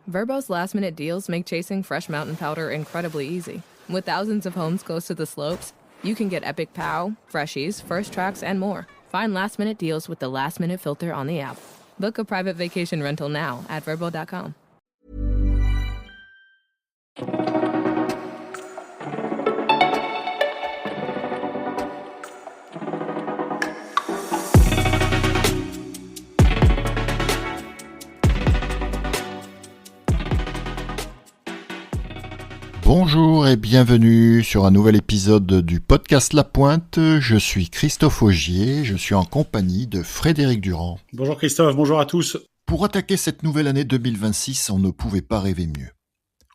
Verbo's last-minute deals make chasing fresh mountain powder incredibly easy. With thousands of homes close to the slopes, you can get epic pow, freshies, first tracks, and more. Find last-minute deals with the last-minute filter on the app. Book a private vacation rental now at Vrbo.com. Bonjour et bienvenue sur un nouvel épisode du podcast La Pointe. Je suis Christophe Augier, je suis en compagnie de Frédéric Durand. Bonjour Christophe, bonjour à tous. Pour attaquer cette nouvelle année 2026, on ne pouvait pas rêver mieux.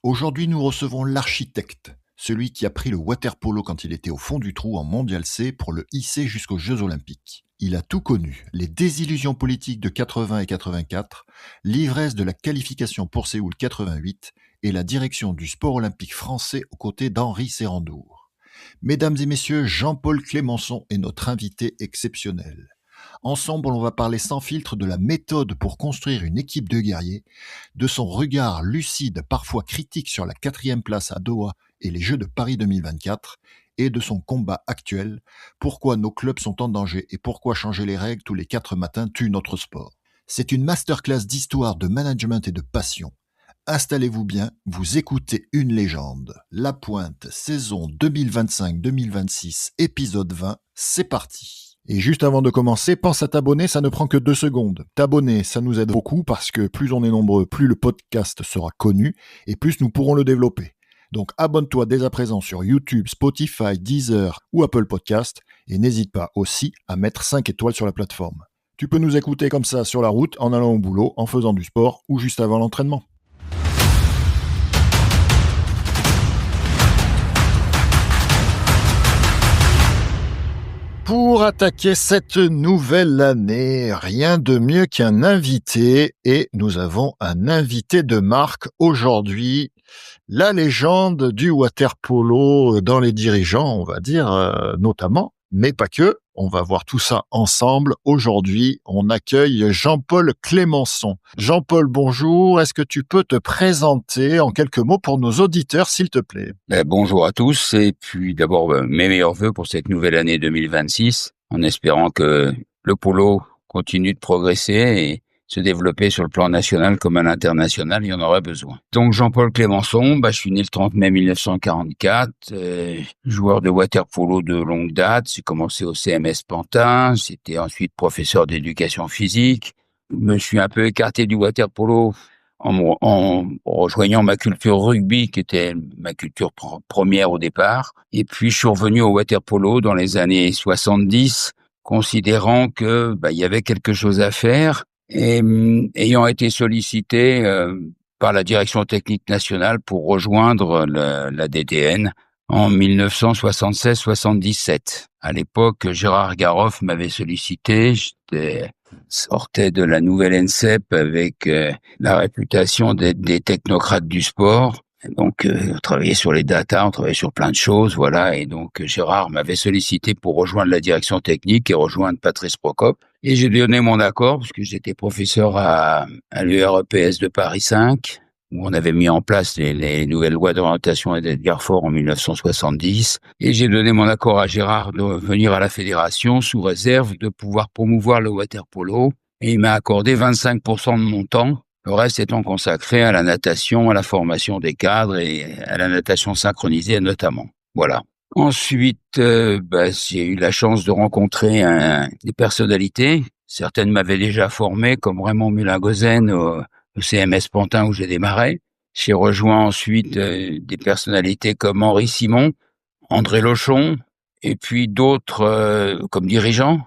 Aujourd'hui, nous recevons l'architecte, celui qui a pris le water-polo quand il était au fond du trou en Mondial C pour le hisser jusqu'aux Jeux Olympiques. Il a tout connu, les désillusions politiques de 80 et 84, l'ivresse de la qualification pour Séoul 88 et la direction du sport olympique français aux côtés d'Henri Serrandour. Mesdames et messieurs, Jean-Paul Clémençon est notre invité exceptionnel. Ensemble, on va parler sans filtre de la méthode pour construire une équipe de guerriers, de son regard lucide, parfois critique sur la 4e place à Doha et les Jeux de Paris 2024, et de son combat actuel, pourquoi nos clubs sont en danger et pourquoi changer les règles tous les 4 matins tue notre sport. C'est une masterclass d'histoire, de management et de passion. Installez-vous bien, vous écoutez une légende. La Pointe, saison 2025-2026, épisode 20, c'est parti. Et juste avant de commencer, pense à t'abonner, ça ne prend que 2 secondes. T'abonner, ça nous aide beaucoup parce que plus on est nombreux, plus le podcast sera connu et plus nous pourrons le développer. Donc abonne-toi dès à présent sur YouTube, Spotify, Deezer ou Apple Podcast et n'hésite pas aussi à mettre 5 étoiles sur la plateforme. Tu peux nous écouter comme ça sur la route, en allant au boulot, en faisant du sport ou juste avant l'entraînement. Pour attaquer cette nouvelle année, rien de mieux qu'un invité, et nous avons un invité de marque aujourd'hui, la légende du water-polo dans les dirigeants, on va dire, notamment, mais pas que. On va voir tout ça ensemble. Aujourd'hui, on accueille Jean-Paul Clémençon. Jean-Paul, bonjour. Est-ce que tu peux te présenter en quelques mots pour nos auditeurs, s'il te plaît? Bonjour à tous. Et puis d'abord, mes meilleurs vœux pour cette nouvelle année 2026, en espérant que le polo continue de progresser et se développer sur le plan national comme à l'international, il y en aurait besoin. Donc Jean-Paul Clémençon, je suis né le 30 mai 1944, joueur de water-polo de longue date. J'ai commencé au CMS Pantin, j'étais ensuite professeur d'éducation physique. Je me suis un peu écarté du water-polo en rejoignant ma culture rugby, qui était ma culture première au départ. Et puis je suis revenu au water-polo dans les années 70, considérant que il y avait quelque chose à faire. Et ayant été sollicité par la direction technique nationale pour rejoindre la DTN en 1976-77. À l'époque, Gérard Garoff m'avait sollicité. Sortais de la nouvelle NCEP avec la réputation d'être des technocrates du sport. Donc, on travaillait sur les data, on travaillait sur plein de choses, voilà. Et donc, Gérard m'avait sollicité pour rejoindre la direction technique et rejoindre Patrice Procope. Et j'ai donné mon accord parce que j'étais professeur à l'UREPS de Paris 5, où on avait mis en place les nouvelles lois d'orientation et d'Edgar Faure en 1970. Et j'ai donné mon accord à Gérard de venir à la fédération sous réserve de pouvoir promouvoir le water-polo. Et il m'a accordé 25% de mon temps. Le reste étant consacré à la natation, à la formation des cadres et à la natation synchronisée notamment. Voilà. Ensuite, j'ai eu la chance de rencontrer des personnalités. Certaines m'avaient déjà formé, comme Raymond Muller-Gosen au CMS Pantin où j'ai démarré. J'ai rejoint ensuite des personnalités comme Henri Simon, André Lochon, et puis d'autres comme dirigeants.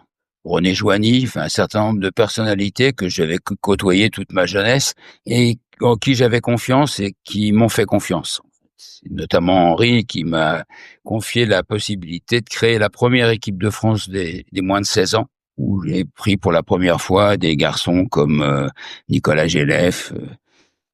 René Joigny, un certain nombre de personnalités que j'avais côtoyées toute ma jeunesse et en qui j'avais confiance et qui m'ont fait confiance. C'est notamment Henri qui m'a confié la possibilité de créer la première équipe de France des moins de 16 ans, où j'ai pris pour la première fois des garçons comme Nicolas Gélef,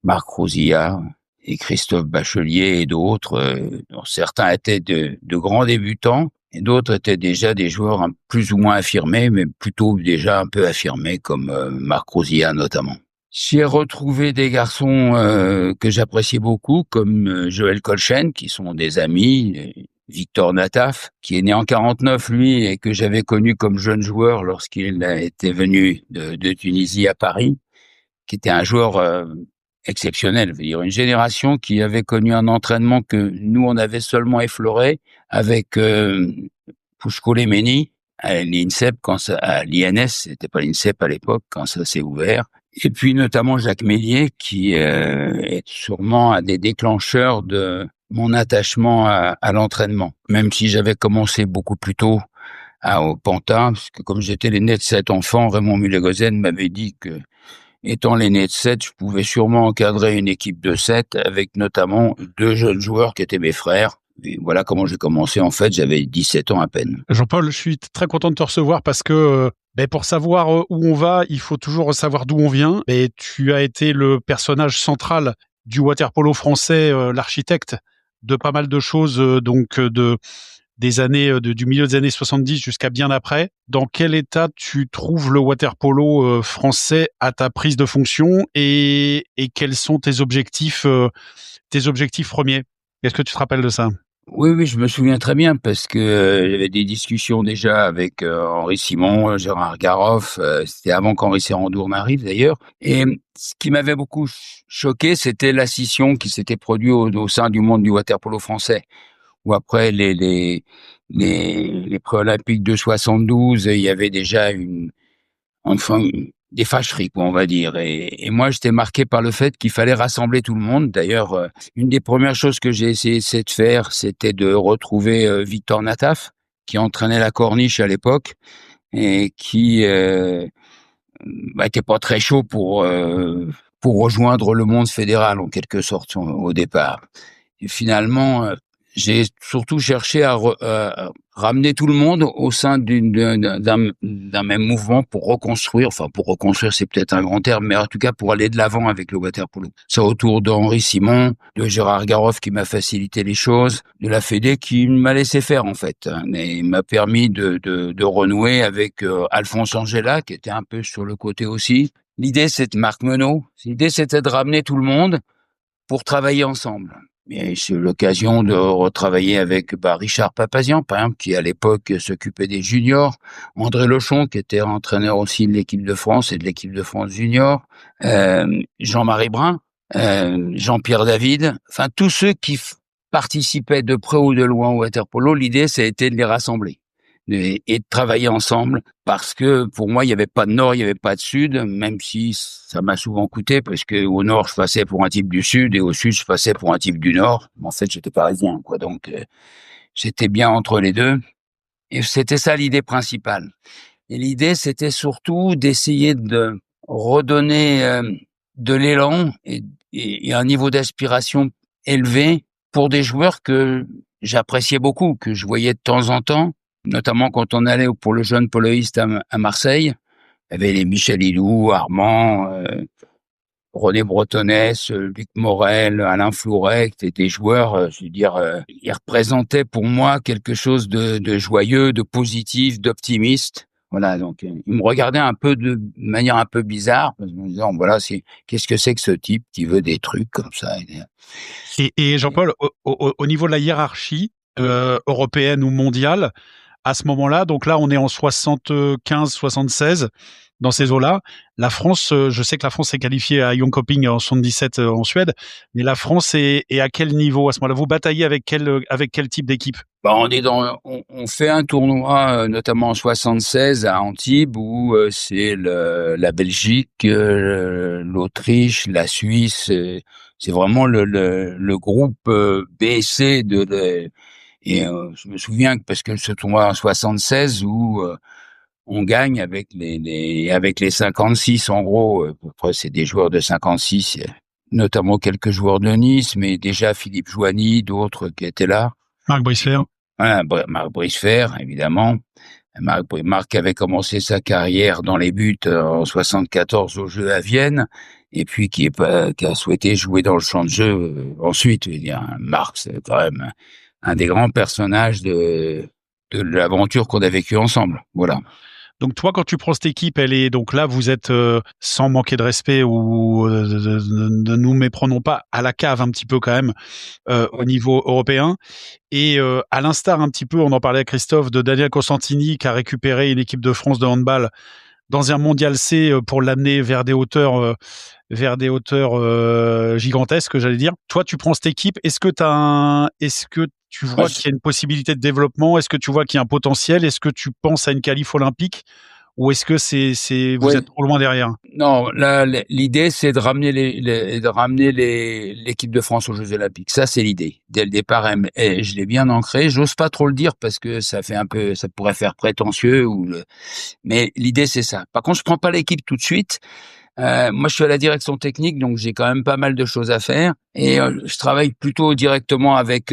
Marc Rosillard et Christophe Bachelier et d'autres, dont certains étaient de grands débutants et d'autres étaient déjà des joueurs plus ou moins affirmés, mais plutôt déjà un peu affirmés, comme Marc Rosillard notamment. J'ai retrouvé des garçons que j'appréciais beaucoup, comme Joël Colchen, qui sont des amis, Victor Nataf, qui est né en 49 lui et que j'avais connu comme jeune joueur lorsqu'il était venu de Tunisie à Paris, qui était un joueur exceptionnel, je veux dire une génération qui avait connu un entraînement que nous on avait seulement effleuré avec Pushko Lemeni à l'INSEP à l'INS, c'était pas l'INSEP à l'époque quand ça s'est ouvert. Et puis notamment Jacques Mélier, qui est sûrement un des déclencheurs de mon attachement à l'entraînement. Même si j'avais commencé beaucoup plus tôt au Pantin, parce que comme j'étais l'aîné de 7 enfants, Raymond Mullegozen m'avait dit que, étant l'aîné de 7, je pouvais sûrement encadrer une équipe de 7 avec notamment 2 jeunes joueurs qui étaient mes frères. Et voilà comment j'ai commencé. En fait, j'avais 17 ans à peine. Jean-Paul, je suis très content de te recevoir parce que pour savoir où on va, il faut toujours savoir d'où on vient. Et tu as été le personnage central du water-polo français, l'architecte de pas mal de choses, des années du milieu des années 70 jusqu'à bien après. Dans quel état tu trouves le water-polo français à ta prise de fonction et quels sont tes objectifs premiers? Est-ce que tu te rappelles de ça? Oui, je me souviens très bien parce que il y avait des discussions déjà avec Henri Simon, Gérard Garoff, c'était avant qu'Henri Serrandour n'arrive d'ailleurs. Et ce qui m'avait beaucoup choqué, c'était la scission qui s'était produite au sein du monde du water-polo français. Où après les pré-olympiques de 72, il y avait déjà des fâcheries, quoi, on va dire. Et moi, j'étais marqué par le fait qu'il fallait rassembler tout le monde. D'ailleurs, une des premières choses que j'ai essayé de faire, c'était de retrouver Victor Nataf, qui entraînait la Corniche à l'époque et qui était pas très chaud pour rejoindre le monde fédéral, en quelque sorte, au départ. Et finalement, j'ai surtout cherché à ramener tout le monde au sein d'un même mouvement pour reconstruire. Enfin, pour reconstruire, c'est peut-être un grand terme, mais en tout cas pour aller de l'avant avec le water-polo. C'est autour d'Henri Simon, de Gérard Garoff qui m'a facilité les choses, de la Fédé qui m'a laissé faire en fait, et m'a permis de renouer avec Alphonse Angela qui était un peu sur le côté aussi. L'idée, c'était Marc Menot. L'idée, c'était de ramener tout le monde pour travailler ensemble. Et j'ai eu l'occasion de retravailler avec Richard Papazian, par exemple, qui à l'époque s'occupait des juniors, André Lechon, qui était entraîneur aussi de l'équipe de France et de l'équipe de France junior, Jean-Marie Brun, Jean-Pierre David, enfin tous ceux qui participaient de près ou de loin au water-polo, l'idée, ça a été de les rassembler et de travailler ensemble, parce que pour moi, il n'y avait pas de nord, il n'y avait pas de sud, même si ça m'a souvent coûté, parce que au nord, je passais pour un type du sud, et au sud, je passais pour un type du nord. En fait, j'étais parisien, quoi. Donc, j'étais bien entre les deux. Et c'était ça l'idée principale. Et l'idée, c'était surtout d'essayer de redonner de l'élan et un niveau d'aspiration élevé pour des joueurs que j'appréciais beaucoup, que je voyais de temps en temps, notamment quand on allait pour le jeune poloiste à Marseille. Il y avait les Michel Hidou, Armand, René Bretonnès, Luc Morel, Alain Flouret, qui étaient des joueurs, je veux dire, ils représentaient pour moi quelque chose de joyeux, de positif, d'optimiste. Voilà, donc ils me regardaient un peu de manière un peu bizarre, en me disant, voilà, qu'est-ce que c'est que ce type qui veut des trucs comme ça. Et Jean-Paul, au niveau de la hiérarchie européenne ou mondiale, à ce moment-là, donc là, on est en 75-76, dans ces eaux-là. La France, je sais que la France s'est qualifiée à Jönköping en 77 en Suède, mais la France est à quel niveau à ce moment-là? Vous bataillez avec quel type d'équipe? On fait un tournoi, notamment en 76 à Antibes, où c'est la Belgique, l'Autriche, la Suisse. C'est vraiment le groupe B et C et je me souviens que parce que ce tournoi en 76 où on gagne avec les 56 en gros, après c'est des joueurs de 56, notamment quelques joueurs de Nice, mais déjà Philippe Joigny, d'autres qui étaient là. Marc Bricefer. Voilà, Marc Bricefer, évidemment. Marc avait commencé sa carrière dans les buts en 74 aux Jeux à Vienne, et puis qui a souhaité jouer dans le champ de jeu ensuite. Marc, c'est quand même un des grands personnages de l'aventure qu'on a vécue ensemble. Voilà. Donc toi, quand tu prends cette équipe, elle est donc là, vous êtes sans manquer de respect ou ne nous méprenons pas à la cave un petit peu quand même au niveau européen. Et à l'instar un petit peu, on en parlait à Christophe, de Daniel Costantini qui a récupéré une équipe de France de handball dans un mondial C pour l'amener vers des hauteurs gigantesques, j'allais dire. Toi, tu prends cette équipe. Est-ce que tu vois qu'il y a une possibilité de développement? Est-ce que tu vois qu'il y a un potentiel? Est-ce que tu penses à une qualif olympique? Ou est-ce que vous êtes trop loin derrière? Non, là, l'idée, c'est de ramener l'équipe de France aux Jeux Olympiques. Ça, c'est l'idée. Dès le départ, et je l'ai bien ancré. J'ose pas trop le dire parce que ça pourrait faire prétentieux mais l'idée, c'est ça. Par contre, je prends pas l'équipe tout de suite. Moi, je suis à la direction technique, donc j'ai quand même pas mal de choses à faire. Et je travaille plutôt directement avec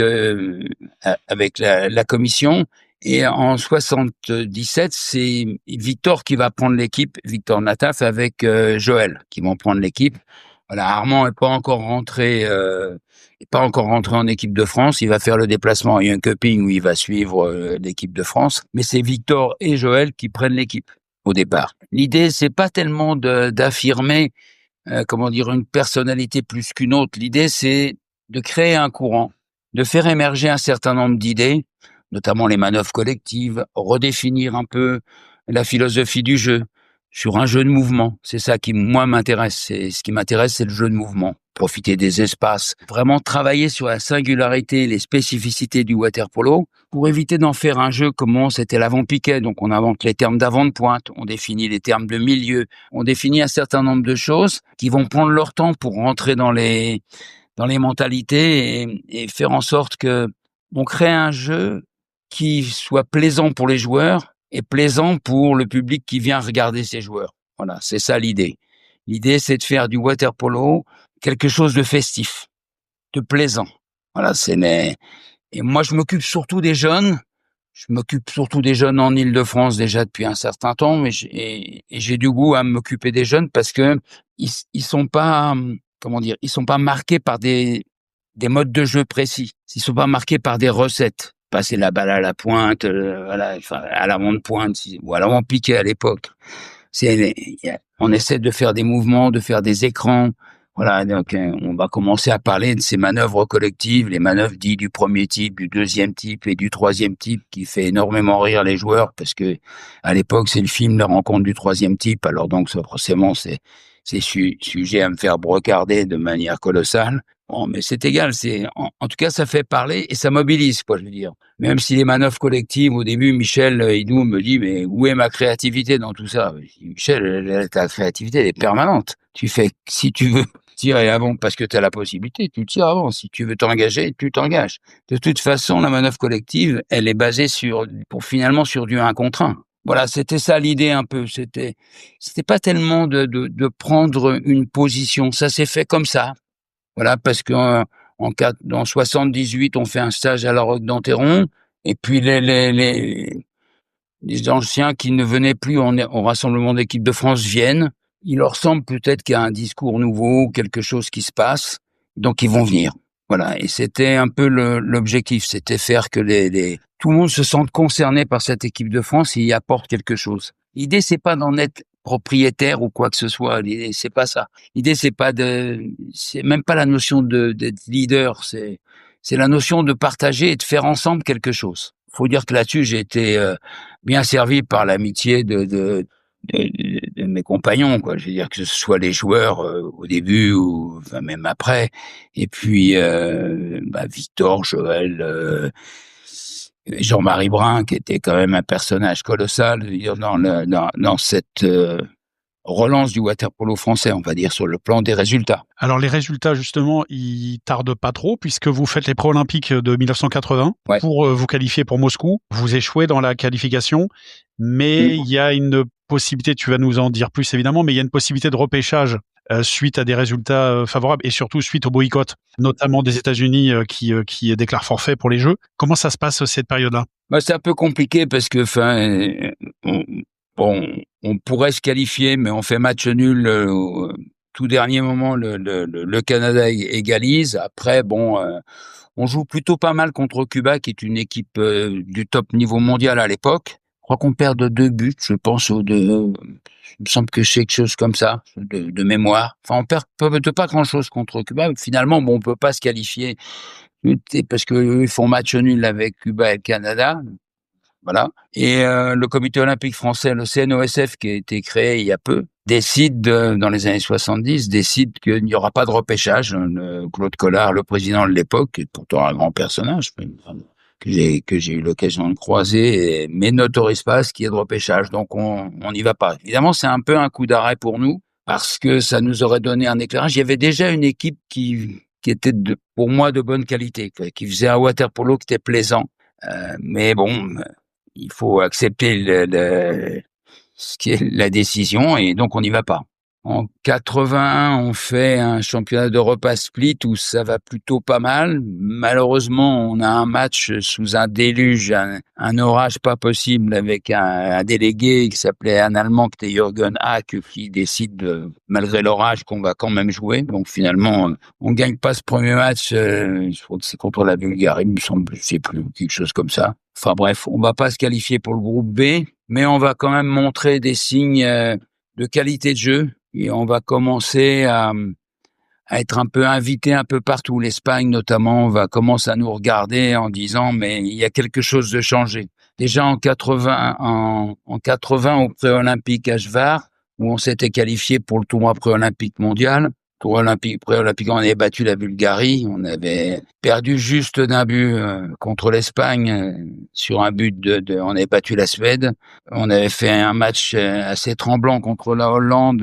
la commission. Et en 77, c'est Victor qui va prendre l'équipe, Victor Nataf avec Joël, qui vont prendre l'équipe. Voilà, Armand est pas encore rentré en équipe de France. Il va faire le déplacement à Jönköping où il va suivre l'équipe de France. Mais c'est Victor et Joël qui prennent l'équipe au départ. L'idée, c'est pas tellement d'affirmer, une personnalité plus qu'une autre. L'idée, c'est de créer un courant, de faire émerger un certain nombre d'idées, notamment les manœuvres collectives, redéfinir un peu la philosophie du jeu sur un jeu de mouvement. C'est ça qui, moi, m'intéresse. Ce qui m'intéresse, c'est le jeu de mouvement. Profiter des espaces. Vraiment travailler sur la singularité, les spécificités du water-polo pour éviter d'en faire un jeu comme c'était l'avant-piquet. Donc, on invente les termes d'avant de pointe, on définit les termes de milieu, on définit un certain nombre de choses qui vont prendre leur temps pour rentrer dans les mentalités et faire en sorte que on crée un jeu qui soit plaisant pour les joueurs et plaisant pour le public qui vient regarder ces joueurs. Voilà, c'est ça l'idée. L'idée, c'est de faire du water-polo quelque chose de festif, de plaisant. Voilà, et moi, je m'occupe surtout des jeunes. Je m'occupe surtout des jeunes en Île-de-France déjà depuis un certain temps, mais j'ai du goût à m'occuper des jeunes parce que ils sont pas, ils sont pas marqués par des modes de jeu précis. Ils sont pas marqués par des recettes. Passer la balle à la pointe, à l'avant de pointe, ou à l'avant piqué à l'époque. On essaie de faire des mouvements, de faire des écrans. Voilà, donc on va commencer à parler de ces manœuvres collectives, les manœuvres dites du premier type, du deuxième type et du troisième type, qui fait énormément rire les joueurs parce que à l'époque c'est le film La rencontre du troisième type. Alors donc forcément c'est sujet à me faire brocarder de manière colossale. Bon, mais c'est égal, en tout cas, ça fait parler et ça mobilise, je veux dire. Même si les manœuvres collectives, au début, Michel Hidou me dit, mais où est ma créativité dans tout ça? Je dis, Michel, ta créativité, elle est permanente. Tu fais, si tu veux tirer avant parce que tu as la possibilité, tu tires avant. Si tu veux t'engager, tu t'engages. De toute façon, la manœuvre collective, elle est basée finalement sur du 1 contre 1. Voilà, c'était ça l'idée un peu. C'était pas tellement de prendre une position. Ça s'est fait comme ça. Voilà, parce qu'en 78, on fait un stage à la Roque d'Enterron, et puis les anciens qui ne venaient plus au rassemblement d'équipe de France viennent. Il leur semble peut-être qu'il y a un discours nouveau, quelque chose qui se passe, donc ils vont venir. Voilà, et c'était un peu l'objectif, c'était faire que tout le monde se sente concerné par cette équipe de France et y apporte quelque chose. L'idée, c'est pas d'en être propriétaire ou quoi que ce soit. L'idée, c'est pas ça. L'idée, c'est même pas la notion d'être leader. C'est la notion de partager et de faire ensemble quelque chose. Faut dire que là-dessus, j'ai été bien servi par l'amitié de mes compagnons, quoi. Je veux dire que ce soit les joueurs au début ou même après. Et puis Victor, Joël. Jean-Marie Brun, qui était quand même un personnage colossal dans cette relance du water-polo français, on va dire, sur le plan des résultats. Alors les résultats, justement, ils tardent pas trop, puisque vous faites les pré-olympiques de 1980 pour vous qualifier pour Moscou. Vous échouez dans la qualification, mais il y a une possibilité, tu vas nous en dire plus évidemment, mais il y a une possibilité de repêchage suite à des résultats favorables et surtout suite au boycott, notamment des États-Unis qui déclarent forfait pour les Jeux. Comment ça se passe cette période-là? C'est un peu compliqué parce que on pourrait se qualifier, mais on fait match nul au tout dernier moment. Le Canada égalise. Après, on joue plutôt pas mal contre Cuba, qui est une équipe du top niveau mondial à l'époque. crois qu'on perd de 2 buts, je pense, il me semble que c'est quelque chose comme ça, de mémoire. Enfin, on perd de pas grand-chose contre Cuba. Finalement, bon, on peut pas se qualifier parce que ils font match nul avec Cuba et le Canada. Voilà. Et le comité olympique français, le CNOSF, qui a été créé il y a peu, dans les années 70, décide qu'il n'y aura pas de repêchage. Claude Collard, le président de l'époque, qui est pourtant un grand personnage, que j'ai eu l'occasion de croiser, mais n'autorise pas ce qui est de repêchage. Donc on n'y va pas. Évidemment, c'est un peu un coup d'arrêt pour nous, parce que ça nous aurait donné un éclairage. Il y avait déjà une équipe qui était pour moi de bonne qualité, qui faisait un water-polo qui était plaisant. Mais bon, il faut accepter ce qui est la décision, et donc on n'y va pas. En 81, on fait un championnat d'Europe à Split où ça va plutôt pas mal. Malheureusement, on a un match sous un déluge, un orage pas possible, avec un délégué qui s'appelait un Allemand, qui était Jürgen Hack, qui décide, malgré l'orage, qu'on va quand même jouer. Donc finalement, on gagne pas ce premier match. Je crois que c'est contre la Bulgarie, il me semble, je sais plus, quelque chose comme ça. Enfin bref, on va pas se qualifier pour le groupe B, mais on va quand même montrer des signes de qualité de jeu. Et on va commencer à être un peu invité un peu partout. L'Espagne, notamment, va commencer à nous regarder en disant, mais il y a quelque chose de changé. Déjà en 80 au pré-olympique à Jvar, où on s'était qualifié pour le tournoi pré-olympique mondial. Pré-olympique, on avait battu la Bulgarie. On avait perdu juste d'un but contre l'Espagne sur un but on avait battu la Suède. On avait fait un match assez tremblant contre la Hollande,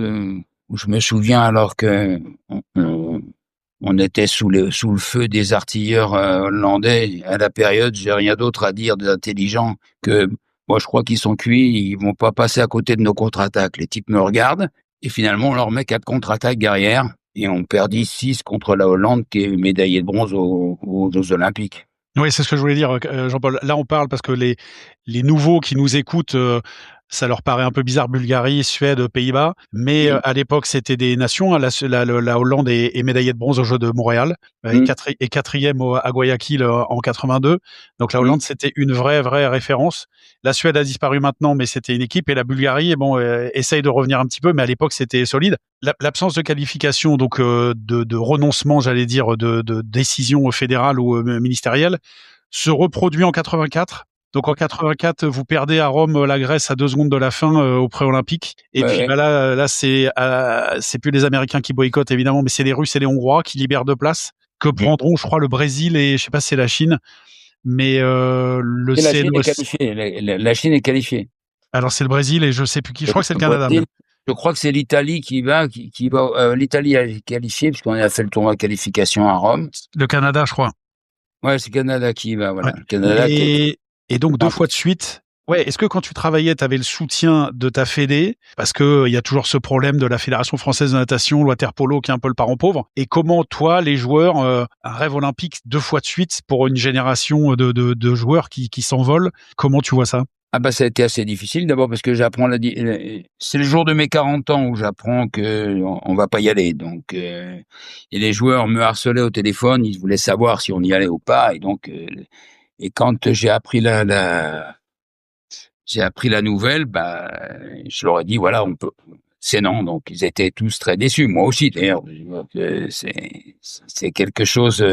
où je me souviens, alors que on était sous le feu des artilleurs hollandais à la période. J'ai rien d'autre à dire d'intelligent que moi, je crois qu'ils sont cuits. Ils vont pas passer à côté de nos contre-attaques. Les types me regardent et finalement on leur met 4 contre-attaques derrière. Et on perdit 6 contre la Hollande, qui est médaillée de bronze aux Jeux Olympiques. Oui, c'est ce que je voulais dire, Jean-Paul. Là, on parle parce que les nouveaux qui nous écoutent, ça leur paraît un peu bizarre, Bulgarie, Suède, Pays-Bas. Mais à l'époque, c'était des nations. La Hollande est médaillée de bronze aux Jeux de Montréal et quatrième à Guayaquil en 82. Donc la Hollande, c'était une vraie référence. La Suède a disparu maintenant, mais c'était une équipe. Et la Bulgarie, essaye de revenir un petit peu, mais à l'époque, c'était solide. L'absence de qualification, donc de renoncement, j'allais dire, de décision fédérale ou ministérielle, se reproduit en 84. Donc en 84, vous perdez à Rome la Grèce à 2 secondes de la fin au pré-olympique. Et puis là c'est plus les Américains qui boycottent évidemment, mais c'est les Russes et les Hongrois qui libèrent 2 places, que prendront, je crois, le Brésil et je sais pas si c'est la Chine. Mais la Chine est qualifiée. La Chine est qualifiée. Alors c'est le Brésil et je sais plus qui. Je crois que c'est le Canada. Je crois que c'est l'Italie qui va. L'Italie a qualifié puisqu'on a fait le tournoi de qualification à Rome. Le Canada, je crois. Ouais, c'est le Canada qui va. Voilà. Ouais. Le Canada. Et donc 2 fois de suite. Ouais, est-ce que quand tu travaillais, tu avais le soutien de ta fédé? Parce que il y a toujours ce problème de la Fédération française de natation, le water polo, qui est un peu le parent pauvre. Et comment, toi, les joueurs, un rêve olympique 2 fois de suite pour une génération de joueurs qui s'envolent, comment tu vois ça? Ah bah ça a été assez difficile, d'abord parce que j'apprends c'est le jour de mes 40 ans où j'apprends que on va pas y aller. Donc et les joueurs me harcelaient au téléphone, ils voulaient savoir si on y allait ou pas, et donc et quand j'ai appris la nouvelle, bah je leur ai dit voilà, on peut, c'est non. Donc ils étaient tous très déçus, moi aussi d'ailleurs. C'est quelque chose,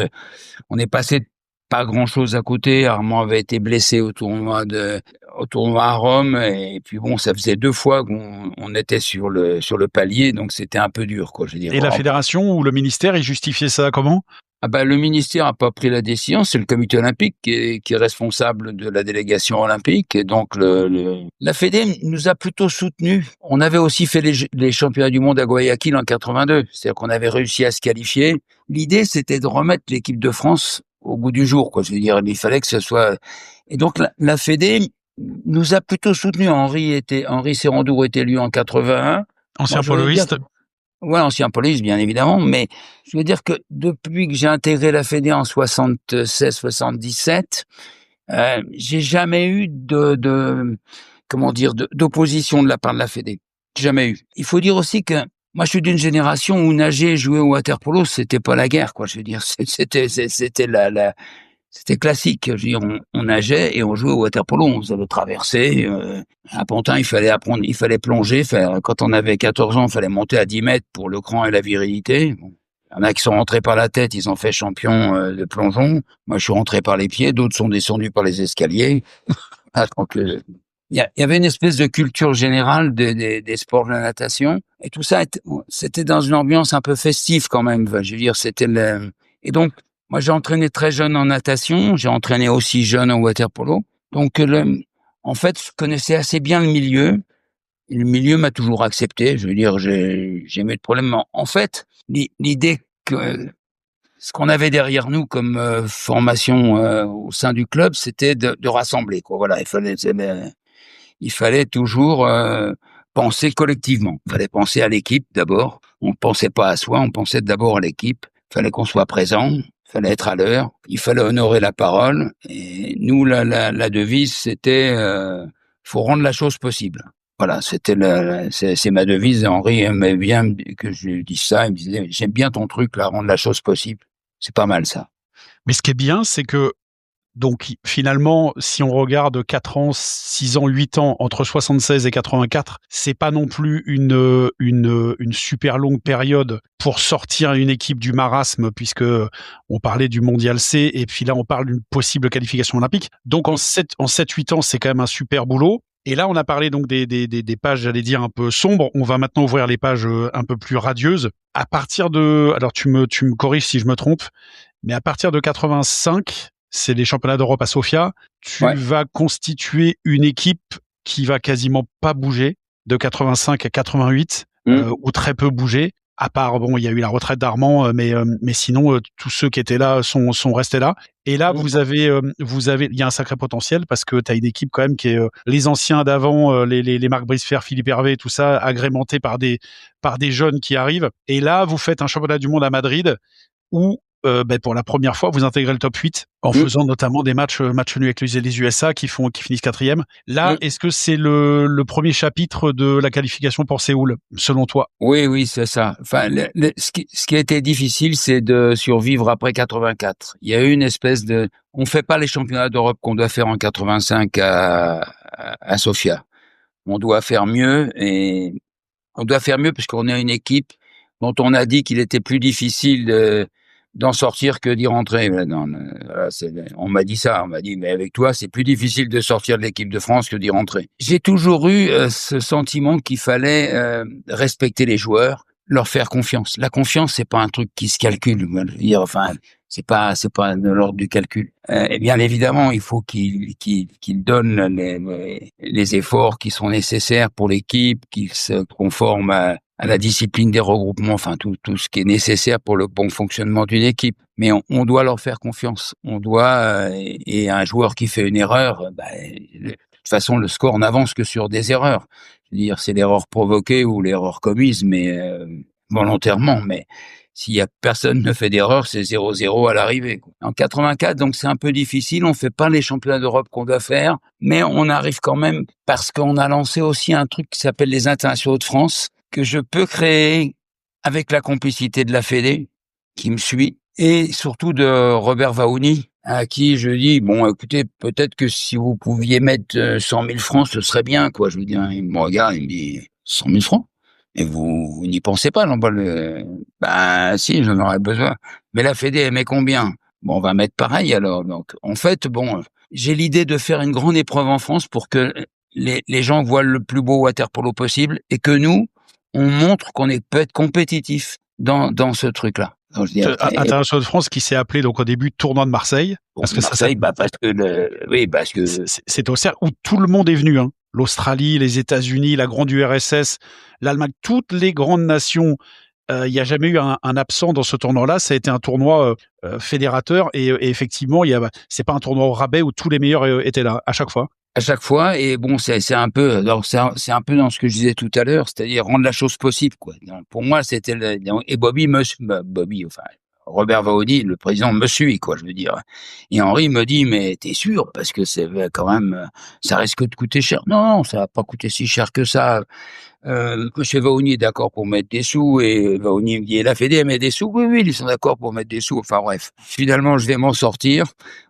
on est passé pas grand chose à côté. Armand avait été blessé au tournoi à Rome, et puis bon, ça faisait 2 fois qu'on était sur le palier, donc c'était un peu dur, quoi. Je veux dire. Et la fédération ou le ministère, ils justifiaient ça comment? Ah bah le ministère a pas pris la décision, c'est le comité olympique qui est responsable de la délégation olympique, et donc la Fédé nous a plutôt soutenus. On avait aussi fait les championnats du monde à Guayaquil en 82, c'est-à-dire qu'on avait réussi à se qualifier. L'idée, c'était de remettre l'équipe de France au goût du jour, quoi. Je veux dire, il fallait que ce soit, et donc la Fédé nous a plutôt soutenus. Henri Sérandour était élu en 81. Ancien poloiste. Ouais, ancien poloiste, bien évidemment, mais je veux dire que depuis que j'ai intégré la Fédé en 76-77, j'ai jamais eu d'opposition de la part de la Fédé. Jamais eu. Il faut dire aussi que moi, je suis d'une génération où nager et jouer au water polo, c'était pas la guerre, quoi. Je veux dire, c'était c'était classique. Je veux dire, on nageait et on jouait au water-polo. On faisait le traversée. À Pantin, il fallait plonger. Quand on avait 14 ans, il fallait monter à 10 mètres pour le cran et la virilité. Bon. Il y en a qui sont rentrés par la tête, ils ont fait champion de plongeon. Moi, je suis rentré par les pieds. D'autres sont descendus par les escaliers. Donc, il y avait une espèce de culture générale des sports de la natation. Et tout ça, c'était dans une ambiance un peu festive quand même. Je veux dire, et donc, moi, j'ai entraîné très jeune en natation. J'ai entraîné aussi jeune en water-polo. Donc, en fait, je connaissais assez bien le milieu. Et le milieu m'a toujours accepté. Je veux dire, j'ai jamais eu de problème. En fait, l'idée que ce qu'on avait derrière nous comme formation au sein du club, c'était de rassembler, quoi. Voilà, il fallait toujours penser collectivement. Il fallait penser à l'équipe d'abord. On ne pensait pas à soi, on pensait d'abord à l'équipe. Il fallait qu'on soit présent, il fallait être à l'heure, il fallait honorer la parole. Et nous, la devise, c'était faut rendre la chose possible. Voilà, c'est ma devise. Henri aimait bien que je dise ça. Il me disait, j'aime bien ton truc là, rendre la chose possible. C'est pas mal ça. Mais ce qui est bien, c'est que donc finalement, si on regarde 4 ans, 6 ans, 8 ans, entre 76 et 84, c'est pas non plus une super longue période pour sortir une équipe du marasme, puisque on parlait du Mondial C, et puis là on parle d'une possible qualification olympique. Donc en 7-8 ans, c'est quand même un super boulot. Et là, on a parlé donc des pages, j'allais dire, un peu sombres. On va maintenant ouvrir les pages un peu plus radieuses. À partir de, alors tu me corriges si je me trompe, mais à partir de 85, c'est les championnats d'Europe à Sofia. Tu vas constituer une équipe qui va quasiment pas bouger de 85 à 88, ou très peu bouger. À part, bon, il y a eu la retraite d'Armand, mais sinon, tous ceux qui étaient là sont restés là. Et là, vous avez, il y a un sacré potentiel parce que tu as une équipe quand même qui est les anciens d'avant, les Marc Brisfer, Philippe Hervé, tout ça, agrémenté par des jeunes qui arrivent. Et là, vous faites un championnat du monde à Madrid où pour la première fois, vous intégrez le top 8 en faisant notamment des matchs nuls avec les USA qui finissent 4e. Là, est-ce que c'est le premier chapitre de la qualification pour Séoul, selon toi? Oui, c'est ça. Enfin, ce qui a été difficile, c'est de survivre après 84. Il y a eu une espèce on fait pas les championnats d'Europe qu'on doit faire en 85 à Sofia. On doit faire mieux parce qu'on a une équipe dont on a dit qu'il était plus difficile d'en sortir que d'y rentrer. On m'a dit ça, on m'a dit, mais avec toi, c'est plus difficile de sortir de l'équipe de France que d'y rentrer. J'ai toujours eu ce sentiment qu'il fallait respecter les joueurs, leur faire confiance. La confiance, c'est pas un truc qui se calcule. Je veux dire, enfin, c'est pas de l'ordre du calcul. Et bien évidemment, il faut qu'ils donnent les efforts qui sont nécessaires pour l'équipe, qu'ils se conforment à la discipline des regroupements, enfin tout ce qui est nécessaire pour le bon fonctionnement d'une équipe. Mais on doit leur faire confiance. On doit et un joueur qui fait une erreur, de toute façon le score n'avance que sur des erreurs. Je veux dire, c'est l'erreur provoquée ou l'erreur commise, mais volontairement. Mais s'il y a personne ne fait d'erreur, c'est 0-0 à l'arrivée, quoi. En 84, donc c'est un peu difficile. On fait pas les championnats d'Europe qu'on doit faire, mais on arrive quand même parce qu'on a lancé aussi un truc qui s'appelle les Internationaux de France, que je peux créer avec la complicité de la Fédé, qui me suit, et surtout de Robert Vaouni, à qui je dis, bon, écoutez, peut-être que si vous pouviez mettre 100 000 francs, ce serait bien, quoi. Je veux dire, il me regarde, il me dit, 100 000 francs? Et vous n'y pensez pas, si, j'en aurais besoin. Mais la Fédé, elle met combien? Bon, on va mettre pareil, alors. Donc, en fait, bon, j'ai l'idée de faire une grande épreuve en France pour que les gens voient le plus beau water-polo possible et que nous, on montre qu'on peut être compétitif dans ce truc-là. Donc, je dis, International de France qui s'est appelé donc au début Tournoi de Marseille. Parce que parce que c'est au cercle où tout le monde est venu, hein. L'Australie, les États-Unis, la grande URSS, l'Allemagne, toutes les grandes nations. Il n'y a jamais eu un absent dans ce tournoi-là. Ça a été un tournoi fédérateur et effectivement, c'est pas un tournoi au rabais où tous les meilleurs étaient là à chaque fois. À chaque fois, et bon, c'est un peu, alors c'est un peu dans ce que je disais tout à l'heure, c'est-à-dire rendre la chose possible, quoi. Donc, pour moi, c'était et Bobby, enfin, Robert Vaoni, le président, me suit, quoi, je veux dire. Et Henri me dit, mais t'es sûr? Parce que c'est quand même, ça risque de coûter cher. Non, ça va pas coûter si cher que ça. Monsieur Vaoni est d'accord pour mettre des sous, et Vaoni me dit, et la Fédé met des sous? Oui, oui, ils sont d'accord pour mettre des sous. Enfin bref. Finalement, je vais m'en sortir.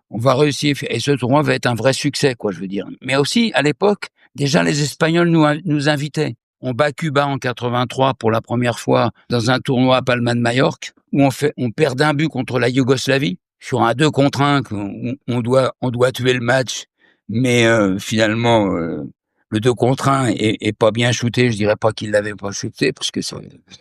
On va réussir, et ce tournoi va être un vrai succès, quoi, je veux dire. Mais aussi, à l'époque, déjà, les Espagnols nous invitaient. On bat Cuba en 83 pour la première fois dans un tournoi à Palma de Majorque, où on perd d'un but contre la Yougoslavie sur un 2 contre 1, on doit tuer le match, mais finalement le 2 contre 1 est pas bien shooté. Je dirais pas qu'il l'avait pas shooté, parce que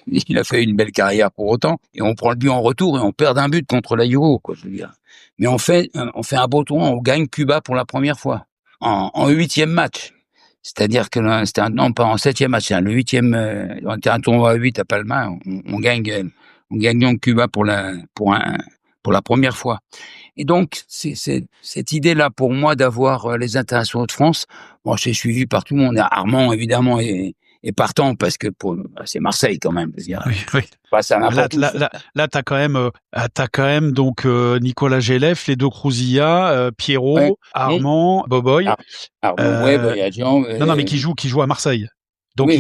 il a fait une belle carrière pour autant. Et on prend le but en retour et on perd d'un but contre la Yougoslavie, quoi, je veux dire. Mais on fait un beau tournoi, on gagne Cuba pour la première fois en 8e match. C'est-à-dire que là, pas en 7e match, le 8e, on était un tournoi à 8 à Palma, on gagne donc Cuba pour la première fois. Et donc, c'est cette idée-là pour moi d'avoir les internationaux de France. Bon, je suis suivi par tout le monde. Armand, évidemment, est partant, parce que c'est Marseille quand même. Oui, oui. Ça là, t'as quand même donc Nicolas Gélef, les deux Crouzilla, Pierrot, ouais. Armand, Boboy. Armand, Boyadjian. Non, mais qui jouent à Marseille. Donc oui,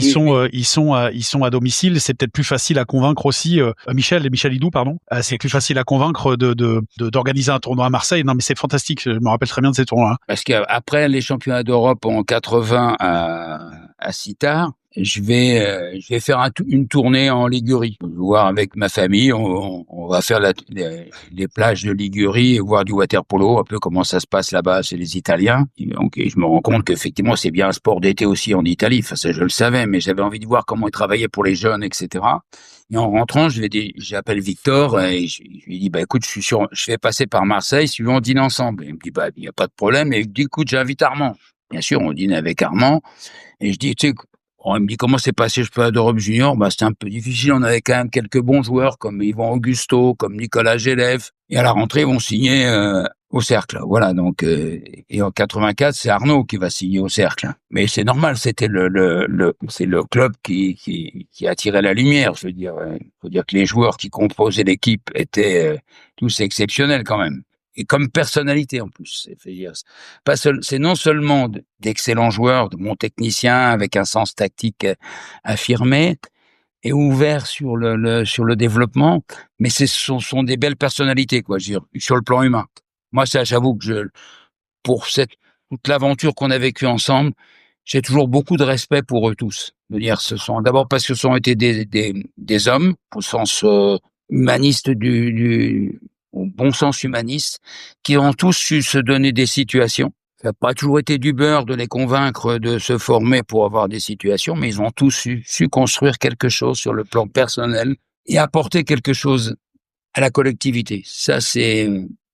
ils sont à domicile. C'est peut-être plus facile à convaincre aussi Michel Hidou, pardon. C'est plus facile à convaincre d'organiser un tournoi à Marseille. Non, mais c'est fantastique. Je me rappelle très bien de ces tournois. Parce qu'après les championnats d'Europe en 80 à Cittard, je vais faire une tournée en Ligurie, voir avec ma famille. On va faire les plages de Ligurie et voir du water-polo, un peu comment ça se passe là-bas chez les Italiens. Et donc, je me rends compte qu'effectivement, c'est bien un sport d'été aussi en Italie. Enfin, ça, je le savais, mais j'avais envie de voir comment ils travaillaient pour les jeunes, etc. Et en rentrant, j'appelle Victor et je lui dis, écoute, je vais passer par Marseille, si on dîne ensemble. Et il me dit, il n'y a pas de problème. Et je dis, écoute, j'invite Armand. Bien sûr, on dîne avec Armand. Et je dis, tu sais, il me dit, comment c'est passé le championnat d'Europe junior? C'était un peu difficile. On avait quand même quelques bons joueurs comme Yvan Augusto, comme Nicolas Gélef. Et à la rentrée, ils vont signer au Cercle. Voilà. Donc, et en 84, c'est Arnaud qui va signer au Cercle. Mais c'est normal. C'était c'est le club qui attirait la lumière. Je veux dire, faut dire que les joueurs qui composaient l'équipe étaient tous exceptionnels quand même. Et comme personnalité en plus, c'est non seulement d'excellents joueurs, de bons techniciens avec un sens tactique affirmé et ouvert sur le développement, mais ce sont des belles personnalités, quoi, je veux dire, sur le plan humain. Moi, ça, j'avoue que pour toute l'aventure qu'on a vécue ensemble, j'ai toujours beaucoup de respect pour eux tous. Je veux dire, d'abord parce que ce sont été des hommes au sens humaniste au bon sens humaniste, qui ont tous su se donner des situations. Ça n'a pas toujours été du beurre de les convaincre de se former pour avoir des situations, mais ils ont tous su construire quelque chose sur le plan personnel et apporter quelque chose à la collectivité. Ça,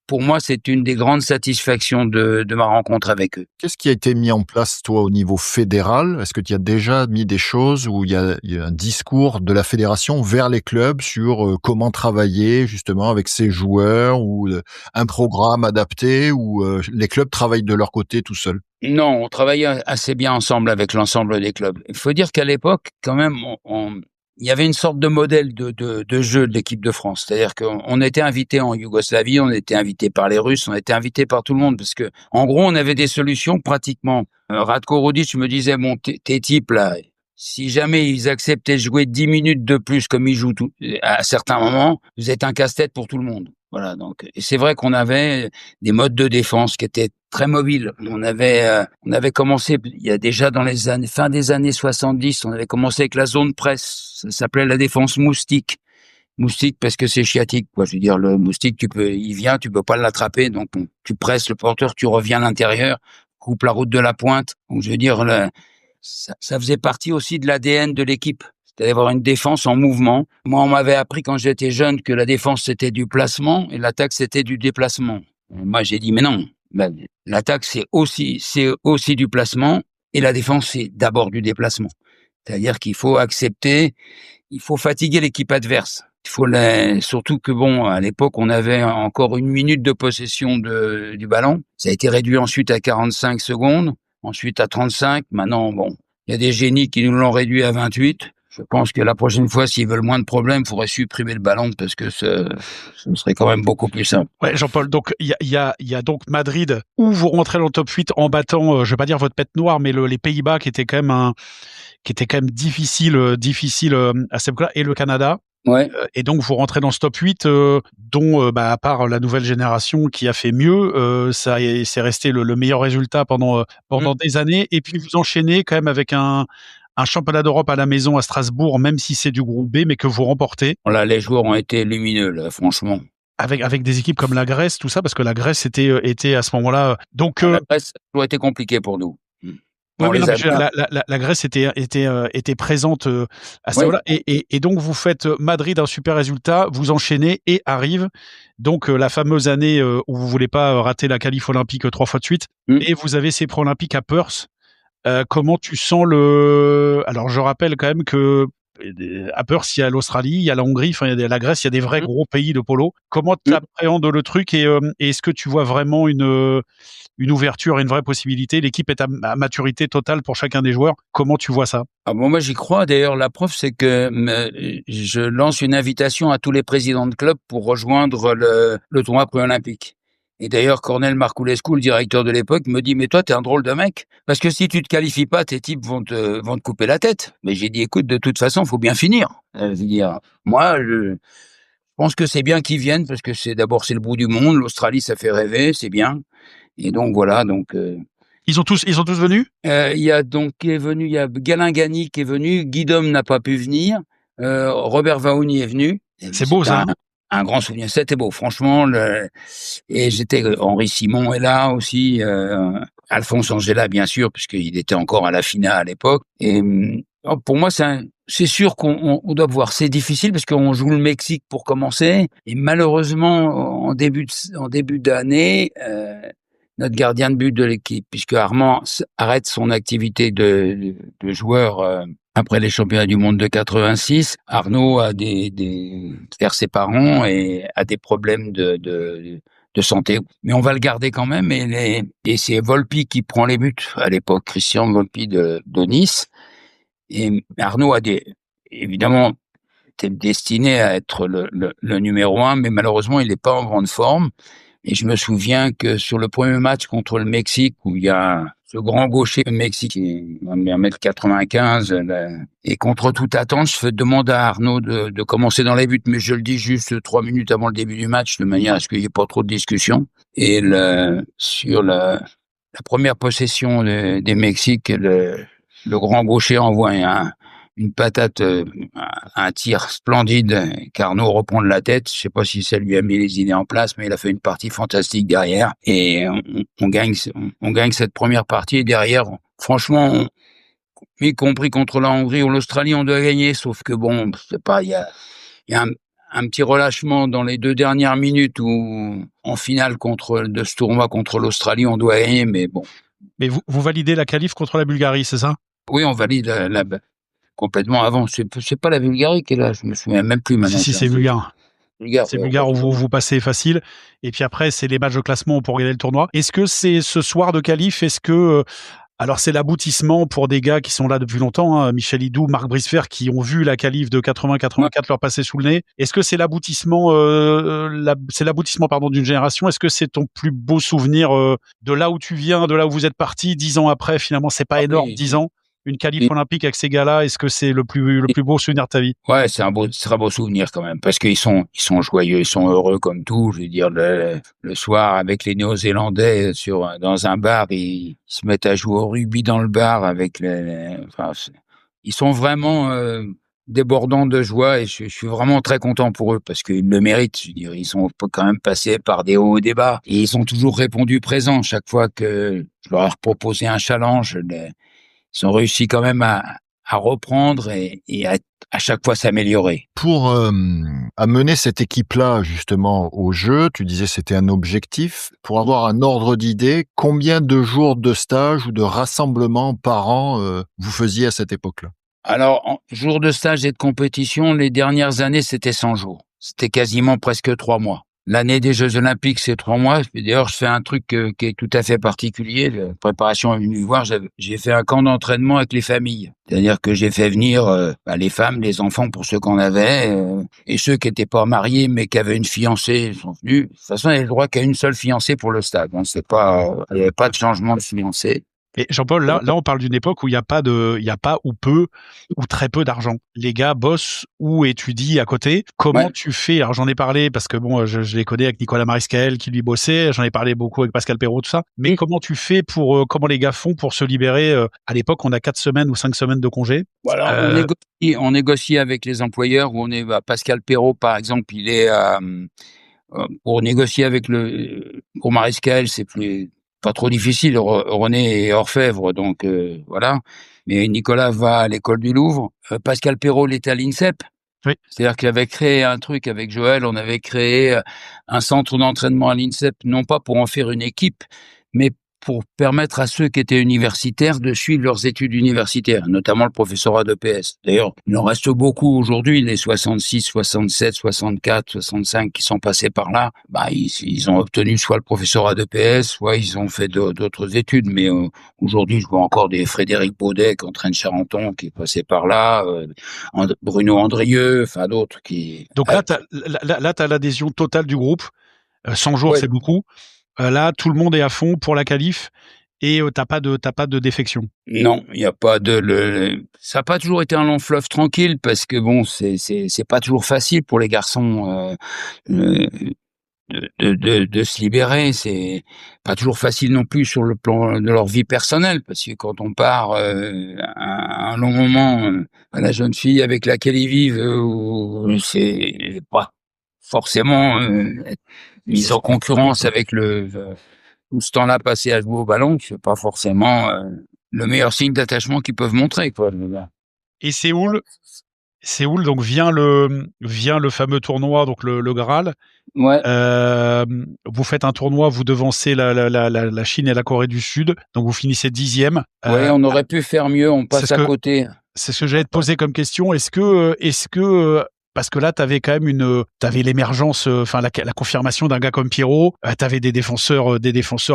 pour moi, c'est une des grandes satisfactions de ma rencontre avec eux. Qu'est-ce qui a été mis en place, toi, au niveau fédéral? Est-ce que tu as déjà mis des choses où il y a un discours de la fédération vers les clubs sur comment travailler justement avec ces joueurs, ou un programme adapté, ou les clubs travaillent de leur côté tout seuls? Non, on travaillait assez bien ensemble avec l'ensemble des clubs. Il faut dire qu'à l'époque, quand même, il y avait une sorte de modèle de jeu de l'équipe de France. C'est-à-dire qu'on était invité en Yougoslavie, on était invité par les Russes, on était invité par tout le monde, parce que, en gros, on avait des solutions pratiquement. Ratko Rodic me disait, bon, tes types là, si jamais ils acceptaient de jouer 10 minutes de plus comme ils jouent à certains moments, vous êtes un casse-tête pour tout le monde. Voilà, donc, et c'est vrai qu'on avait des modes de défense qui étaient très mobiles. On avait commencé, il y a déjà dans fin des années 70, on avait commencé avec la zone presse. Ça s'appelait la défense moustique. Moustique parce que c'est chiatique, quoi. Je veux dire, le moustique, il vient, tu peux pas l'attraper, donc tu presses le porteur, tu reviens à l'intérieur, coupe la route de la pointe. Donc, je veux dire, ça faisait partie aussi de l'ADN de l'équipe. C'était d'avoir une défense en mouvement. Moi, on m'avait appris quand j'étais jeune que la défense, c'était du placement et l'attaque, c'était du déplacement. Et moi, j'ai dit, mais non, l'attaque, c'est aussi du placement et la défense, c'est d'abord du déplacement. C'est-à-dire qu'il faut il faut fatiguer l'équipe adverse. Surtout que à l'époque, on avait encore 1 minute de possession du ballon. Ça a été réduit ensuite à 45 secondes, ensuite à 35. Maintenant, il y a des génies qui nous l'ont réduit à 28. Je pense que la prochaine fois, s'ils veulent moins de problèmes, il faudrait supprimer le ballon parce que ce serait quand même beaucoup plus simple. Ouais, Jean-Paul, donc il y a donc Madrid où vous rentrez dans le top 8 en battant, je vais pas dire votre bête noire, mais les Pays-Bas qui était quand même difficile à cette époque-là, et le Canada. Ouais. Et donc vous rentrez dans ce top 8 dont à part la nouvelle génération qui a fait mieux, c'est resté le meilleur résultat pendant des années, et puis vous enchaînez quand même avec un championnat d'Europe à la maison à Strasbourg, même si c'est du groupe B, mais que vous remportez. Là, les joueurs ont été lumineux, là, franchement. Avec des équipes comme la Grèce, tout ça, parce que la Grèce était à ce moment-là. Donc La Grèce, ça a été compliqué pour nous. Oui, la Grèce était présente à ce moment-là, et donc vous faites Madrid, un super résultat, vous enchaînez et arrive donc la fameuse année où vous voulez pas rater la qualif olympique 3 fois de suite, et vous avez ces pré-olympiques à Perth. Comment tu sens alors je rappelle quand même que à Perth, il y a l'Australie, il y a la Hongrie, enfin il y a la Grèce, il y a des vrais gros pays de polo. Comment tu appréhendes le truc, et est-ce que tu vois vraiment une ouverture et une vraie possibilité? L'équipe est à maturité totale pour chacun des joueurs. Comment tu vois ça? Ah bon, moi j'y crois. D'ailleurs, la preuve, c'est que je lance une invitation à tous les présidents de club pour rejoindre le tournoi pré-olympique. Et d'ailleurs, Cornel Marculescu, le directeur de l'époque, me dit: mais toi, t'es un drôle de mec, parce que si tu te qualifies pas, tes types vont te couper la tête. Mais j'ai dit: écoute, de toute façon, faut bien finir. Je veux dire, moi, je pense que c'est bien qu'ils viennent, parce que c'est le bout du monde. L'Australie, ça fait rêver, c'est bien. Et donc voilà, donc. Ils sont tous venus? Il y a Galingani qui est venu, Guidom n'a pas pu venir, Robert Vaouni est venu. C'est beau ça. Un grand souvenir, c'était beau, franchement. Et Henri Simon est là aussi, Alphonse Angela bien sûr, puisqu'il était encore à la FINA à l'époque. Et pour moi, c'est sûr qu'on doit voir. C'est difficile parce qu'on joue le Mexique pour commencer, et malheureusement en début d'année. Notre gardien de but de l'équipe, puisque Armand arrête son activité de joueur après les championnats du monde de 86. Arnaud a perd ses parents et a des problèmes de santé. Mais on va le garder quand même, et c'est Volpi qui prend les buts à l'époque, Christian Volpi de Nice. Et Arnaud évidemment, était destiné à être le numéro 1, mais malheureusement, il n'est pas en grande forme. Et je me souviens que sur le premier match contre le Mexique, où il y a ce grand gaucher mexicain, 1m95, et contre toute attente, je fais demander à Arnaud de commencer dans les buts, mais je le dis juste 3 minutes avant le début du match, de manière à ce qu'il n'y ait pas trop de discussion. Et sur la première possession des Mexiques, le grand gaucher envoie une patate, un tir splendide qu'Arnaud reprend de la tête. Je sais pas si ça lui a mis les idées en place, mais il a fait une partie fantastique derrière, et on gagne cette première partie. Et derrière, franchement, y compris contre la Hongrie ou l'Australie, on doit gagner. Sauf que bon, c'est pas, il y a un petit relâchement dans les 2 dernières minutes où, en finale de ce tournoi contre l'Australie, on doit gagner, mais bon. Mais vous validez la qualif contre la Bulgarie, c'est ça? Oui, on valide complètement avant. C'est pas la Bulgarie qui est là, je me souviens même plus maintenant. Si, c'est Bulgare. C'est Bulgare où vous passez facile, et puis après c'est les matchs de classement pour gagner le tournoi. Est-ce que c'est ce soir de qualif, alors c'est l'aboutissement pour des gars qui sont là depuis longtemps, hein, Michel Hidou, Marc Brisfer, qui ont vu la qualif de 80-84 leur passer sous le nez. Est-ce que c'est l'aboutissement d'une génération? Est-ce que c'est ton plus beau souvenir de là où tu viens, de là où vous êtes parti 10 ans après? Finalement, c'est pas énorme, 10 ans. Une qualif olympique avec ces gars-là, est-ce que c'est le plus beau souvenir de ta vie? Ouais, c'est un très beau souvenir quand même, parce qu'ils sont joyeux, ils sont heureux comme tout. Je veux dire, le soir avec les Néo-Zélandais dans un bar, ils se mettent à jouer au rugby dans le bar avec ils sont vraiment débordants de joie, et je suis vraiment très content pour eux parce qu'ils le méritent. Je veux dire, ils sont quand même passés par des hauts et des bas, et ils ont toujours répondu présent chaque fois que je leur ai proposé un challenge. Ils ont réussi quand même à reprendre et à chaque fois s'améliorer. Pour amener cette équipe-là justement au jeu, tu disais c'était un objectif. Pour avoir un ordre d'idée, combien de jours de stage ou de rassemblement par an vous faisiez à cette époque-là? Alors, en jours de stage et de compétition, les dernières années, c'était 100 jours. C'était quasiment presque 3 mois. L'année des Jeux Olympiques, c'est 3 mois. D'ailleurs, je fais un truc qui est tout à fait particulier. La préparation est venue voir. J'ai fait un camp d'entraînement avec les familles. C'est-à-dire que j'ai fait venir les femmes, les enfants pour ceux qu'on avait, et ceux qui n'étaient pas mariés mais qui avaient une fiancée sont venus. De toute façon, il y avait le droit qu'à une seule fiancée pour le stade. Hein. Il n'y avait pas de changement de fiancée. Et Jean-Paul, là, on parle d'une époque où il n'y a pas ou peu ou très peu d'argent. Les gars bossent ou étudient à côté. Comment tu fais? Alors, j'en ai parlé parce que bon, je les connais avec Nicolas Mariscal qui lui bossait. J'en ai parlé beaucoup avec Pascal Perrault, tout ça. Mais comment tu fais comment les gars font pour se libérer? À l'époque, on a 4 semaines ou 5 semaines de congé. Voilà, on négocie avec les employeurs où Pascal Perrault, par exemple, il est, pour négocier avec pour Mariscal, c'est pas trop difficile. René est orfèvre, donc voilà. Mais Nicolas va à l'école du Louvre. Pascal Perrault, il était à l'INSEP. Oui. C'est-à-dire qu'il avait créé un truc avec Joël. On avait créé un centre d'entraînement à l'INSEP, non pas pour en faire une équipe, mais pour permettre à ceux qui étaient universitaires de suivre leurs études universitaires, notamment le professorat d'EPS. D'ailleurs, il en reste beaucoup aujourd'hui, les 66, 67, 64, 65 qui sont passés par là. Ils ont obtenu soit le professorat d'EPS, soit ils ont fait d'autres études. Mais aujourd'hui, je vois encore des Frédéric Baudet qui entraîne Charenton, qui est passé par là, Bruno Andrieux, enfin d'autres qui... Donc là, t'as l'adhésion totale du groupe. 100 jours, c'est beaucoup. Là, tout le monde est à fond pour la qualif et t'as pas de défection. Non, il y a pas ça a pas toujours été un long fleuve tranquille parce que bon, c'est pas toujours facile pour les garçons de se libérer. C'est pas toujours facile non plus sur le plan de leur vie personnelle parce que quand on part un long moment, la jeune fille avec laquelle ils vivent, c'est pas forcément mise en concurrence avec tout ce temps-là passé à jouer au ballon, c'est pas forcément le meilleur signe d'attachement qu'ils peuvent montrer, quoi. Et Séoul, donc vient le fameux tournoi, donc le Graal. Ouais. Vous faites un tournoi, vous devancez la Chine et la Corée du Sud, donc vous finissez 10e. Ouais, on aurait pu faire mieux, on passe à côté. C'est ce que j'allais te poser comme question. Est-ce que parce que là, t'avais quand même t'avais l'émergence, la confirmation d'un gars comme Pierrot. T'avais des défenseurs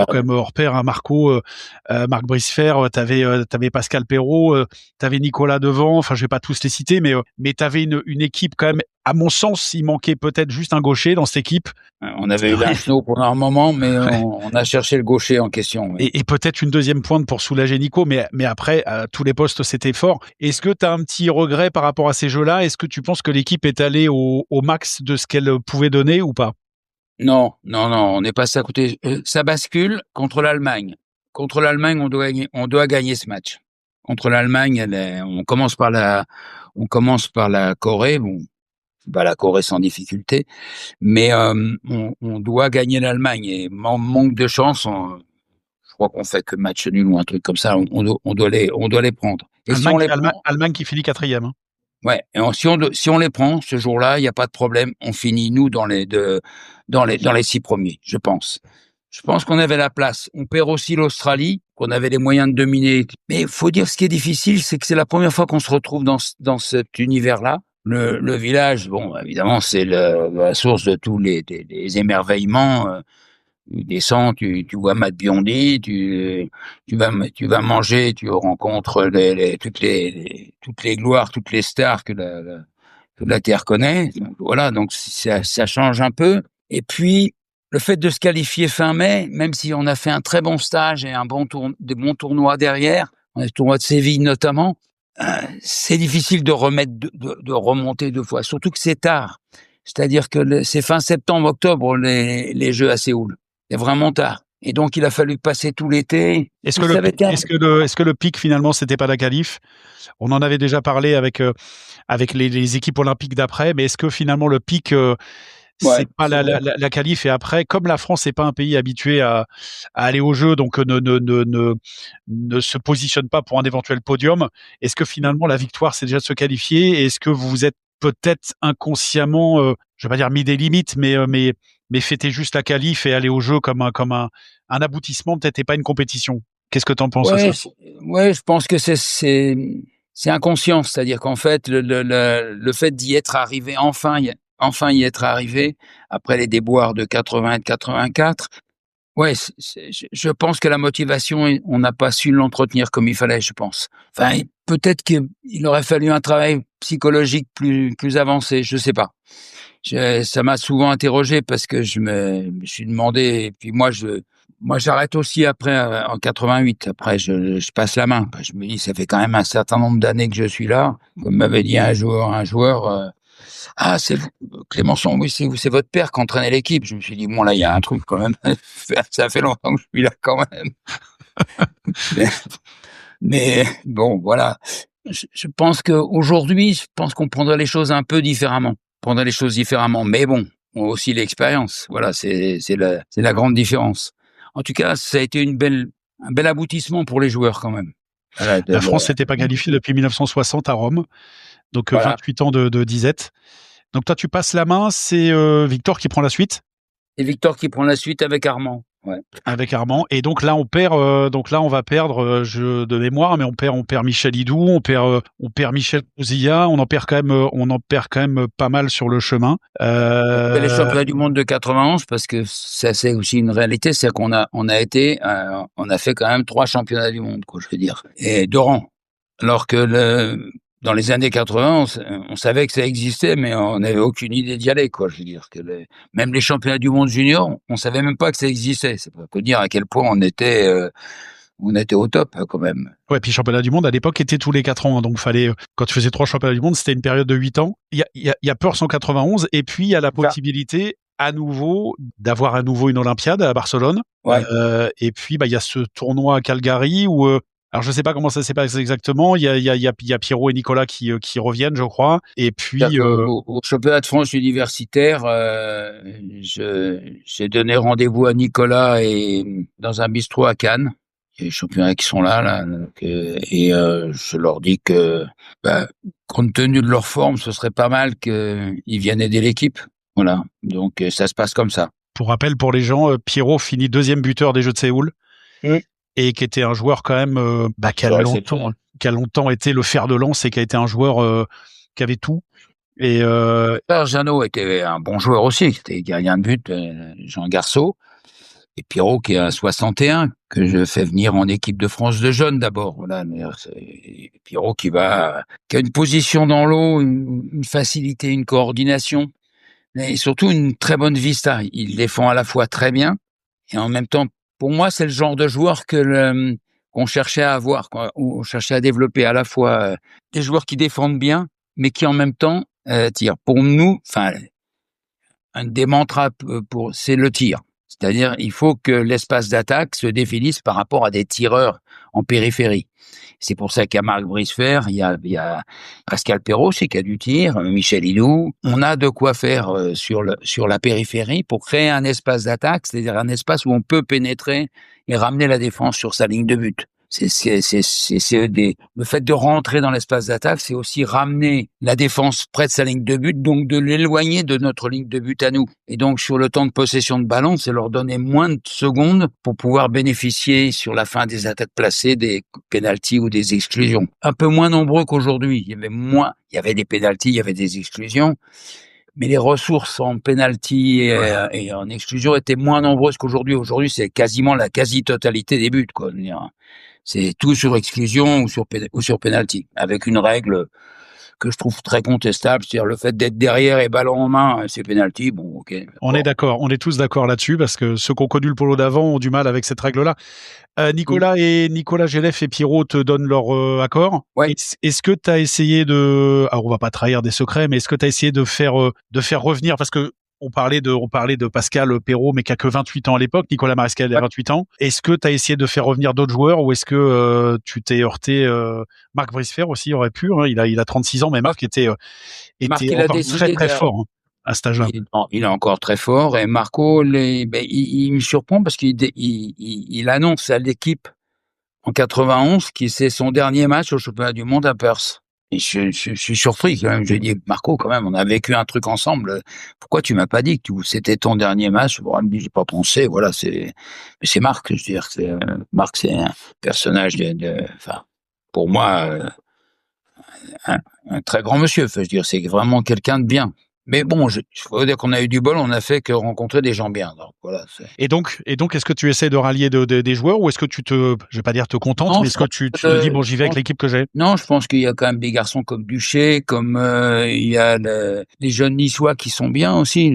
comme hors pair, hein, Marco, Marc Brisfer. T'avais Pascal Perrault. T'avais Nicolas devant. Enfin, je vais pas tous les citer, mais t'avais une équipe quand même. À mon sens, il manquait peut-être juste un gaucher dans cette équipe. On avait eu Lancelot pendant un moment, mais on a cherché le gaucher en question. Oui. Et peut-être une deuxième pointe pour soulager Nico, mais après, tous les postes, c'était fort. Est-ce que tu as un petit regret par rapport à ces jeux-là? Est-ce que tu penses que l'équipe est allée au max de ce qu'elle pouvait donner ou pas? Non, on est passé à côté. Ça bascule contre l'Allemagne. Contre l'Allemagne, on doit gagner ce match. Contre l'Allemagne, on commence par la Corée. Bon, la Corée sans difficulté, mais on doit gagner l'Allemagne et manque de chance. Je crois qu'on fait que match nul ou un truc comme ça. On doit les prendre. Et Allemagne qui finit 4e. Hein. Ouais. Et si on les prend ce jour-là, il y a pas de problème. On finit nous dans les 6 premiers, je pense. Je pense qu'on avait la place. On perd aussi l'Australie, qu'on avait les moyens de dominer. Mais faut dire, ce qui est difficile, c'est que c'est la première fois qu'on se retrouve dans cet univers-là. Le village, bon, évidemment, c'est la source de tous les émerveillements. Tu descends, tu vois Matt Biondi, tu vas manger, tu rencontres toutes les gloires, toutes les stars que la terre connaît. Donc, voilà, donc ça change un peu. Et puis le fait de se qualifier fin mai, même si on a fait un très bon stage et des bons tournois derrière, le tournoi de Séville notamment. C'est difficile de remonter 2 fois, surtout que c'est tard. C'est-à-dire que c'est fin septembre, octobre, les Jeux à Séoul. C'est vraiment tard. Et donc, il a fallu passer tout l'été. Est-ce que le pic, finalement, c'était pas la qualif? On en avait déjà parlé avec les équipes olympiques d'après, mais est-ce que finalement, le pic, c'est pas la qualif et après, comme la France n'est pas un pays habitué à aller aux Jeux, donc ne se positionne pas pour un éventuel podium, est-ce que finalement la victoire c'est déjà de se qualifier? Et est-ce que vous vous êtes peut-être inconsciemment, je vais pas dire mis des limites, mais fêter juste la qualif et aller aux Jeux comme un aboutissement peut-être et pas une compétition? Qu'est-ce que tu en penses? Ouais, je pense que c'est inconscient, c'est-à-dire qu'en fait le fait d'y être arrivé enfin. enfin y être arrivé après les déboires de 80 et de 84. Ouais, je pense que la motivation, on n'a pas su l'entretenir comme il fallait, je pense. Enfin, peut-être qu'il aurait fallu un travail psychologique plus avancé, je sais pas. Ça m'a souvent interrogé parce que je me suis demandé, et puis moi j'arrête aussi après, en 88. Après, je passe la main. Je me dis, ça fait quand même un certain nombre d'années que je suis là. Comme m'avait dit un joueur, ah, c'est vous, Clémenceau, oui, c'est votre père qui entraînait l'équipe. Je me suis dit, bon, là, il y a un truc quand même. Ça fait longtemps que je suis là quand même. mais bon, voilà. Je pense qu'aujourd'hui, qu'on prendrait les choses un peu différemment. Mais bon, on a aussi l'expérience. Voilà, c'est la grande différence. En tout cas, ça a été un bel aboutissement pour les joueurs quand même. Voilà, La France s'était pas qualifiée depuis 1960 à Rome. Donc, voilà. 28 ans de disette. Donc, toi, tu passes la main, c'est Victor qui prend la suite. Et Victor qui prend la suite avec Armand. Ouais. Avec Armand. Et donc là, on va perdre, de mémoire, mais on perd Michel Hidou, on perd Michel Cousilla, on en perd quand même pas mal sur le chemin. Les championnats du monde de 91, parce que ça, c'est aussi une réalité, c'est qu'on on a fait quand même 3 championnats du monde, quoi, je veux dire. Et de rang. Alors que dans les années 80, on savait que ça existait, mais on n'avait aucune idée d'y aller, quoi. Je veux dire que même les championnats du monde junior, on savait même pas que ça existait. C'est pas que dire à quel point on était au top, quand même. Ouais, puis championnat du monde à l'époque était tous les 4 ans, donc fallait, quand tu faisais 3 championnats du monde, c'était une période de 8 ans. Il y a Perth en 91, et puis il y a la possibilité à nouveau d'avoir une Olympiade à Barcelone. Ouais. Et puis il y a ce tournoi à Calgary où alors je sais pas comment ça s'est passé exactement. Il y a Pierrot et Nicolas qui reviennent, je crois. Et puis au championnat de France universitaire, j'ai donné rendez-vous à Nicolas et dans un bistrot à Cannes. Il y a les championnats qui sont là, et je leur dis que, compte tenu de leur forme, ce serait pas mal qu'ils viennent aider l'équipe. Voilà. Donc ça se passe comme ça. Pour rappel, pour les gens, Pierrot finit 2e buteur des Jeux de Séoul. Et qui était un joueur quand même qui a longtemps été le fer de lance, et qui a été un joueur qui avait tout. Et Jeannot était un bon joueur aussi, c'était gardien de but, Jean Garceau. Et Pierrot qui est un 61, que je fais venir en équipe de France de jeunes d'abord. Voilà, Pierrot qui a une position dans l'eau, une facilité, une coordination, et surtout une très bonne vista. Il défend à la fois très bien, et en même temps, pour moi, c'est le genre de joueur qu'on cherchait à avoir, on cherchait à développer, à la fois des joueurs qui défendent bien, mais qui en même temps tirent. Pour nous, un des mantras c'est le tir. C'est-à-dire, il faut que l'espace d'attaque se définisse par rapport à des tireurs en périphérie. C'est pour ça qu'il y a Marc Brisfer, il y a Pascal Perrault aussi qui a du tir, Michel Hidou. On a de quoi faire sur la périphérie pour créer un espace d'attaque, c'est-à-dire un espace où on peut pénétrer et ramener la défense sur sa ligne de but. Le fait de rentrer dans l'espace d'attaque, c'est aussi ramener la défense près de sa ligne de but, donc de l'éloigner de notre ligne de but à nous. Et donc, sur le temps de possession de ballon, c'est leur donner moins de secondes pour pouvoir bénéficier sur la fin des attaques placées, des pénaltys ou des exclusions. Un peu moins nombreux qu'aujourd'hui. Il y avait des pénaltys, il y avait des exclusions. Mais les ressources en pénalty et en exclusion étaient moins nombreuses qu'aujourd'hui. Aujourd'hui, c'est quasiment la quasi-totalité des buts, quoi. C'est tout sur exclusion ou sur penalty, avec une règle que je trouve très contestable, c'est-à-dire le fait d'être derrière et ballon en main, c'est penalty. Bon, ok. On est d'accord, on est tous d'accord là-dessus, parce que ceux qui ont connu le polo d'avant ont du mal avec cette règle-là. Nicolas Gélef et Pierrot te donnent leur accord. Ouais. Est-ce que tu as essayé alors on va pas trahir des secrets, mais est-ce que tu as essayé de faire revenir, parce que on parlait de Pascal Perrault, mais qui a que 28 ans à l'époque. Nicolas Marescal a 28 ans. Est-ce que tu as essayé de faire revenir d'autres joueurs, ou est-ce que tu t'es heurté Marc Brisfer aussi aurait pu, hein, il a 36 ans, mais Marc était encore très très fort à cet âge-là. Il est encore très fort, et Marco, il me surprend parce qu'il annonce à l'équipe en 91 que c'est son dernier match au championnat du monde à Perth. Et je suis surpris quand même. Je dis, Marco, quand même, on a vécu un truc ensemble. Pourquoi tu m'as pas dit que c'était ton dernier match? Bon, il me dit, j'ai pas pensé. Voilà, c'est Marc. Je veux dire, Marc, c'est un personnage pour moi, un très grand monsieur. Je veux dire, c'est vraiment quelqu'un de bien. Mais bon, je faut dire qu'on a eu du bol, on a fait que rencontrer des gens bien. Donc voilà. Et donc, est-ce que tu essaies de rallier des joueurs ou est-ce que je vais pas dire te contentes, mais est-ce que tu te dis bon, j'y vais avec l'équipe que j'ai? Non, je pense qu'il y a quand même des garçons comme Duché, comme il y a les jeunes Niçois qui sont bien aussi.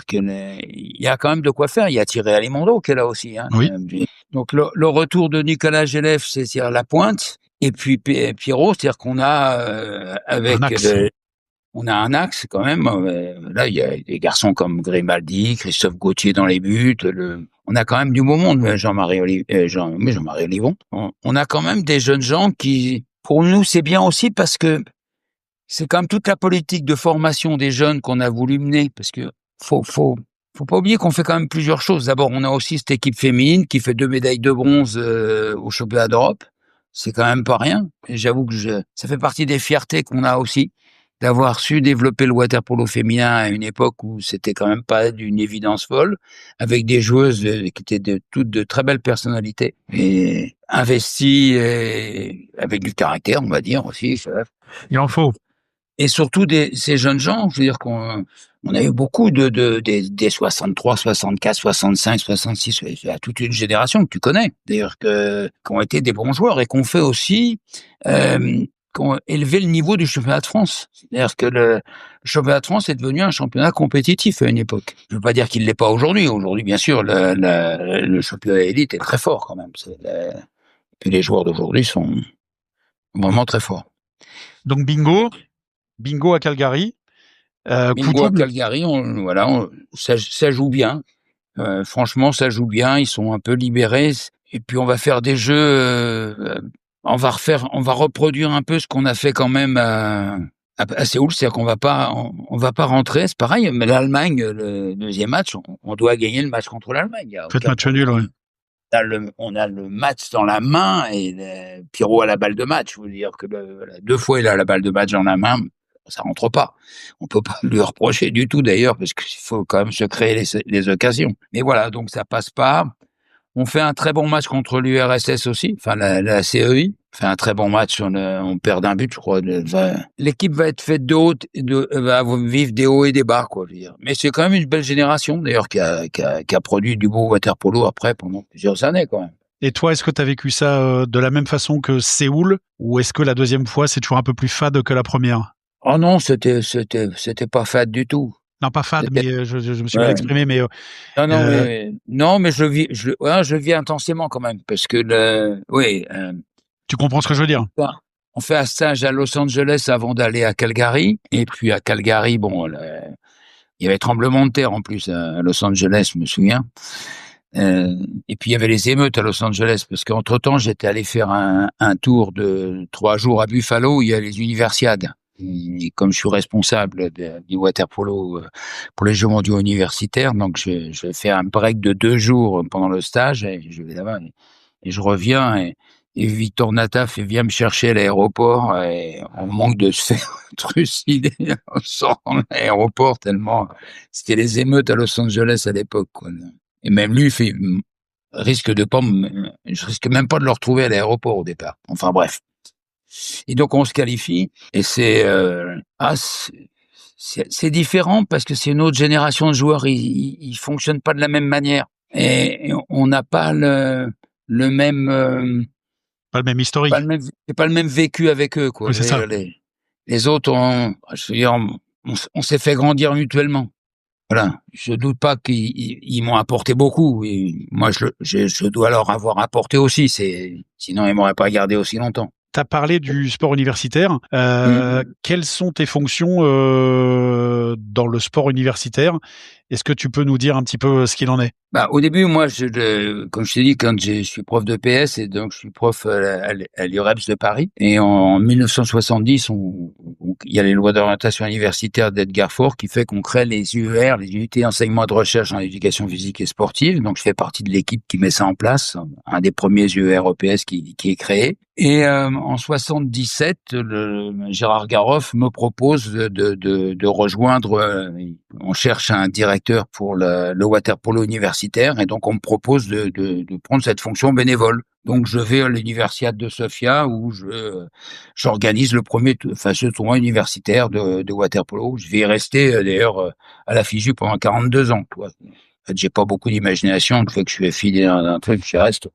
C'est-à-dire il y a quand même de quoi faire. Il y a Thierry Alimondo qui est là aussi. Hein. Oui. Donc le retour de Nicolas Gelef, c'est-à-dire la pointe, et puis Pierrot, c'est-à-dire qu'on a avec on a un axe quand même. Là, il y a des garçons comme Grimaldi, Christophe Gauthier dans les buts. On a quand même du beau monde. Jean-Marie Olivon. On a quand même des jeunes gens qui, pour nous, c'est bien aussi parce que c'est quand même toute la politique de formation des jeunes qu'on a voulu mener. Parce que faut pas oublier qu'on fait quand même plusieurs choses. D'abord, on a aussi cette équipe féminine qui fait 2 médailles de bronze au championnat d'Europe. C'est quand même pas rien. Et j'avoue que ça fait partie des fiertés qu'on a aussi, d'avoir su développer le water-polo féminin à une époque où c'était quand même pas d'une évidence folle, avec des joueuses qui étaient toutes de très belles personnalités et investies et avec du caractère, on va dire aussi. Il en faut. Et surtout ces jeunes gens, je veux dire on a eu beaucoup des 63, 64, 65, 66, il y a toute une génération que tu connais, d'ailleurs, qui ont été des bons joueurs et qu'on fait aussi, qui ont élevé le niveau du championnat de France. C'est-à-dire que le championnat de France est devenu un championnat compétitif à une époque. Je veux pas dire qu'il l'est pas aujourd'hui. Aujourd'hui, bien sûr, le championnat élite est très fort quand même. Et les joueurs d'aujourd'hui sont vraiment très forts. Donc bingo à Calgary. Bingo à Calgary, ça joue bien. Franchement, ça joue bien. Ils sont un peu libérés. Et puis on va faire des jeux. On va reproduire un peu ce qu'on a fait quand même à Séoul, c'est-à-dire qu'on va pas rentrer. C'est pareil. Mais l'Allemagne, le deuxième match, on doit gagner le match contre l'Allemagne. Faites match nul, ouais. On a le match dans la main et Pierrot a la balle de match. Je veux dire que 2 fois il a la balle de match dans la main. Ça rentre pas. On peut pas lui reprocher du tout d'ailleurs, parce qu'il faut quand même se créer les occasions. Mais voilà, donc ça passe pas. On fait un très bon match contre l'URSS aussi, enfin la CEI. On fait un très bon match, on perd d'un but, je crois. L'équipe va être faite va vivre des hauts et des bas, quoi. Je veux dire. Mais c'est quand même une belle génération, d'ailleurs, qui a produit du beau water-polo après pendant plusieurs années, quand même. Et toi, est-ce que tu as vécu ça de la même façon que Séoul, ou est-ce que la deuxième fois c'est toujours un peu plus fade que la première? Oh non, c'était pas fade du tout. Non, pas fade, mais je me suis mal exprimé, mais non, mais je vis intensément quand même, parce que tu comprends ce que je veux dire? On fait un stage à Los Angeles avant d'aller à Calgary, et puis à Calgary, bon, il y avait tremblement de terre en plus à Los Angeles, je me souviens. Et puis il y avait les émeutes à Los Angeles, parce qu'entre temps j'étais allé faire un tour de 3 jours à Buffalo où il y a les universiades. Et comme je suis responsable du water-polo pour les Jeux mondiaux universitaires, donc je fais un break de 2 jours pendant le stage et je vais là-bas et je reviens et Victor Nataf vient me chercher à l'aéroport et on manque de se faire trucider en sortant de l'aéroport tellement c'était les émeutes à Los Angeles à l'époque, quoi. Et même lui je risque même pas de le retrouver à l'aéroport au départ. Enfin bref. Et donc on se qualifie et c'est différent parce que c'est une autre génération de joueurs, ils fonctionnent pas de la même manière et on n'a pas le même pas le même historique. C'est pas le même vécu avec eux, quoi. Oui, c'est ça. Les autres on s'est fait grandir mutuellement. Voilà, je doute pas qu'ils m'ont apporté beaucoup et moi je dois leur avoir apporté aussi, sinon ils m'auraient pas gardé aussi longtemps. Tu as parlé du sport universitaire. Quelles sont tes fonctions dans le sport universitaire? Est-ce que tu peux nous dire un petit peu ce qu'il en est? Au début, moi, comme je t'ai dit, quand je suis prof de PS, et donc je suis prof à l'UREPS de Paris. Et en 1970, il y a les lois d'orientation universitaire d'Edgar Faure qui fait qu'on crée les UER, les unités d'enseignement de recherche en éducation physique et sportive. Donc, je fais partie de l'équipe qui met ça en place, un des premiers UER EPS qui est créé. Et en 77, Gérard Garoff me propose de rejoindre. On cherche un directeur directeur pour le water-polo universitaire, et donc on me propose de prendre cette fonction bénévole. Donc je vais à l'Universiade de Sofia où j'organise ce tournoi universitaire de water-polo. Je vais y rester d'ailleurs à la FIJU pendant 42 ans. En fait, j'ai pas beaucoup d'imagination, le fait que je suis affilié à un truc, j'y reste.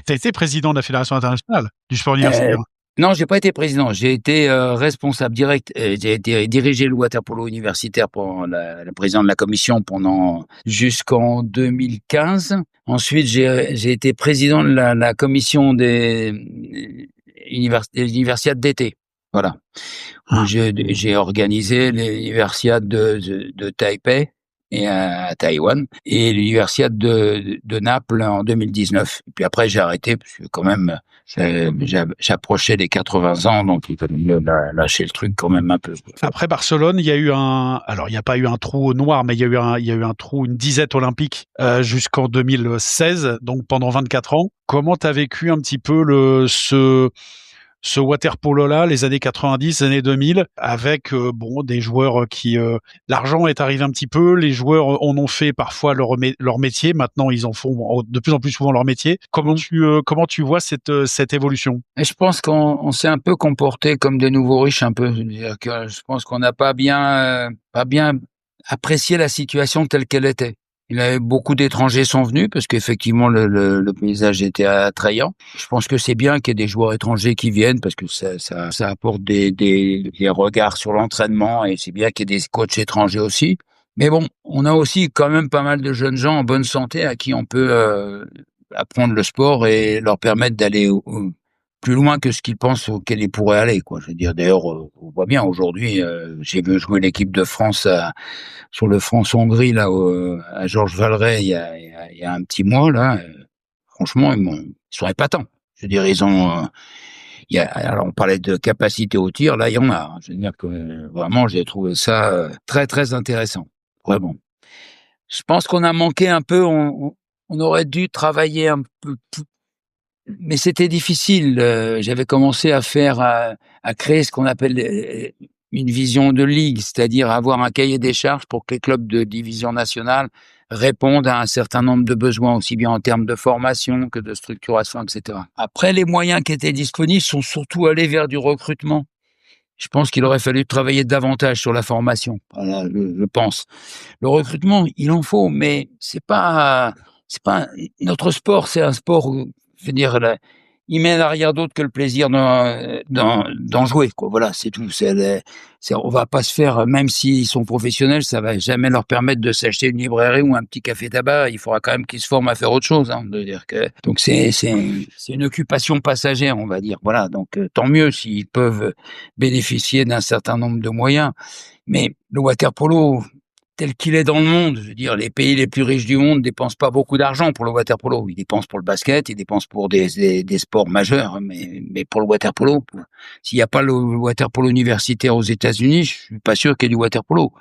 Tu as été président de la Fédération internationale du sport universitaire. Non, j'ai pas été président. J'ai été responsable direct. J'ai été dirigé le water-polo universitaire pour le président de la commission jusqu'en 2015. Ensuite, j'ai été président de la commission des universiades d'été. Voilà. J'ai organisé l'universiade de Taipei et à Taïwan et l'universiade de Naples en 2019. Et puis après, j'ai arrêté parce que quand même, j'approchais des 80 ans, donc il fallait lâcher le truc quand même un peu. Après Barcelone, il y a eu alors il n'y a pas eu un trou noir, mais il y a eu un trou, une disette olympique jusqu'en 2016, donc pendant 24 ans. Comment t'as vécu un petit peu ce water-polo-là, les années 90, années 2000, avec des joueurs qui... l'argent est arrivé un petit peu, les joueurs en ont fait parfois leur métier, maintenant ils en font de plus en plus souvent leur métier. Comment tu vois cette évolution? Et je pense qu'on s'est un peu comporté comme des nouveaux riches, un peu. C'est-à-dire que je pense qu'on n'a pas bien apprécié la situation telle qu'elle était. Beaucoup d'étrangers sont venus parce qu'effectivement le paysage était attrayant. Je pense que c'est bien qu'il y ait des joueurs étrangers qui viennent parce que ça apporte des regards sur l'entraînement, et c'est bien qu'il y ait des coachs étrangers aussi. Mais bon, on a aussi quand même pas mal de jeunes gens en bonne santé à qui on peut apprendre le sport et leur permettre d'aller plus loin que ce qu'ils pensent auquel ils pourraient aller, quoi. Je veux dire, d'ailleurs, on voit bien aujourd'hui, j'ai vu jouer l'équipe de France sur le France-Hongrie là à Georges Valeret il y a un petit mois là. Franchement, ils sont épatants. Je veux dire, alors on parlait de capacité au tir, là il y en a. Je veux dire que vraiment, j'ai trouvé ça très très intéressant, vraiment. Je pense qu'on a manqué un peu. On aurait dû travailler un peu plus. Mais c'était difficile. J'avais commencé à créer ce qu'on appelle une vision de ligue, c'est-à-dire avoir un cahier des charges pour que les clubs de division nationale répondent à un certain nombre de besoins, aussi bien en termes de formation que de structuration, etc. Après, les moyens qui étaient disponibles sont surtout allés vers du recrutement. Je pense qu'il aurait fallu travailler davantage sur la formation. Voilà, je pense. Le recrutement, il en faut, mais c'est pas notre sport, c'est un sport où, je veux dire, il mène à rien d'autre que le plaisir d'en jouer, quoi. Voilà, c'est tout. On va pas se faire, même s'ils sont professionnels, ça va jamais leur permettre de s'acheter une librairie ou un petit café tabac. Il faudra quand même qu'ils se forment à faire autre chose, hein, donc c'est une occupation passagère, on va dire. Voilà. Donc, tant mieux s'ils peuvent bénéficier d'un certain nombre de moyens. Mais le water-polo, tel qu'il est dans le monde, je veux dire, les pays les plus riches du monde dépensent pas beaucoup d'argent pour le water-polo. Ils dépensent pour le basket, ils dépensent pour des sports majeurs, mais pour le water-polo, s'il n'y a pas le water-polo universitaire aux États-Unis, je suis pas sûr qu'il y ait du water-polo.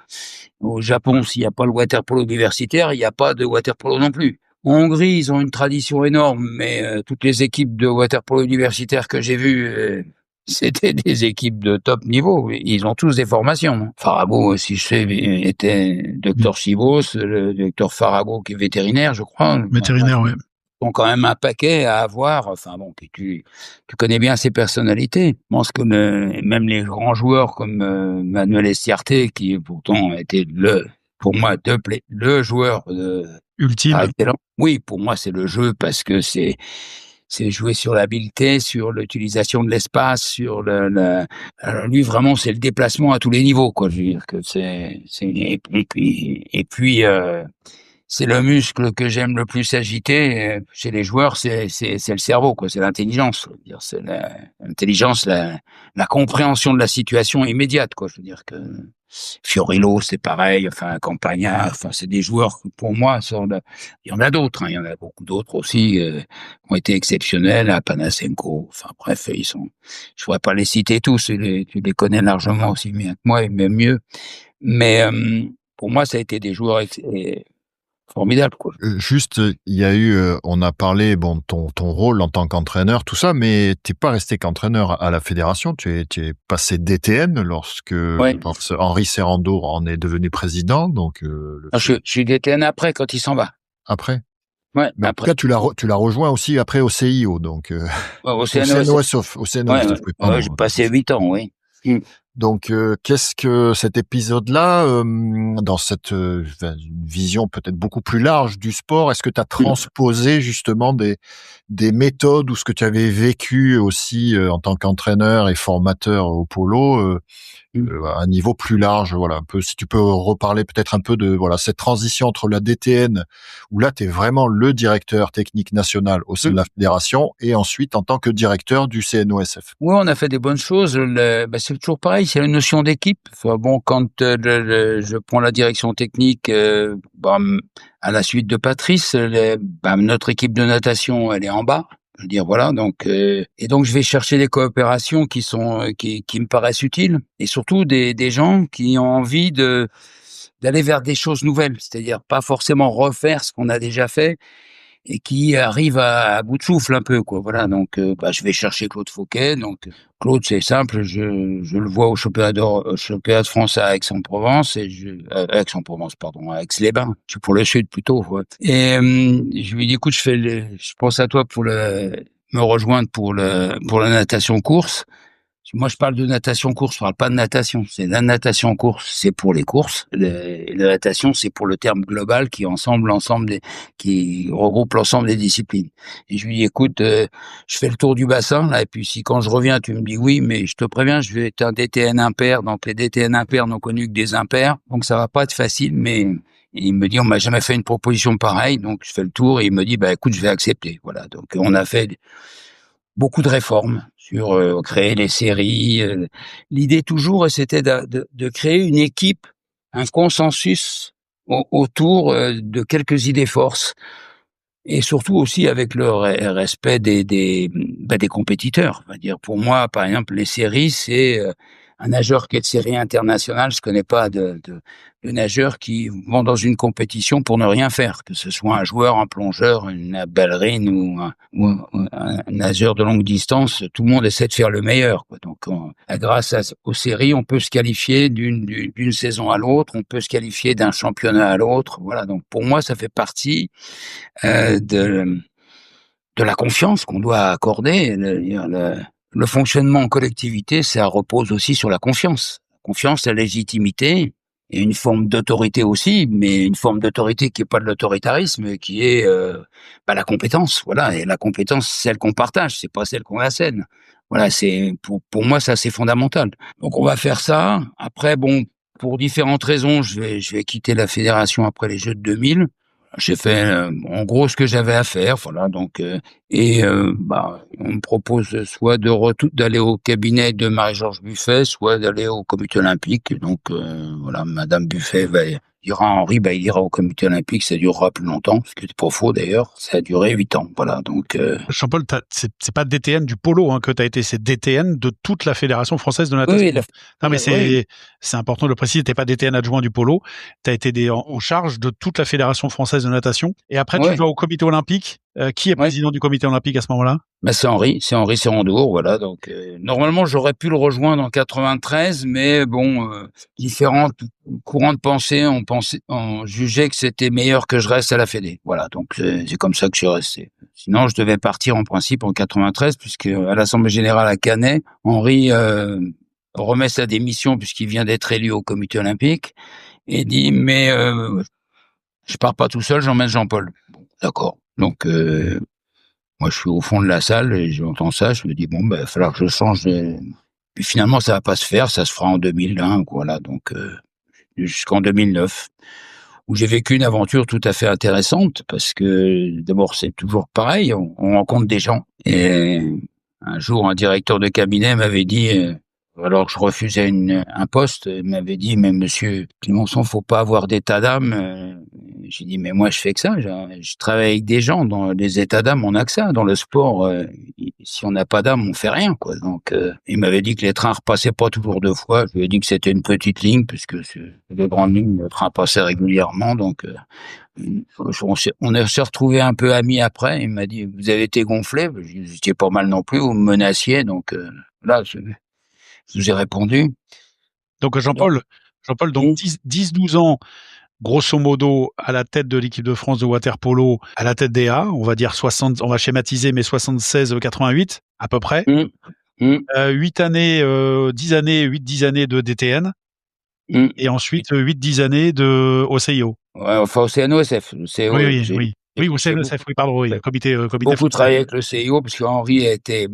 Au Japon, s'il n'y a pas le water-polo universitaire, il n'y a pas de water-polo non plus. En Hongrie, ils ont une tradition énorme, mais toutes les équipes de water-polo universitaire que j'ai vues, c'était des équipes de top niveau. Ils ont tous des formations. Farago, si je sais, était docteur Chibos, le docteur Farago qui est vétérinaire, je crois. Vétérinaire, oui. Ils ont quand même un paquet à avoir. Enfin bon, puis tu connais bien ces personnalités. Je pense que même les grands joueurs comme Manuel Estiarte, qui pourtant était pour moi, le joueur ultime. Oui, pour moi, c'est le jeu parce que c'est jouer sur l'habileté, sur l'utilisation de l'espace, alors lui vraiment c'est le déplacement à tous les niveaux, quoi. Je veux dire que et puis c'est le muscle que j'aime le plus agiter chez les joueurs, c'est le cerveau, quoi. C'est l'intelligence. Je veux dire, c'est l'intelligence, la compréhension de la situation immédiate, quoi. Je veux dire que Fiorillo, c'est pareil, enfin, Campagnard, enfin, c'est des joueurs que, pour moi, il y en a d'autres, hein, il y en a beaucoup d'autres aussi, qui ont été exceptionnels, à Panasenko, enfin, bref, je pourrais pas les citer tous, tu les connais largement aussi bien que moi, et même mieux. Mais, pour moi, ça a été des joueurs formidable, quoi. Juste, il y a eu, on a parlé, bon, ton rôle en tant qu'entraîneur, tout ça, mais t'es pas resté qu'entraîneur à la fédération. Tu es passé DTN lorsque Ouais. Henri Serrando en est devenu président, donc Je suis DTN après, quand il s'en va. après. Ouais, Mais en tout cas, tu l'as rejoint aussi après au CIO, donc au CNOSF, pardon. J'ai passé 8 ans, oui. Donc, qu'est-ce que cet épisode-là, dans cette vision peut-être beaucoup plus large du sport, est-ce que tu as transposé justement des méthodes ou ce que tu avais vécu aussi en tant qu'entraîneur et formateur au polo à un niveau plus large, voilà, un peu, si tu peux reparler peut-être un peu de cette transition entre la DTN, où là tu es vraiment le directeur technique national au sein de la fédération, et ensuite en tant que directeur du CNOSF. Oui, on a fait des bonnes choses. C'est toujours pareil, c'est la notion d'équipe. Enfin, bon, quand je prends la direction technique à la suite de Patrice, notre équipe de natation, elle est en bas. Je veux dire, voilà, donc et donc je vais chercher des coopérations qui me paraissent utiles, et surtout des gens qui ont envie d'aller vers des choses nouvelles, c'est-à-dire pas forcément refaire ce qu'on a déjà fait, et qui arrivent à bout de souffle un peu, quoi. Voilà, donc je vais chercher Claude Fauquet. Donc Claude, c'est simple, je le vois au championnat de France à Aix-en-Provence, à Aix-les-Bains. Je suis pour le sud plutôt. Ouais. Et je lui dis, écoute, je pense à toi pour me rejoindre pour la natation course. Moi, je parle de natation-course, je parle pas de natation. C'est la natation-course, c'est pour les courses. La natation, c'est pour le terme global qui regroupe l'ensemble des disciplines. Et je lui dis, écoute, je fais le tour du bassin, là, et puis si quand je reviens, tu me dis oui, mais je te préviens, je vais être un DTN impair, donc les DTN impairs n'ont connu que des impairs, donc ça va pas être facile, mais il me dit, on m'a jamais fait une proposition pareille, donc je fais le tour, et il me dit, écoute, je vais accepter. Voilà, donc on a fait beaucoup de réformes sur créer les séries. L'idée toujours, c'était de créer une équipe, un consensus autour de quelques idées forces, et surtout aussi avec le respect des compétiteurs. On va dire, pour moi, par exemple, les séries, c'est un nageur qui est de série internationale. Je connais pas de nageurs qui vont dans une compétition pour ne rien faire, que ce soit un joueur, un plongeur, une ballerine ou un nageur de longue distance. Tout le monde essaie de faire le meilleur, quoi. Donc, grâce aux séries, on peut se qualifier d'une saison à l'autre, on peut se qualifier d'un championnat à l'autre. Voilà. Donc, pour moi, ça fait partie de la confiance qu'on doit accorder. Le fonctionnement en collectivité, ça repose aussi sur la confiance. La confiance, la légitimité, et une forme d'autorité aussi, mais une forme d'autorité qui est pas de l'autoritarisme, qui est la compétence. Voilà, et la compétence, celle qu'on partage, c'est pas celle qu'on assène. Voilà, c'est pour moi ça c'est fondamental. Donc on va faire ça. Après, bon, pour différentes raisons, je vais quitter la fédération après les Jeux de 2000. J'ai fait en gros ce que j'avais à faire, voilà. Donc on me propose soit d'aller au cabinet de Marie-Georges Buffet, soit d'aller au comité olympique. Donc voilà, Madame Buffet dira à Henri, il ira au comité olympique, ça durera plus longtemps, ce qui n'est pas faux d'ailleurs. Ça a duré 8 ans, voilà. Donc Jean-Paul, c'est pas DTN du polo que tu as été, c'est DTN de toute la Fédération française de natation. Oui, non, mais c'est important de le préciser, t'es pas DTN adjoint du polo, tu as été en charge de toute la Fédération française de natation. Et après, tu vas au comité olympique. Qui est président du comité olympique à ce moment-là? C'est Henri Serrandour, voilà. Donc normalement j'aurais pu le rejoindre en 93, mais bon, différents courants de pensée ont jugé que c'était meilleur que je reste à la Fédé. Voilà, donc c'est comme ça que je suis resté. Sinon je devais partir en principe en 93, puisque à l'Assemblée générale à Canet, Henri remet sa démission puisqu'il vient d'être élu au comité olympique, et dit mais je pars pas tout seul, j'emmène Jean-Paul. Bon, d'accord. Donc moi je suis au fond de la salle et j'entends ça, je me dis il va falloir que je change. Puis finalement ça va pas se faire, ça se fera en 2001, voilà. Donc jusqu'en 2009, où j'ai vécu une aventure tout à fait intéressante, parce que d'abord c'est toujours pareil, on rencontre des gens. Et un jour un directeur de cabinet m'avait dit, alors que je refusais un poste, il m'avait dit, mais monsieur Clémençon, faut pas avoir d'état d'âme. J'ai dit, mais moi je fais que ça, je travaille avec des gens, dans les états d'âme on a que ça, dans le sport, si on n'a pas d'âme, on fait rien, quoi. Donc, il m'avait dit que les trains repassaient pas toujours 2 fois. Je lui ai dit que c'était une petite ligne, puisque les grandes lignes, le train passait régulièrement. Donc, on s'est retrouvés un peu amis après. Il m'a dit, vous avez été gonflé. J'étais pas mal non plus, vous me menaciez. Donc, là, je vous ai répondu. Donc Jean-Paul, donc 10-12 ans, grosso modo, à la tête de l'équipe de France de water-polo, à la tête des A, on va dire 60, on va schématiser, mais 76-88, à peu près. 8 années, 10 années de DTN. Et ensuite, 8-10 années de OCIO. Ouais, enfin, au CNOSF. Oui, au CNOSF, oui, pardon, oui, comité beaucoup travaillé avec le CIO, parce qu'Henri était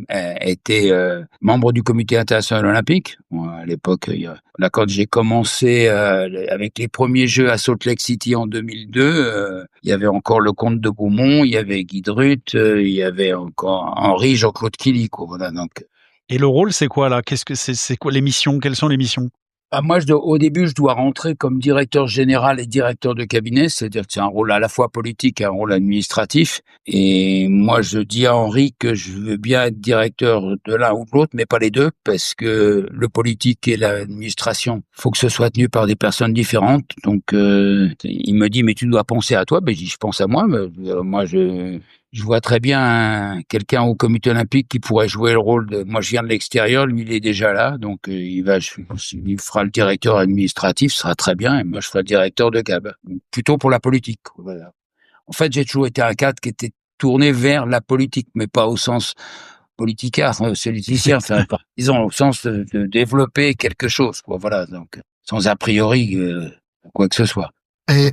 membre du comité international olympique. À l'époque, là, quand j'ai commencé avec les premiers Jeux à Salt Lake City en 2002, il y avait encore le comte de Beaumont, il y avait Guy Drut, il y avait encore Henri, Jean-Claude Killy, quoi. Voilà, donc. Et le rôle, c'est quoi, là? Qu'est-ce que c'est quoi les missions? Quelles sont les missions? Moi, au début, je dois rentrer comme directeur général et directeur de cabinet, c'est-à-dire que c'est un rôle à la fois politique et un rôle administratif. Et moi, je dis à Henri que je veux bien être directeur de l'un ou de l'autre, mais pas les deux, parce que le politique et l'administration, faut que ce soit tenu par des personnes différentes. Donc, il me dit, mais tu dois penser à toi. Ben, je dis, je pense à moi. Moi, je vois très bien quelqu'un au comité olympique qui pourrait jouer le rôle de... Moi, je viens de l'extérieur, lui, il est déjà là, donc il fera le directeur administratif, ce sera très bien, et moi, je ferai le directeur de CAB. Plutôt pour la politique. Voilà. En fait, j'ai toujours été un cadre qui était tourné vers la politique, mais pas au sens politicard, politicien, enfin, disons, au sens de développer quelque chose, quoi. Voilà, donc, sans a priori, quoi que ce soit. Et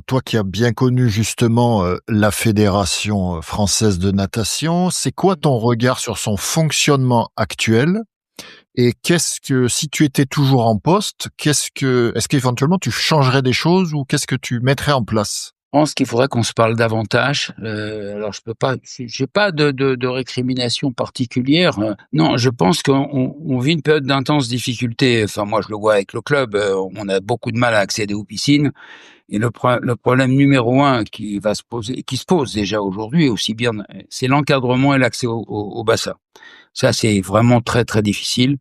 toi qui as bien connu justement la Fédération française de natation, c'est quoi ton regard sur son fonctionnement actuel? Et si tu étais toujours en poste, est-ce qu'éventuellement tu changerais des choses ou qu'est-ce que tu mettrais en place? Je pense qu'il faudrait qu'on se parle davantage. Alors j'ai pas de récrimination particulière. Non, je pense qu'on vit une période d'intense difficulté. Enfin, moi, je le vois avec le club. On a beaucoup de mal à accéder aux piscines. Et le problème numéro 1 qui se pose déjà aujourd'hui aussi bien, c'est l'encadrement et l'accès au bassin. Ça, c'est vraiment très, très difficile.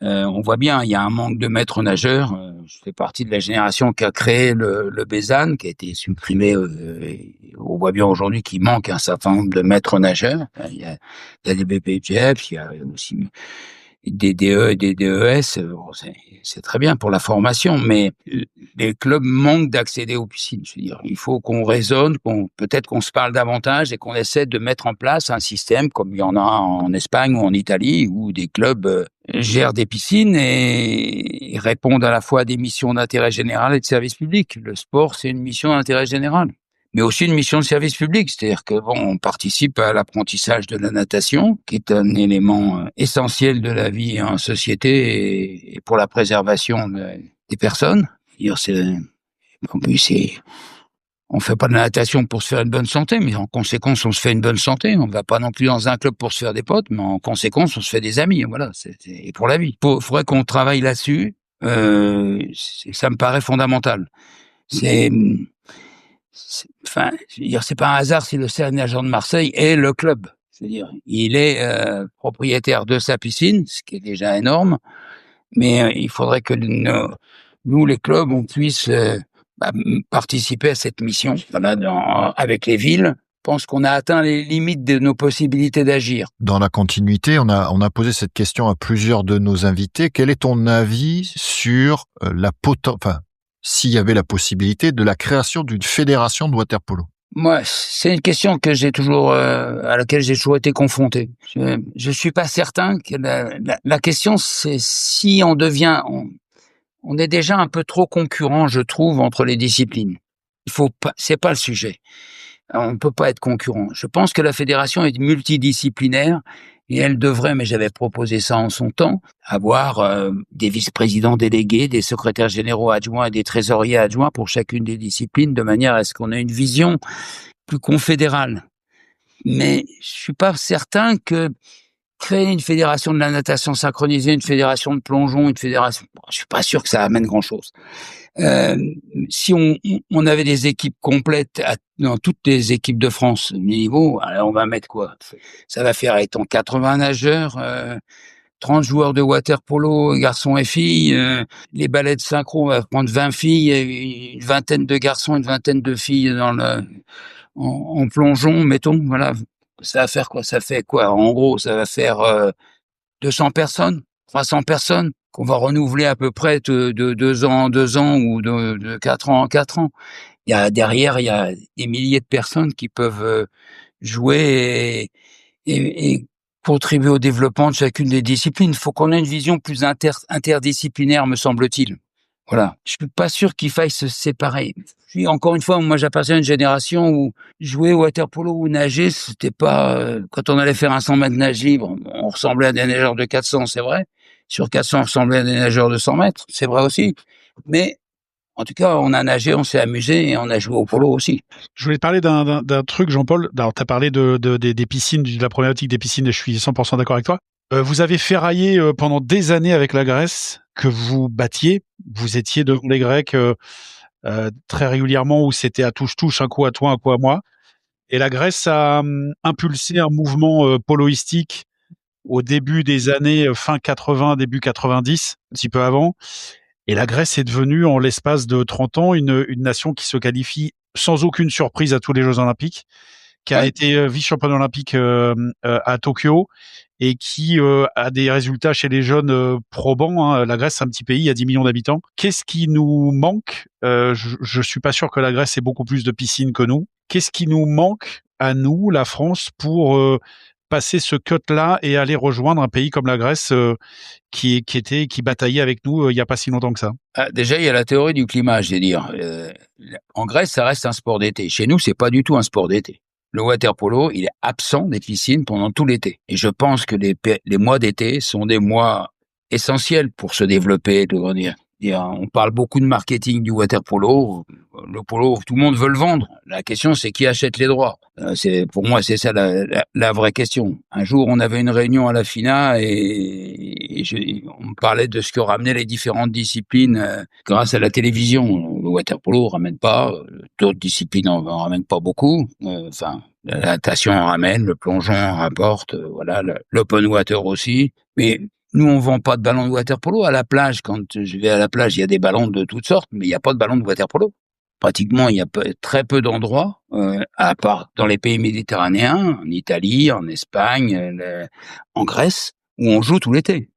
On voit bien, il y a un manque de maîtres nageurs. Je fais partie de la génération qui a créé le BESAN, qui a été supprimé. On voit bien aujourd'hui qu'il manque un certain nombre de maîtres nageurs. Il y a des BPGF, il y a aussi des DE et des DES. C'est très bien pour la formation, mais les clubs manquent d'accéder aux piscines. Je veux dire, il faut qu'on raisonne, peut-être qu'on se parle davantage et qu'on essaie de mettre en place un système comme il y en a en Espagne ou en Italie, où des clubs gèrent des piscines et répondent à la fois à des missions d'intérêt général et de service public. Le sport, c'est une mission d'intérêt général, mais aussi une mission de service public. C'est-à-dire que on participe à l'apprentissage de la natation, qui est un élément essentiel de la vie en société et pour la préservation des personnes. On fait pas de la natation pour se faire une bonne santé, mais en conséquence, on se fait une bonne santé. On va pas non plus dans un club pour se faire des potes, mais en conséquence, on se fait des amis. Voilà, et pour la vie. Faudrait qu'on travaille là-dessus. Ça me paraît fondamental. Enfin, je veux dire, c'est pas un hasard si le Cercle Nageur de Marseille est le club. C'est-à-dire, il est propriétaire de sa piscine, ce qui est déjà énorme, mais il faudrait que nous, les clubs, on puisse participer à cette mission. Voilà, avec les villes, je pense qu'on a atteint les limites de nos possibilités d'agir. Dans la continuité, on a posé cette question à plusieurs de nos invités. Quel est ton avis sur s'il y avait la possibilité de la création d'une fédération de water-polo? Moi, c'est une question que à laquelle j'ai toujours été confronté. Je suis pas certain que la question, c'est si on est déjà un peu trop concurrent, je trouve, entre les disciplines. C'est pas le sujet. On ne peut pas être concurrent. Je pense que la fédération est multidisciplinaire et elle devrait, mais j'avais proposé ça en son temps, avoir des vice-présidents délégués, des secrétaires généraux adjoints et des trésoriers adjoints pour chacune des disciplines, de manière à ce qu'on ait une vision plus confédérale. Mais je suis pas certain que créer une fédération de la natation synchronisée, une fédération de plongeon, une fédération, bon, je suis pas sûr que ça amène grand-chose. Si on avait des équipes complètes dans toutes les équipes de France niveau, alors on va mettre quoi? Ça va faire étant 80 nageurs, 30 joueurs de water polo, garçons et filles, les ballets de synchro, on va prendre 20 filles, une vingtaine de garçons, une vingtaine de filles en plongeon, mettons, voilà. Ça va faire quoi? Ça fait quoi? En gros, ça va faire 200 personnes, 300 personnes qu'on va renouveler à peu près de 2 ans en 2 ans ou de 4 ans en 4 ans. Derrière, il y a des milliers de personnes qui peuvent jouer et contribuer au développement de chacune des disciplines. Il faut qu'on ait une vision plus interdisciplinaire, me semble-t-il. Voilà. Je suis pas sûr qu'il faille se séparer. Encore une fois, moi, j'appartiens à une génération où jouer au water polo ou nager, c'était pas, quand on allait faire un 100 mètres nage libre, on ressemblait à des nageurs de 400, c'est vrai. Sur 400, on ressemblait à des nageurs de 100 mètres, c'est vrai aussi. Mais, en tout cas, on a nagé, on s'est amusé et on a joué au polo aussi. Je voulais te parler d'un truc, Jean-Paul. Alors, tu as parlé des piscines, de la problématique des piscines, et je suis 100% d'accord avec toi. Vous avez ferraillé pendant des années avec la Grèce, que vous battiez. Vous étiez devant les Grecs très régulièrement, où c'était à touche-touche, un coup à toi, un coup à moi. Et la Grèce a impulsé un mouvement poloistique au début des années fin 80, début 90, un petit peu avant. Et la Grèce est devenue, en l'espace de 30 ans, une nation qui se qualifie sans aucune surprise à tous les Jeux Olympiques, qui a été vice-championne olympique à Tokyo et qui a des résultats chez les jeunes probants. Hein. La Grèce, c'est un petit pays, il y a 10 millions d'habitants. Qu'est-ce qui nous manque? Je suis pas sûr que la Grèce ait beaucoup plus de piscines que nous. Qu'est-ce qui nous manque à nous, la France, pour passer ce cut-là et aller rejoindre un pays comme la Grèce qui bataillait avec nous il y a pas si longtemps que ça? Déjà, il y a la théorie du climat, je vais dire. En Grèce, ça reste un sport d'été. Chez nous, c'est pas du tout un sport d'été. Le water polo, il est absent des piscines pendant tout l'été. Et je pense que les mois d'été sont des mois essentiels pour se développer, de grandir. On parle beaucoup de marketing du water polo. Le polo, tout le monde veut le vendre. La question, c'est qui achète les droits. Pour moi, c'est ça la vraie question. Un jour, on avait une réunion à la FINA et on me parlait de ce que ramenaient les différentes disciplines grâce à la télévision. Le water polo ramène pas, d'autres disciplines en ramènent pas beaucoup. La natation en ramène, le plongeon en rapporte, voilà, l'open water aussi. Mais nous, on vend pas de ballons de water polo à la plage. Quand je vais à la plage, il y a des ballons de toutes sortes, mais il n'y a pas de ballons de water polo. Pratiquement, il y a très peu d'endroits, à part dans les pays méditerranéens, en Italie, en Espagne, en Grèce, où on joue tout l'été.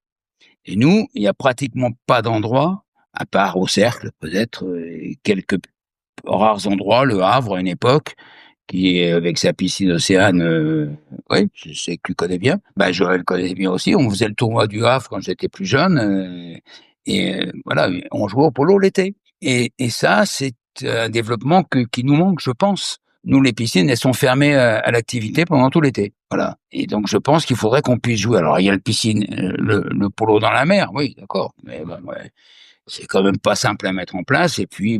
Et nous, il y a pratiquement pas d'endroits, à part au Cercle, peut-être, quelques rares endroits, le Havre à une époque, qui est avec sa piscine Océane, oui, je sais que tu connais bien. Joël connaît bien aussi. On faisait le tournoi du Havre quand j'étais plus jeune, voilà, on jouait au polo l'été. Et ça, c'est un développement qui nous manque, je pense. Nous, les piscines, elles sont fermées à l'activité pendant tout l'été. Voilà. Et donc, je pense qu'il faudrait qu'on puisse jouer. Alors, il y a le polo dans la mer, oui, d'accord. Mais ouais, c'est quand même pas simple à mettre en place. Et puis,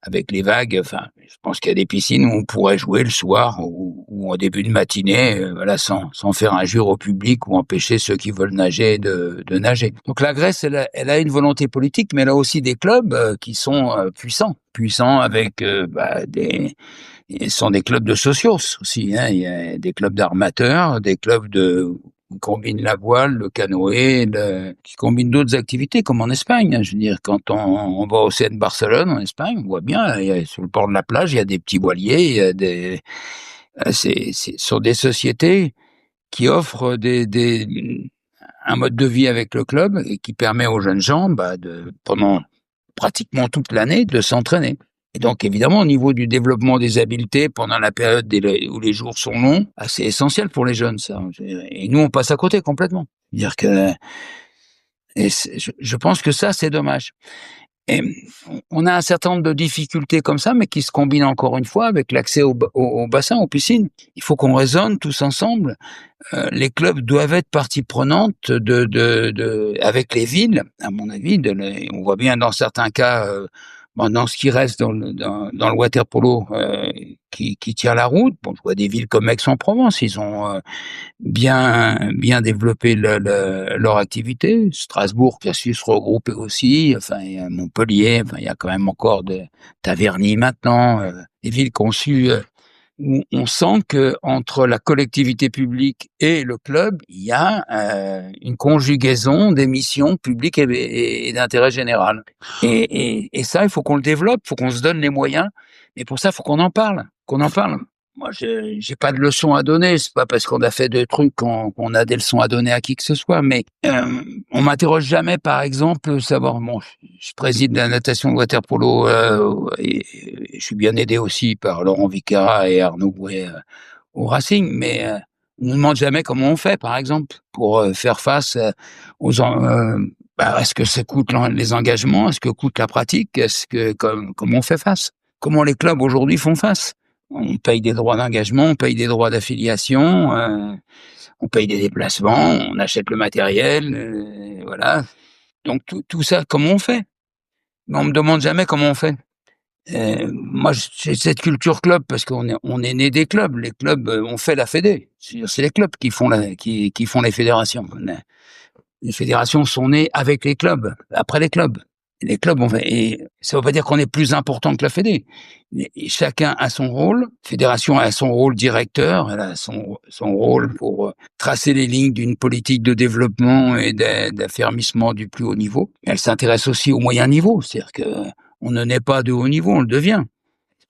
avec les vagues, je pense qu'il y a des piscines où on pourrait jouer le soir ou en début de matinée, voilà, sans faire injure au public ou empêcher ceux qui veulent nager de nager. Donc la Grèce, elle a une volonté politique, mais elle a aussi des clubs qui sont puissants avec ils sont des clubs de socios aussi. Hein. Il y a des clubs d'armateurs, des clubs qui combinent la voile, le canoë, qui combinent d'autres activités, comme en Espagne. Je veux dire, quand on va au CN Barcelone, en Espagne, on voit bien, sur le bord de la plage, il y a des petits voiliers, c'est sur des sociétés qui offrent un mode de vie avec le club et qui permet aux jeunes gens, pendant pratiquement toute l'année, de s'entraîner. Et donc, évidemment, au niveau du développement des habiletés pendant la période où les jours sont longs, c'est essentiel pour les jeunes, ça. Et nous, on passe à côté complètement. C'est-à-dire que, je pense que ça, c'est dommage. Et on a un certain nombre de difficultés comme ça, mais qui se combinent encore une fois avec l'accès au bassin, aux piscines. Il faut qu'on raisonne tous ensemble. Les clubs doivent être partie prenante avec les villes, à mon avis. On voit bien dans certains cas, Bon, dans ce qui reste dans le water polo, qui tient la route, bon, je vois des villes comme Aix-en-Provence, ils ont bien développé leur activité. Strasbourg qui a su se regrouper aussi. Enfin, il y a Montpellier. Enfin, il y a quand même encore de Taverny maintenant. Des villes qui ont su où on sent que entre la collectivité publique et le club, il y a une conjugaison des missions publiques et d'intérêt général. Et ça, il faut qu'on le développe, il faut qu'on se donne les moyens. Et pour ça, il faut qu'on en parle, Moi, j'ai pas de leçons à donner. C'est pas parce qu'on a fait des trucs qu'on a des leçons à donner à qui que ce soit. Mais on m'interroge jamais, par exemple, savoir. Bon, je préside la natation de water polo et je suis bien aidé aussi par Laurent Vicara et Arnaud Bouet au Racing. Mais on nous demande jamais comment on fait, par exemple, pour faire face est-ce que ça coûte les engagements, est-ce que coûte la pratique, comment on fait face, comment les clubs aujourd'hui font face. On paye des droits d'engagement, on paye des droits d'affiliation, on paye des déplacements, on achète le matériel, voilà. Donc tout ça, comment on fait? Mais on me demande jamais comment on fait. Moi, j'ai cette culture club parce on est né des clubs. Les clubs ont fait la fédé. C'est les clubs qui font qui font les fédérations. Les fédérations sont nées avec les clubs, après les clubs. Les clubs ont fait, et ça veut pas dire qu'on est plus important que la fédé. Et chacun a son rôle. La fédération a son rôle directeur, elle a son rôle pour tracer les lignes d'une politique de développement et d'affermissement du plus haut niveau. Elle s'intéresse aussi au moyen niveau, c'est-à-dire que on ne naît pas de haut niveau, on le devient.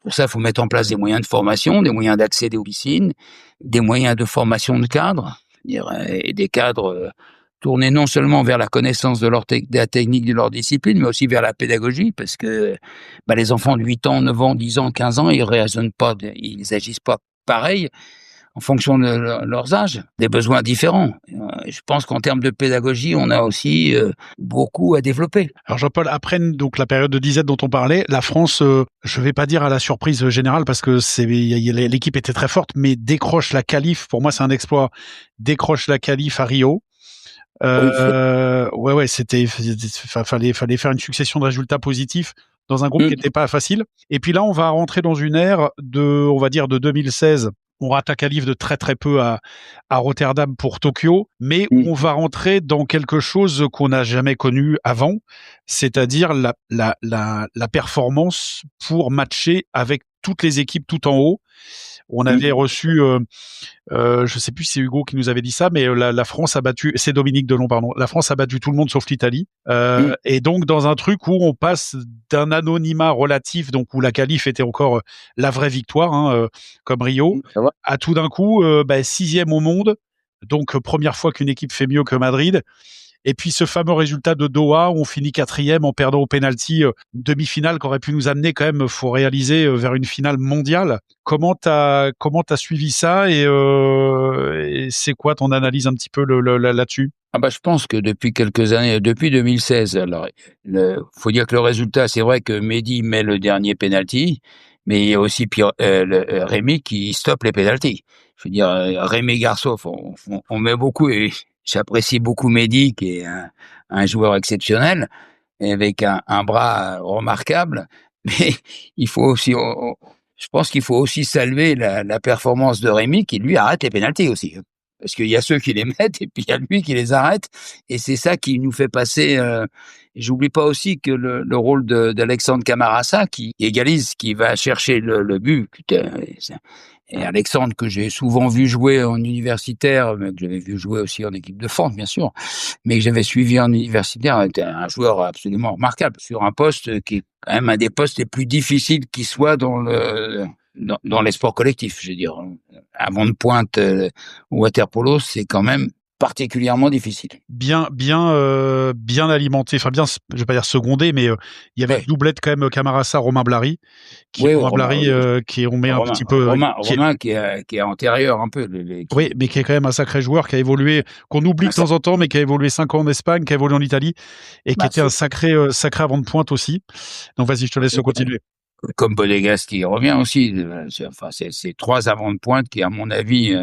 Pour ça, il faut mettre en place des moyens de formation, des moyens d'accéder aux piscines, des moyens de formation de cadres, et des cadres tournés non seulement vers la connaissance de la technique de leur discipline, mais aussi vers la pédagogie, parce que les enfants de 8 ans, 9 ans, 10 ans, 15 ans, ils raisonnent pas, ils agissent pas pareil en fonction de leurs âges, des besoins différents. Je pense qu'en termes de pédagogie, on a aussi beaucoup à développer. Alors Jean-Paul, après donc la période de disette dont on parlait, la France, je vais pas dire à la surprise générale parce que l'équipe était très forte, mais décroche la qualif. Pour moi, c'est un exploit. Décroche la qualif à Rio. Ouais, fallait faire une succession de résultats positifs dans un groupe qui n'était pas facile. Et puis là, on va rentrer dans une ère on va dire de 2016. On rate la qualif de très très peu à Rotterdam pour Tokyo, mais on va rentrer dans quelque chose qu'on n'a jamais connu avant, c'est-à-dire la performance pour matcher avec toutes les équipes tout en haut. On avait reçu, je sais plus si c'est Hugo qui nous avait dit ça, mais la France a battu, c'est Dominique Delon, pardon. La France a battu tout le monde sauf l'Italie. Et donc dans un truc où on passe d'un anonymat relatif, donc où la qualif était encore la vraie victoire, comme Rio, à tout d'un coup 6e au monde. Donc première fois qu'une équipe fait mieux que Madrid. Et puis ce fameux résultat de Doha, où on finit 4e en perdant au penalty, demi-finale qui aurait pu nous amener quand même, faut réaliser, vers une finale mondiale. Comment t'as suivi ça et c'est quoi ton analyse un petit peu là-dessus? Je pense que depuis quelques années, depuis 2016, alors faut dire que le résultat, c'est vrai que Mehdi met le dernier penalty, mais il y a aussi Rémi qui stoppe les penaltys. Je veux dire, Rémi Garceau, on met beaucoup, et j'apprécie beaucoup Mehdi, qui est un joueur exceptionnel, avec un bras remarquable, mais il faut aussi, je pense qu'il faut aussi saluer la performance de Rémi, qui lui arrête les pénaltys aussi. Parce qu'il y a ceux qui les mettent et puis il y a lui qui les arrête, et c'est ça qui nous fait passer. J'oublie pas aussi que le rôle d'Alexandre Camarasa, qui égalise, qui va chercher le but. Et Alexandre, que j'ai souvent vu jouer en universitaire, mais que j'avais vu jouer aussi en équipe de France, bien sûr, mais que j'avais suivi en universitaire, était un joueur absolument remarquable sur un poste qui est quand même un des postes les plus difficiles qui soit dans les sports collectifs. Je veux dire, avant de pointe au water polo, c'est quand même particulièrement difficile. Bien alimenté, enfin bien, je vais pas dire secondé, mais il y avait une doublette quand même, Camarasa, Romain Blary, qui on met un petit peu Romain qui est antérieur un peu. Oui, mais qui est quand même un sacré joueur, qui a évolué, qu'on oublie de temps en temps, mais qui a évolué 5 ans en Espagne, qui a évolué en Italie, et qui était un sacré avant de pointe aussi. Donc vas-y, je te laisse continuer. Comme Bodegas qui revient aussi. Enfin, c'est 3 avant de pointe qui, à mon avis,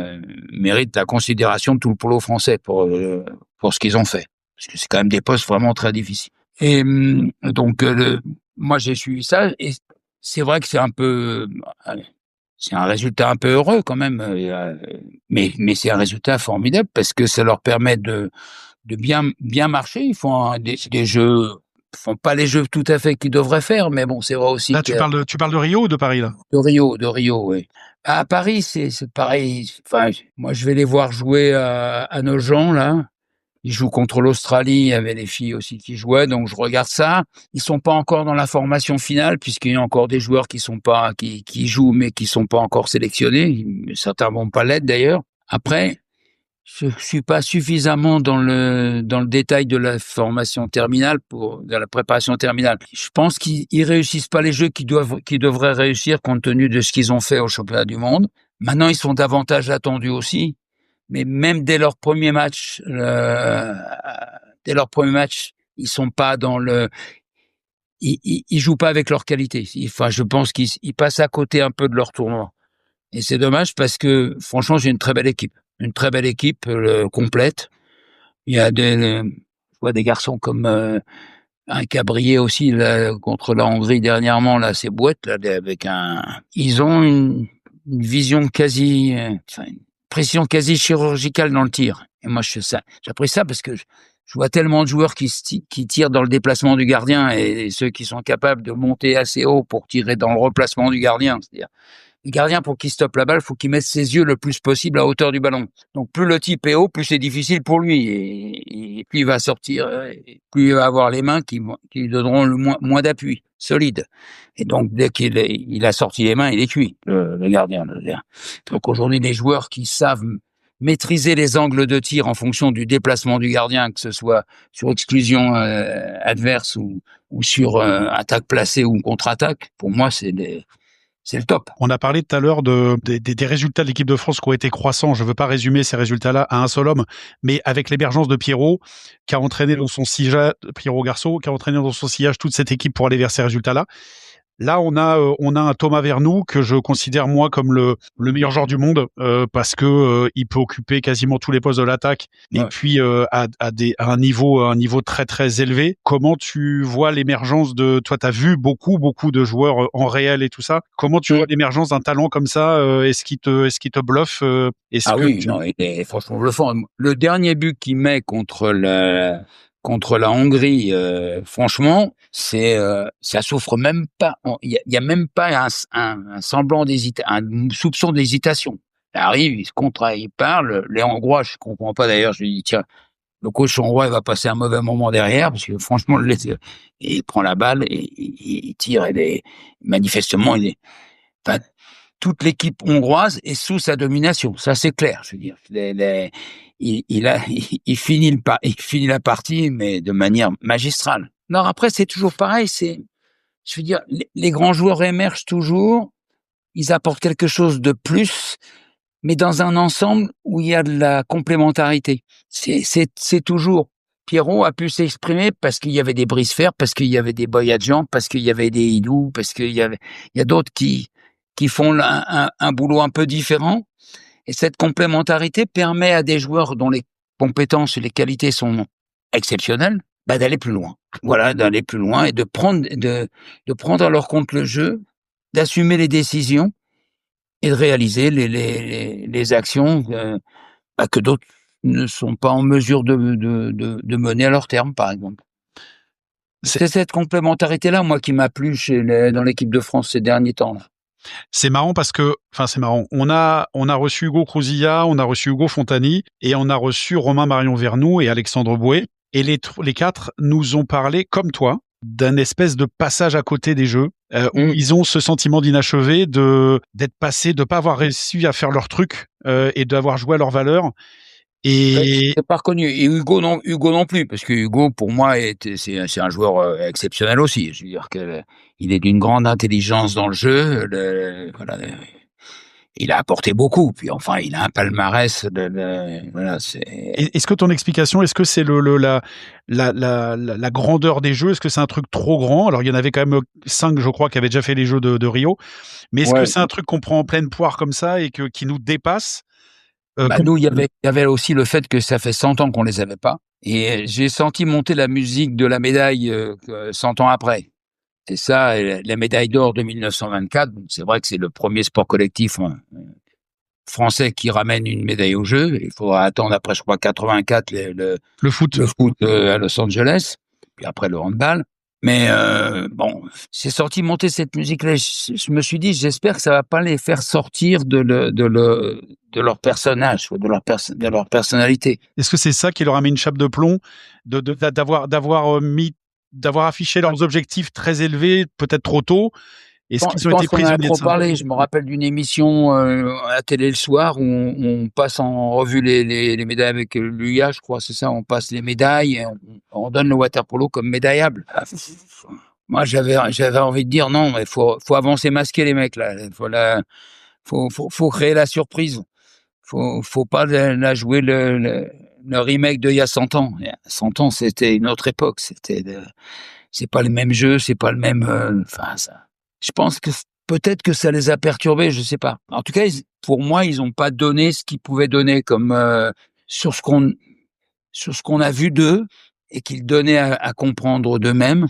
méritent la considération de tout le polo français pour ce qu'ils ont fait. Parce que c'est quand même des postes vraiment très difficiles. Et donc, moi, j'ai suivi ça et c'est vrai que c'est un résultat un peu heureux quand même, mais c'est un résultat formidable parce que ça leur permet de bien marcher. Ils font des jeux, ils font pas les jeux tout à fait qu'ils devraient faire, mais bon, c'est vrai aussi Là, que tu parles de Rio ou de Paris, là? de Rio, oui. À Paris, c'est pareil. Enfin, moi, je vais les voir jouer à Nogent, là. Ils jouent contre l'Australie, il y avait les filles aussi qui jouaient, donc je regarde ça. Ils sont pas encore dans la formation finale, puisqu'il y a encore des joueurs qui jouent, mais qui sont pas encore sélectionnés. Certains vont pas l'être d'ailleurs. Après, je suis pas suffisamment dans le détail de la formation terminale de la préparation terminale. Je pense qu'ils réussissent pas les jeux qu'ils devraient réussir compte tenu de ce qu'ils ont fait au championnat du monde. Maintenant, ils sont davantage attendus aussi. Mais même dès leur premier match, ils sont pas ils jouent pas avec leur qualité. Enfin, je pense qu'ils passent à côté un peu de leur tournoi. Et c'est dommage parce que, franchement, j'ai une très belle équipe complète. Il y a je vois des garçons comme un Cabrier aussi là, contre la Hongrie dernièrement. Là, c'est Bouette là, ils ont une vision quasi, une précision quasi chirurgicale dans le tir. Et moi, j'apprécie ça parce que je vois tellement de joueurs qui tirent dans le déplacement du gardien et ceux qui sont capables de monter assez haut pour tirer dans le replacement du gardien. C'est-à-dire, le gardien, pour qu'il stoppe la balle, faut qu'il mette ses yeux le plus possible à hauteur du ballon. Donc, plus le type est haut, plus c'est difficile pour lui. Et plus il va sortir, plus il va avoir les mains qui lui donneront le moins d'appui, solide. Et donc, dès qu'il a sorti les mains, il est cuit, le gardien. Donc, aujourd'hui, les joueurs qui savent maîtriser les angles de tir en fonction du déplacement du gardien, que ce soit sur exclusion adverse ou sur attaque placée ou contre-attaque, pour moi, c'est le top. On a parlé tout à l'heure des résultats de l'équipe de France qui ont été croissants. Je veux pas résumer ces résultats-là à un seul homme, mais avec l'émergence de Pierrot, qui a entraîné dans son sillage, Pierrot Garceau, qui a entraîné dans son sillage toute cette équipe pour aller vers ces résultats-là. Là, on a un Thomas Vernoux que je considère moi comme le meilleur joueur du monde parce que il peut occuper quasiment tous les postes de l'attaque et puis à un niveau très très élevé. Comment tu vois l'émergence toi t'as vu beaucoup de joueurs en réel et tout ça. Comment tu vois l'émergence d'un talent comme ça est-ce qu'il te bluffe non, il est franchement bluffant. Le dernier but qu'il met contre la Hongrie, franchement, ça souffre même pas. Il y a même pas un semblant un soupçon d'hésitation. Il arrive, il parle. Les Hongrois, je comprends pas d'ailleurs. Je lui dis tiens, le coach hongrois il va passer un mauvais moment derrière parce que franchement, il prend la balle et il tire. Manifestement, enfin, toute l'équipe hongroise est sous sa domination. Ça, c'est clair. Je veux dire, il finit la partie, mais de manière magistrale. Non, après, c'est toujours pareil. Je veux dire, les grands joueurs émergent toujours. Ils apportent quelque chose de plus, mais dans un ensemble où il y a de la complémentarité. C'est toujours. Pierrot a pu s'exprimer parce qu'il y avait des Brisefer, parce qu'il y avait des Boyadjian, parce qu'il y avait des Hidou, parce il y a d'autres qui font un boulot un peu différent. Et cette complémentarité permet à des joueurs dont les compétences et les qualités sont exceptionnelles, d'aller plus loin. Voilà, d'aller plus loin et de prendre à leur compte le jeu, d'assumer les décisions et de réaliser les actions que d'autres ne sont pas en mesure de mener à leur terme, par exemple. C'est cette complémentarité-là, moi, qui m'a plu dans l'équipe de France ces derniers temps. C'est marrant parce que, c'est marrant. On a reçu Hugo Crouzilla, on a reçu Hugo Fontani et on a reçu Romain Marion Vernoux et Alexandre Bouet. Et les quatre nous ont parlé, comme toi, d'un espèce de passage à côté des jeux, où ils ont ce sentiment d'inachevé, d'être passés, de pas avoir réussi à faire leur truc, et d'avoir joué à leur valeur. Et c'est pas reconnu. Et Hugo non plus, parce que Hugo, pour moi, c'est un joueur exceptionnel aussi. Je veux dire il est d'une grande intelligence dans le jeu. Il a apporté beaucoup. Puis enfin, il a un palmarès. Voilà, Est-ce que ton explication, est-ce que c'est la grandeur des jeux? Est-ce que c'est un truc trop grand? Alors, il y en avait quand même 5, je crois, qui avaient déjà fait les jeux de Rio. Mais est-ce que c'est un truc qu'on prend en pleine poire comme ça et qui nous dépasse? Nous, il y avait aussi le fait que ça fait 100 ans qu'on les avait pas. Et j'ai senti monter la musique de la médaille 100 ans après. C'est ça, et la médaille d'or de 1924. C'est vrai que c'est le premier sport collectif français qui ramène une médaille aux Jeux. Il faudra attendre après, je crois, 84 Le foot. le foot à Los Angeles, puis après le handball. Mais bon, c'est sorti monter cette musique-là. Je me suis dit, j'espère que ça va pas les faire sortir de leur personnage, de leur personnalité. Est-ce que c'est ça qui leur a mis une chape de plomb, d'avoir affiché leurs objectifs très élevés, peut-être trop tôt? Est-ce qu'ils ont été prisonniers de ça? Je pense qu'on en a trop parlé. Je me rappelle d'une émission à la télé le soir où on passe en revue les médailles avec l'UIA, je crois, c'est ça. On passe les médailles, et on donne le water-polo comme médaillable. Moi, j'avais envie de dire non, mais faut avancer masquer les mecs là. Faut créer la surprise. Faut pas la jouer le remake d'il y a 100 ans. Il y a 100 ans, c'était une autre époque. C'est pas le même jeu, c'est pas le même. Ça. Je pense que peut-être que ça les a perturbés, je sais pas. En tout cas, pour moi, ils ont pas donné ce qu'ils pouvaient donner comme sur ce qu'on a vu d'eux et qu'ils donnaient à comprendre d'eux-mêmes.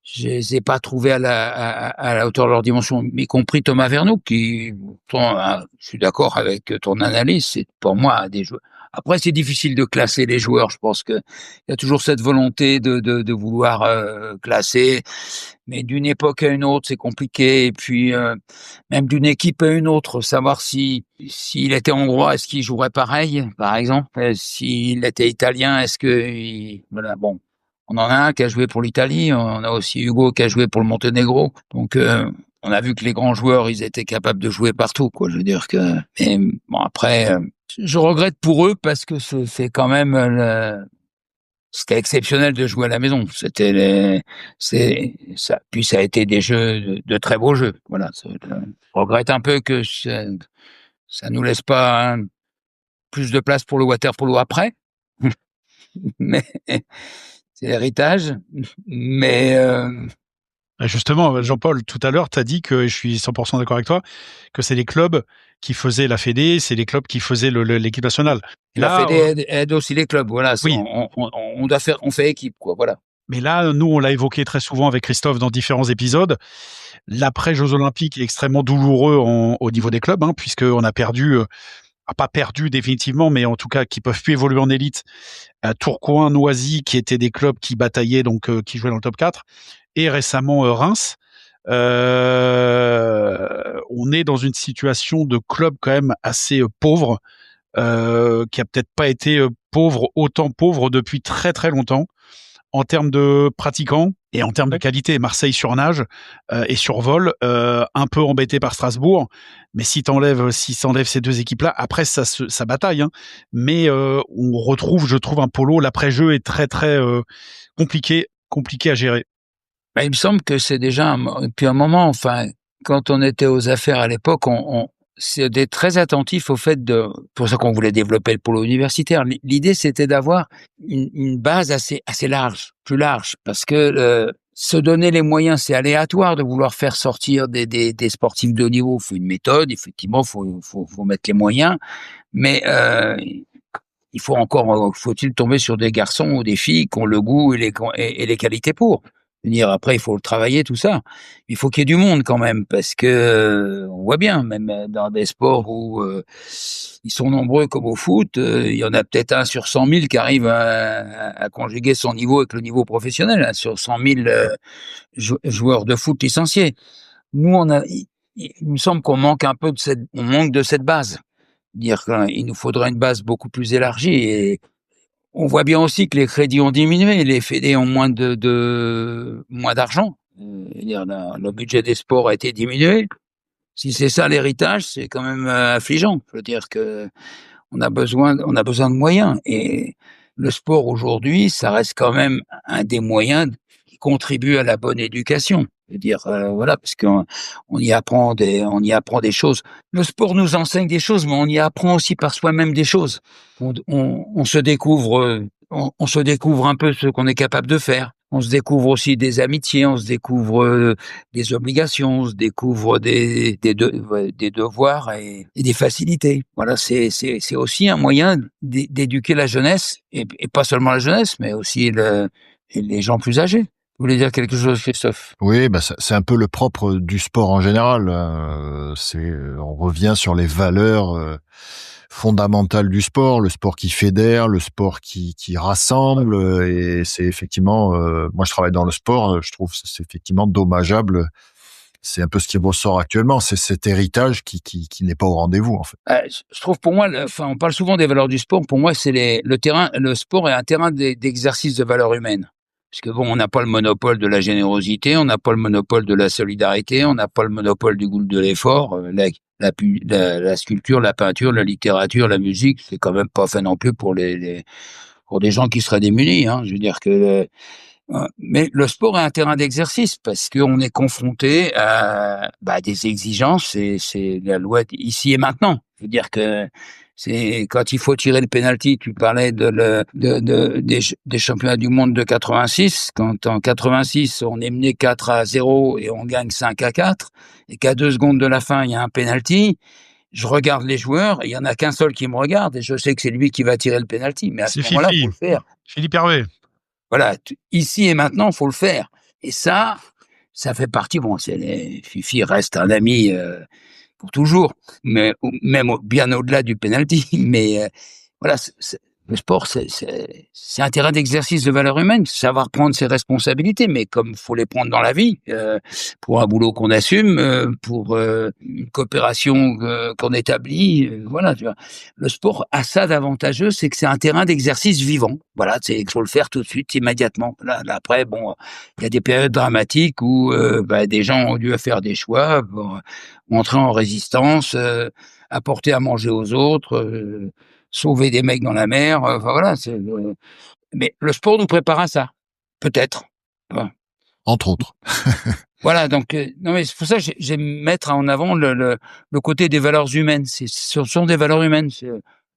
Je les ai pas trouvés à la hauteur de leur dimension, y compris Thomas Vernoux, qui, je suis d'accord avec ton analyse, c'est pour moi des joueurs. Après, c'est difficile de classer les joueurs. Je pense que il y a toujours cette volonté de vouloir classer, mais d'une époque à une autre, c'est compliqué. Et puis même d'une équipe à une autre, savoir s'il était hongrois, est-ce qu'il jouerait pareil, par exemple. S'il était italien, est-ce que voilà, bon. On en a un qui a joué pour l'Italie, on a aussi Hugo qui a joué pour le Monténégro. Donc on a vu que les grands joueurs, ils étaient capables de jouer partout, quoi. Je veux dire que. Mais bon, après, je regrette pour eux parce que c'est quand même c'était exceptionnel de jouer à la maison. Ça. Puis ça a été des jeux de très beaux jeux. Voilà. Je regrette un peu que ça nous laisse pas plus de place pour le water-polo après. Mais c'est l'héritage, mais Justement, Jean-Paul, tout à l'heure, tu as dit que, et je suis 100% d'accord avec toi, que c'est les clubs qui faisaient la Fédé, c'est les clubs qui faisaient l'équipe nationale. La Fédé aide aussi les clubs, voilà. Oui. On fait équipe, quoi, voilà. Mais là, nous, on l'a évoqué très souvent avec Christophe dans différents épisodes. L'après-Jeux Olympiques est extrêmement douloureux au niveau des clubs, puisqu'on a perdu, pas perdu définitivement, mais en tout cas qui peuvent plus évoluer en élite. Tourcoing, Noisy, qui étaient des clubs qui bataillaient, donc qui jouaient dans le top 4, et récemment Reims. On est dans une situation de club quand même assez pauvre, qui a peut-être pas été autant pauvre depuis très très longtemps, en termes de pratiquants et en termes de qualité. Marseille surnage et survole, un peu embêté par Strasbourg, mais si s'enlève ces deux équipes-là, après ça bataille, mais on retrouve, je trouve, un polo, l'après-jeu est très très compliqué à gérer. Il me semble que c'est déjà depuis un moment, enfin, quand on était aux affaires à l'époque, c'était très attentif au fait pour ça qu'on voulait développer le polo universitaire. L'idée, c'était d'avoir une base assez large, plus large, parce que se donner les moyens, c'est aléatoire de vouloir faire sortir des sportifs de haut niveau. Il faut une méthode, effectivement, faut mettre les moyens, mais faut-il tomber sur des garçons ou des filles qui ont le goût et les qualités pour. Après, il faut le travailler, tout ça. Il faut qu'il y ait du monde quand même, parce que on voit bien, même dans des sports où ils sont nombreux comme au foot, il y en a peut-être 1 sur 100 000 qui arrive à conjuguer son niveau avec le niveau professionnel, 1 sur 100 000 joueurs de foot licenciés. Nous, il me semble qu'on manque un peu de cette base. Il nous faudrait une base beaucoup plus élargie et on voit bien aussi que les crédits ont diminué, les fédés ont moins d'argent. Le budget des sports a été diminué. Si c'est ça l'héritage, c'est quand même affligeant. Je veux dire que on a besoin de moyens. Et le sport aujourd'hui, ça reste quand même un des moyens qui contribue à la bonne éducation. Je veux dire, voilà, parce qu'on y apprend des choses. Le sport nous enseigne des choses, mais on y apprend aussi par soi-même des choses. On se découvre, on se découvre un peu ce qu'on est capable de faire. On se découvre aussi des amitiés, on se découvre des obligations, on se découvre des devoirs et des facilités. Voilà, c'est aussi un moyen d'éduquer la jeunesse et pas seulement la jeunesse, mais aussi les gens plus âgés. Vous voulez dire quelque chose, Christophe? Oui, bah c'est un peu le propre du sport en général. On revient sur les valeurs fondamentales du sport, le sport qui fédère, le sport qui rassemble. Et c'est effectivement, moi je travaille dans le sport, je trouve que c'est effectivement dommageable. C'est un peu ce qui ressort actuellement, c'est cet héritage qui n'est pas au rendez-vous en fait. Je trouve pour moi, on parle souvent des valeurs du sport. Pour moi, c'est le terrain. Le sport est un terrain d'exercice de valeurs humaines. Parce que bon, on n'a pas le monopole de la générosité, on n'a pas le monopole de la solidarité, on n'a pas le monopole du goût de l'effort. La sculpture, la peinture, la littérature, la musique, c'est quand même pas fait non plus pour pour des gens qui seraient démunis. Hein. Je veux dire que mais le sport est un terrain d'exercice parce qu'on est confronté à des exigences. C'est la loi ici et maintenant. Je veux dire que c'est quand il faut tirer le penalty. Tu parlais des championnats du monde de 86. Quand en 86 on est mené 4-0 et on gagne 5-4 et qu'à 2 secondes de la fin il y a un penalty. Je regarde les joueurs, et il y en a qu'un seul qui me regarde et je sais que c'est lui qui va tirer le penalty. Mais à ce moment-là, il faut le faire. Philippe Hervé. Voilà, ici et maintenant, faut le faire. Et ça fait partie. Bon, Fifi reste un ami pour toujours, mais même bien au-delà du penalty. Mais voilà, le sport, c'est un terrain d'exercice de valeurs humaines, savoir prendre ses responsabilités, mais comme faut les prendre dans la vie, pour un boulot qu'on assume, pour une coopération qu'on établit, voilà. Tu vois. Le sport a ça d'avantageux, c'est que c'est un terrain d'exercice vivant. Voilà, c'est qu'il faut le faire tout de suite, immédiatement. Là, après, bon, il y a des périodes dramatiques où des gens ont dû faire des choix, pour entrer en résistance, apporter à manger aux autres. Sauver des mecs dans la mer, enfin voilà. Mais le sport nous prépare à ça, peut-être. Voilà. Entre autres. Voilà, donc non mais c'est pour ça que j'aime mettre en avant le côté des valeurs humaines. Ce sont des valeurs humaines.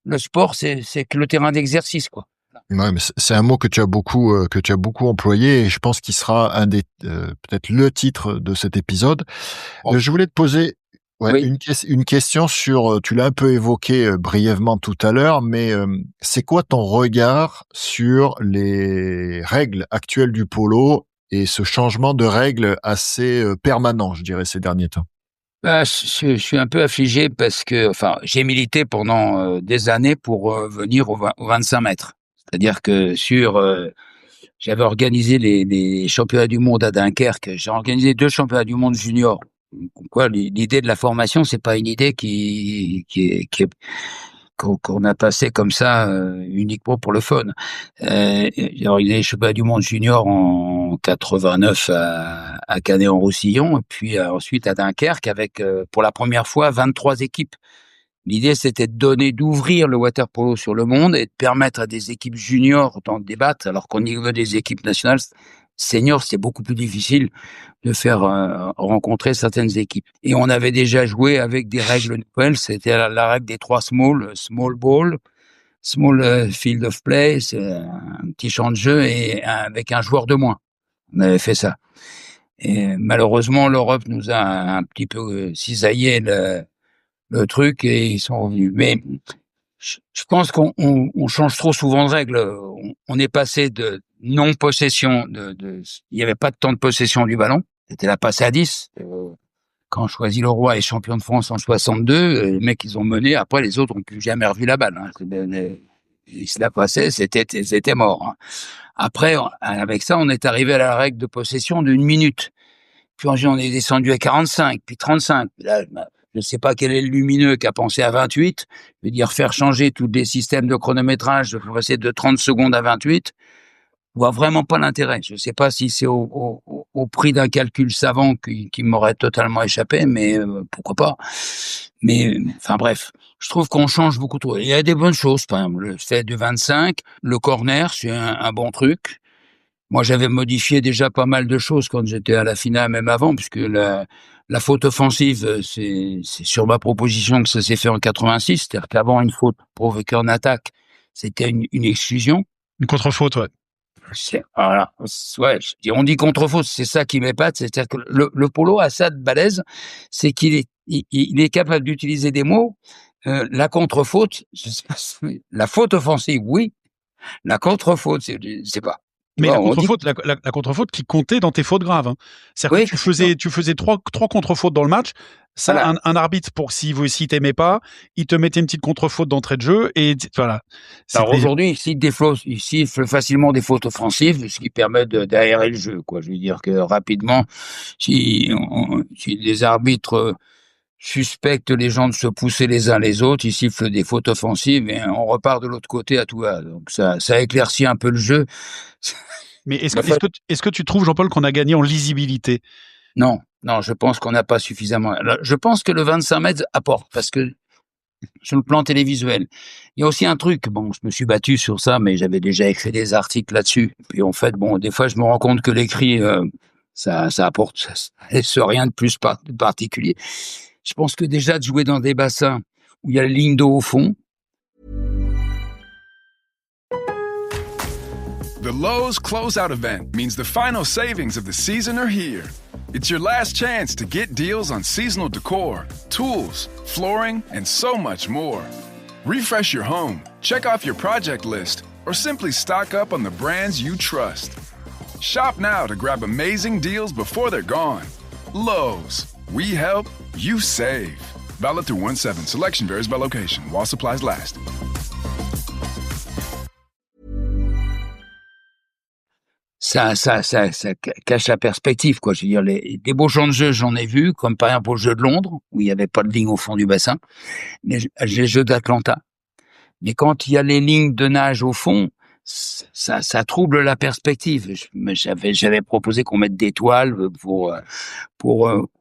Le sport, c'est que le terrain d'exercice, quoi. Ouais, mais c'est un mot que tu as beaucoup employé et je pense qu'il sera un des peut-être le titre de cet épisode. Je voulais te poser Oui. une question sur, tu l'as un peu évoqué brièvement tout à l'heure, mais c'est quoi ton regard sur les règles actuelles du polo et ce changement de règles assez permanent, je dirais, ces derniers temps? Je suis un peu affligé parce que, j'ai milité pendant des années pour venir au 25 mètres. C'est-à-dire que j'avais organisé les championnats du monde à Dunkerque. J'ai organisé 2 championnats du monde junior. Quoi, l'idée de la formation, c'est pas une idée qu'on a passé comme ça uniquement pour le fun. J'ai organisé les championnats du monde junior en 89 à Canet-en-Roussillon, et puis ensuite à Dunkerque avec pour la première fois 23 équipes. L'idée, c'était d'ouvrir le water polo sur le monde et de permettre à des équipes juniors d'en débattre, alors qu'au niveau des équipes nationales seniors, c'est beaucoup plus difficile de faire rencontrer certaines équipes. Et on avait déjà joué avec des règles nouvelles, c'était la règle des 3 small ball, small field of play, c'est un petit champ de jeu et avec un joueur de moins. On avait fait ça. Et malheureusement, l'Europe nous a un petit peu cisaillé le truc et ils sont revenus. Mais je pense qu'on change trop souvent de règles. On est passé de non-possession, il n'y avait pas de temps de possession du ballon. C'était la passe à 10. Quand Choisy-le-Roi est champion de France en 62, les mecs, ils ont mené. Après, les autres ont plus jamais revu la balle. Hein. Ils se la passaient, c'était mort. Hein. Après, avec ça, on est arrivé à la règle de possession d'1 minute. Puis on est descendu à 45, puis 35. Là, je ne sais pas quel est le lumineux qui a pensé à 28. Je veux dire, faire changer tous les systèmes de chronométrage, de passer de 30 secondes à 28. Je vois vraiment pas l'intérêt. Je ne sais pas si c'est au prix d'un calcul savant qui m'aurait totalement échappé, mais pourquoi pas. Mais bref, je trouve qu'on change beaucoup trop. Il y a des bonnes choses, par exemple, le fait de 25, le corner, c'est un bon truc. Moi, j'avais modifié déjà pas mal de choses quand j'étais à la finale, même avant, puisque la faute offensive, c'est sur ma proposition que ça s'est fait en 86. C'est-à-dire qu'avant, une faute provoquée en attaque, c'était une exclusion. Une contre-faute, ouais. Voilà. Ouais, on dit contre-faute, c'est ça qui m'épate. C'est-à-dire que le polo a ça de balèze, c'est qu'il est capable d'utiliser des mots. La contre-faute, je sais pas, la faute offensive, oui. La contre-faute, c'est pas. Mais la contre-faute qui comptait dans tes fautes graves. Hein. C'est-à-dire que tu faisais trois contre-fautes dans le match. Ça, voilà. un arbitre, pour s'il t'aimait pas, il te mettait une petite contre-faute d'entrée de jeu et voilà. Alors aujourd'hui, il siffle facilement des fautes offensives, ce qui permet d'aérer le jeu, quoi. Je veux dire que rapidement, si les arbitres suspectent les gens de se pousser les uns les autres, ils sifflent des fautes offensives et on repart de l'autre côté à tout va. Donc ça éclaircit un peu le jeu. Mais est-ce que tu trouves, Jean-Paul, qu'on a gagné en lisibilité ? Non, je pense qu'on n'a pas suffisamment. Je pense que le 25 mètres apporte, parce que sur le plan télévisuel, il y a aussi un truc, bon, je me suis battu sur ça, mais j'avais déjà écrit des articles là-dessus. Puis en fait, bon, des fois, je me rends compte que l'écrit, ça apporte, ça rien de plus particulier. Je pense que déjà de jouer dans des bassins où il y a la ligne d'eau au fond. The Lowe's Closeout Event means the final savings of the season are here. It's your last chance to get deals on seasonal decor, tools, flooring, and so much more. Refresh your home, check off your project list, or simply stock up on the brands you trust. Shop now to grab amazing deals before they're gone. Lowe's. We help, you save. Valid through 1/7. Selection varies by location. While supplies last. Ça cache la perspective, quoi. Je veux dire, des beaux champs de jeu, j'en ai vu, comme par exemple au jeu de Londres, où il n'y avait pas de ligne au fond du bassin, les jeux d'Atlanta. Mais quand il y a les lignes de nage au fond, ça trouble la perspective. J'avais proposé qu'on mette des toiles pour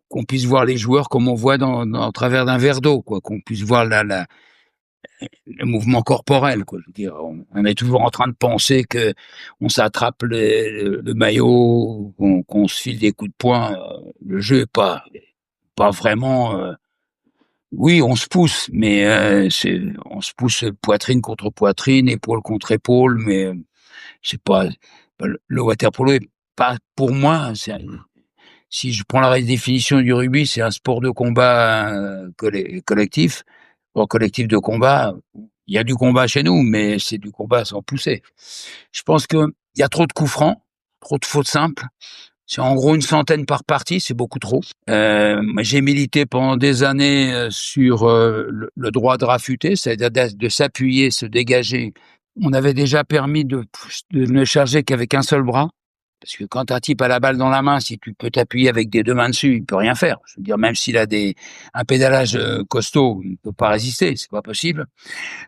qu'on puisse voir les joueurs comme on voit dans travers d'un verre d'eau, quoi. Qu'on puisse voir le mouvement corporel, quoi. Je veux dire, on est toujours en train de penser que on s'attrape le maillot, qu'on se file des coups de poing. Le jeu est pas vraiment. Oui, on se pousse, mais on se pousse poitrine contre poitrine, épaule contre épaule, mais c'est pas le water-polo est pas pour moi. Si je prends la définition du rugby, c'est un sport de combat collectif. Au collectif de combat, il y a du combat chez nous, mais c'est du combat sans pousser. Je pense que il y a trop de coups francs, trop de fautes simples. C'est en gros une centaine par partie, c'est beaucoup trop. J'ai milité pendant des années sur le droit de rafuter, c'est-à-dire de s'appuyer, se dégager. On avait déjà permis de ne charger qu'avec un seul bras. Parce que quand un type a la balle dans la main, si tu peux t'appuyer avec des deux mains dessus, il peut rien faire. Je veux dire, même s'il a un pédalage costaud, il peut pas résister, c'est pas possible.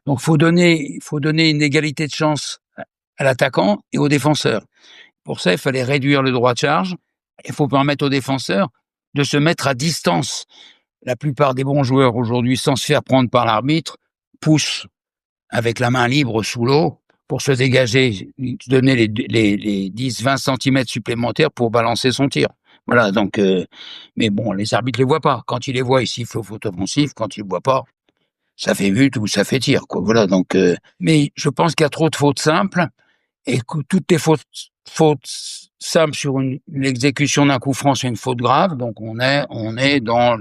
Donc, faut donner une égalité de chance à l'attaquant et au défenseur. Pour ça, il fallait réduire le droit de charge. Il faut permettre aux défenseurs de se mettre à distance. La plupart des bons joueurs aujourd'hui, sans se faire prendre par l'arbitre, poussent avec la main libre sous l'eau pour se dégager, donner les 10-20 centimètres supplémentaires pour balancer son tir. Voilà, donc, mais bon, les arbitres les voient pas. Quand ils les voient, ils sifflent faute offensive. Quand ils les voient pas, ça fait but ou ça fait tir, quoi. Voilà, donc, mais je pense qu'il y a trop de fautes simples et que toutes les fautes simples sur l'exécution d'un coup franc, c'est une faute grave. Donc, on est dans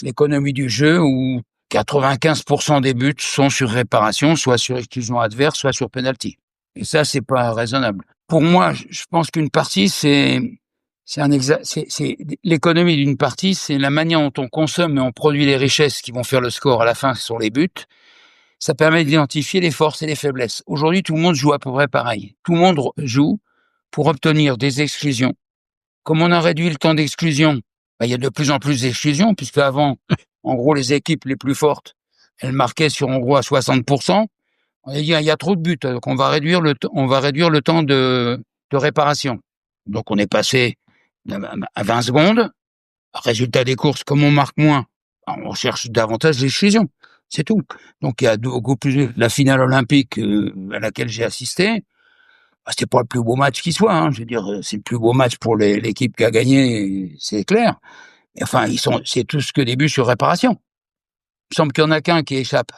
l'économie du jeu où 95% des buts sont sur réparation, soit sur exclusion adverse, soit sur penalty. Et ça, c'est pas raisonnable. Pour moi, je pense qu'une partie, c'est l'économie d'une partie, c'est la manière dont on consomme et on produit les richesses qui vont faire le score à la fin sur les buts. Ça permet d'identifier les forces et les faiblesses. Aujourd'hui, tout le monde joue à peu près pareil. Tout le monde joue pour obtenir des exclusions. Comme on a réduit le temps d'exclusion, il y a de plus en plus d'exclusions, puisque avant, en gros, les équipes les plus fortes, elles marquaient sur, en gros, à 60%. On a dit, il y a trop de buts, donc on va réduire le temps de réparation. Donc, on est passé à 20 secondes. Résultat des courses, comme on marque moins, on cherche davantage l'exclusion. C'est tout. Donc, il y a beaucoup plus, la finale olympique, à laquelle j'ai assisté. C'était pas le plus beau match qui soit, hein. Je veux dire, c'est le plus beau match pour l'équipe qui a gagné, c'est clair. Enfin, c'est tous que des buts sur réparation. Il me semble qu'il y en a qu'un qui échappe,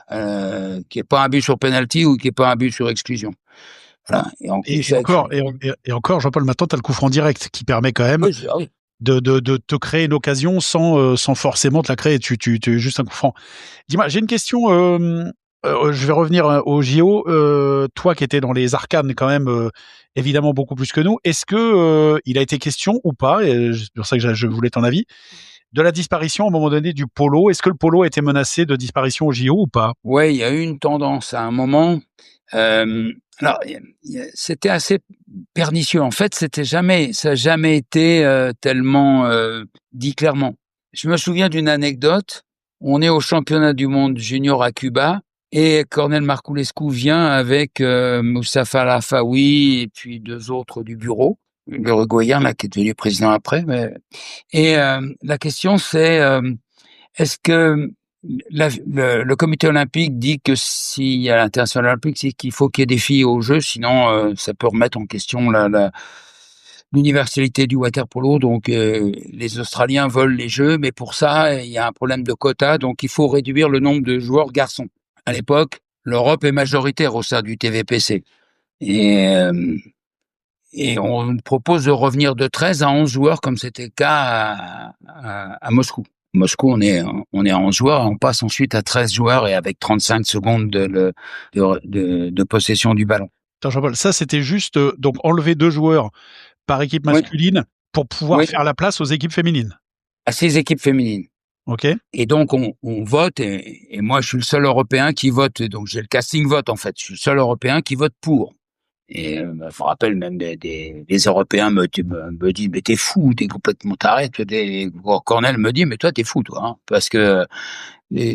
qui est pas un but sur penalty ou qui est pas un but sur exclusion. Voilà. Et encore, Jean-Paul, maintenant, t'as le coup franc direct qui permet quand même de te créer une occasion sans forcément te la créer. Tu juste un coup franc. Dis-moi, j'ai une question. je vais revenir au JO. Toi qui étais dans les arcanes quand même, évidemment beaucoup plus que nous. Est-ce que il a été question ou pas, et c'est pour ça que je voulais ton avis, de la disparition à un moment donné du polo? Est-ce que le polo a été menacé de disparition au JO ou pas? Ouais, il y a eu une tendance à un moment. Alors, c'était assez pernicieux. En fait, ça a jamais été tellement dit clairement. Je me souviens d'une anecdote. On est au championnat du monde junior à Cuba et Cornel Marculescu vient avec Moustapha Lafawi et puis 2 autres du bureau, l'Uruguayen là qui est devenu président après. La question c'est est-ce que le comité olympique dit que s'il y a l'international olympique, c'est qu'il faut qu'il y ait des filles aux Jeux, sinon ça peut remettre en question l'universalité du water-polo. Donc les Australiens veulent les Jeux, mais pour ça, il y a un problème de quota, donc il faut réduire le nombre de joueurs garçons. À l'époque, l'Europe est majoritaire au sein du TVPC. Et on propose de revenir de 13 à 11 joueurs, comme c'était le cas à Moscou. Moscou, on est à 11 joueurs, on passe ensuite à 13 joueurs et avec 35 secondes de possession du ballon. Attends, Jean-Paul, ça c'était juste donc enlever 2 joueurs par équipe masculine pour pouvoir faire la place aux équipes féminines. À ces équipes féminines. Ok. Et donc on vote et moi je suis le seul Européen qui vote, donc j'ai le casting vote en fait. Je suis le seul Européen qui vote pour. Et je me rappelle même des Européens me disent mais t'es fou, t'es complètement taré. Cornel me dit mais toi t'es fou toi, hein, parce que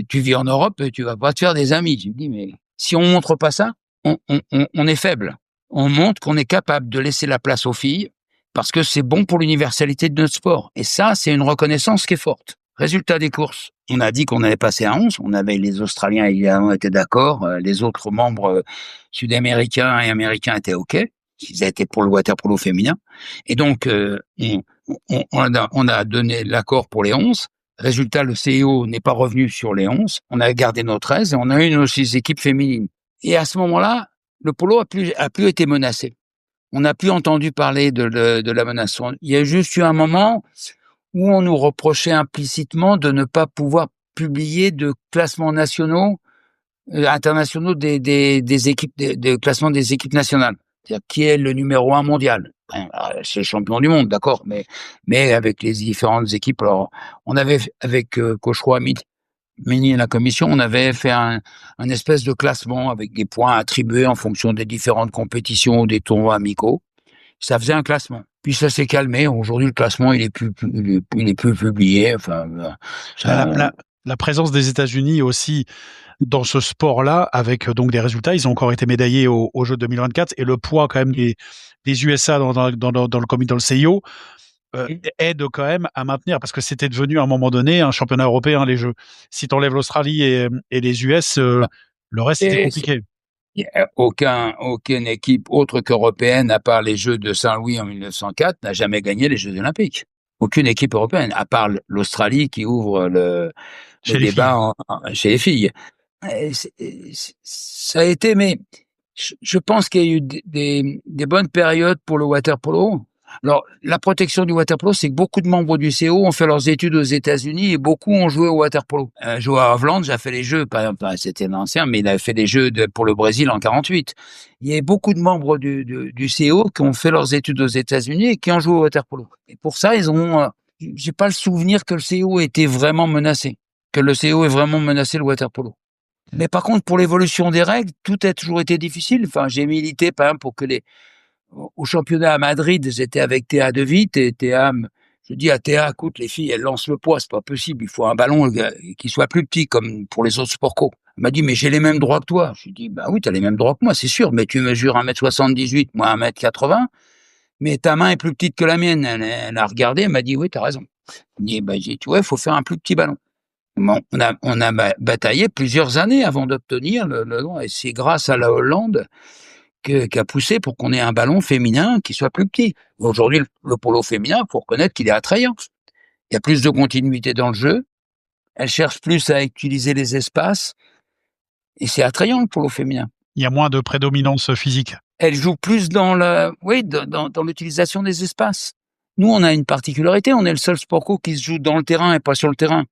tu vis en Europe et tu vas pas te faire des amis. Je me dis mais si on montre pas ça, on est faible. On montre qu'on est capable de laisser la place aux filles parce que c'est bon pour l'universalité de notre sport. Et ça c'est une reconnaissance qui est forte. Résultat des courses, on a dit qu'on allait passer à 11. On avait les Australiens évidemment étaient d'accord, les autres membres sud-américains et américains étaient OK. Ils étaient pour le water-polo féminin. Et donc on a donné l'accord pour les 11. Résultat, le CIO n'est pas revenu sur les 11. On a gardé nos 13 et on a eu nos 6 équipes féminines. Et à ce moment-là, le polo a plus été menacé. On n'a plus entendu parler de la menace. Il y a juste eu un moment où on nous reprochait implicitement de ne pas pouvoir publier de classements nationaux, internationaux des équipes, de classement des équipes nationales. C'est-à-dire qui est le numéro 1 mondial. C'est le champion du monde, d'accord, mais avec les différentes équipes. Alors, on avait, avec Coach Roy Mini et la commission, on avait fait un espèce de classement avec des points attribués en fonction des différentes compétitions ou des tournois amicaux. Ça faisait un classement. Puis ça s'est calmé. Aujourd'hui, le classement, il est plus publié. Enfin, la présence des États-Unis aussi dans ce sport-là, avec donc des résultats, ils ont encore été médaillés aux Jeux 2024, et le poids quand même des USA dans le comité, dans le CIO, aide quand même à maintenir, parce que c'était devenu à un moment donné un championnat européen, les Jeux. Si tu enlèves l'Australie et les US, le reste c'était compliqué. Aucune équipe autre qu'européenne, à part les Jeux de Saint-Louis en 1904, n'a jamais gagné les Jeux olympiques. Aucune équipe européenne, à part l'Australie qui ouvre le débat chez les filles. Ça a été, mais je pense qu'il y a eu des bonnes périodes pour le water-polo. Alors, la protection du water-polo, c'est que beaucoup de membres du CO ont fait leurs études aux États-Unis et beaucoup ont joué au water-polo. Un joueur à Hovland, j'ai fait les Jeux, par exemple, c'était l'ancien, mais il avait fait les Jeux pour le Brésil en 48. Il y a beaucoup de membres du CO qui ont fait leurs études aux États-Unis et qui ont joué au water-polo. Et pour ça, j'ai pas le souvenir que le CO était vraiment menacé, que le CO ait vraiment menacé le water-polo. Mais par contre, pour l'évolution des règles, tout a toujours été difficile. Enfin, j'ai milité, par exemple, pour que au championnat à Madrid, j'étais avec Théa De Witt et Théa, je dis à Théa, écoute, les filles, elles lancent le poids, c'est pas possible, il faut un ballon qui soit plus petit, comme pour les autres sports co. Elle m'a dit, mais j'ai les mêmes droits que toi. Je lui dis, bah oui, t'as les mêmes droits que moi, c'est sûr, mais tu mesures 1m78, moi 1m80, mais ta main est plus petite que la mienne. Elle a regardé, elle m'a dit, oui, t'as raison. Elle dit, bah, j'ai dit, ouais, il faut faire un plus petit ballon. Bon, on a bataillé plusieurs années avant d'obtenir le nom, et c'est grâce à la Hollande qui a poussé pour qu'on ait un ballon féminin qui soit plus petit. Aujourd'hui, le polo féminin, faut reconnaître qu'il est attrayant. Il y a plus de continuité dans le jeu. Elle cherche plus à utiliser les espaces. Et c'est attrayant, le polo féminin. Il y a moins de prédominance physique. Elle joue plus dans l'utilisation des espaces. Nous, on a une particularité. On est le seul sport co qui se joue dans le terrain et pas sur le terrain.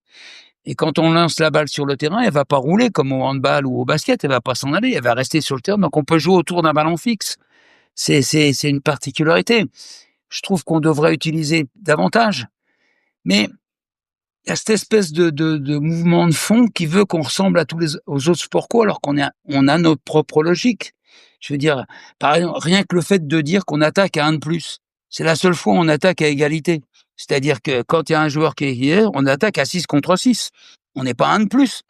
Et quand on lance la balle sur le terrain, elle va pas rouler comme au handball ou au basket, elle va pas s'en aller, elle va rester sur le terrain. Donc on peut jouer autour d'un ballon fixe. C'est une particularité. Je trouve qu'on devrait utiliser davantage. Mais il y a cette espèce de mouvement de fond qui veut qu'on ressemble aux autres sports co, alors qu'on a notre propre logique. Je veux dire, par exemple, rien que le fait de dire qu'on attaque à 1 de plus, c'est la seule fois où on attaque à égalité. C'est-à-dire que quand il y a un joueur qui est hier, on attaque à 6 contre 6. On n'est pas à 1 de plus.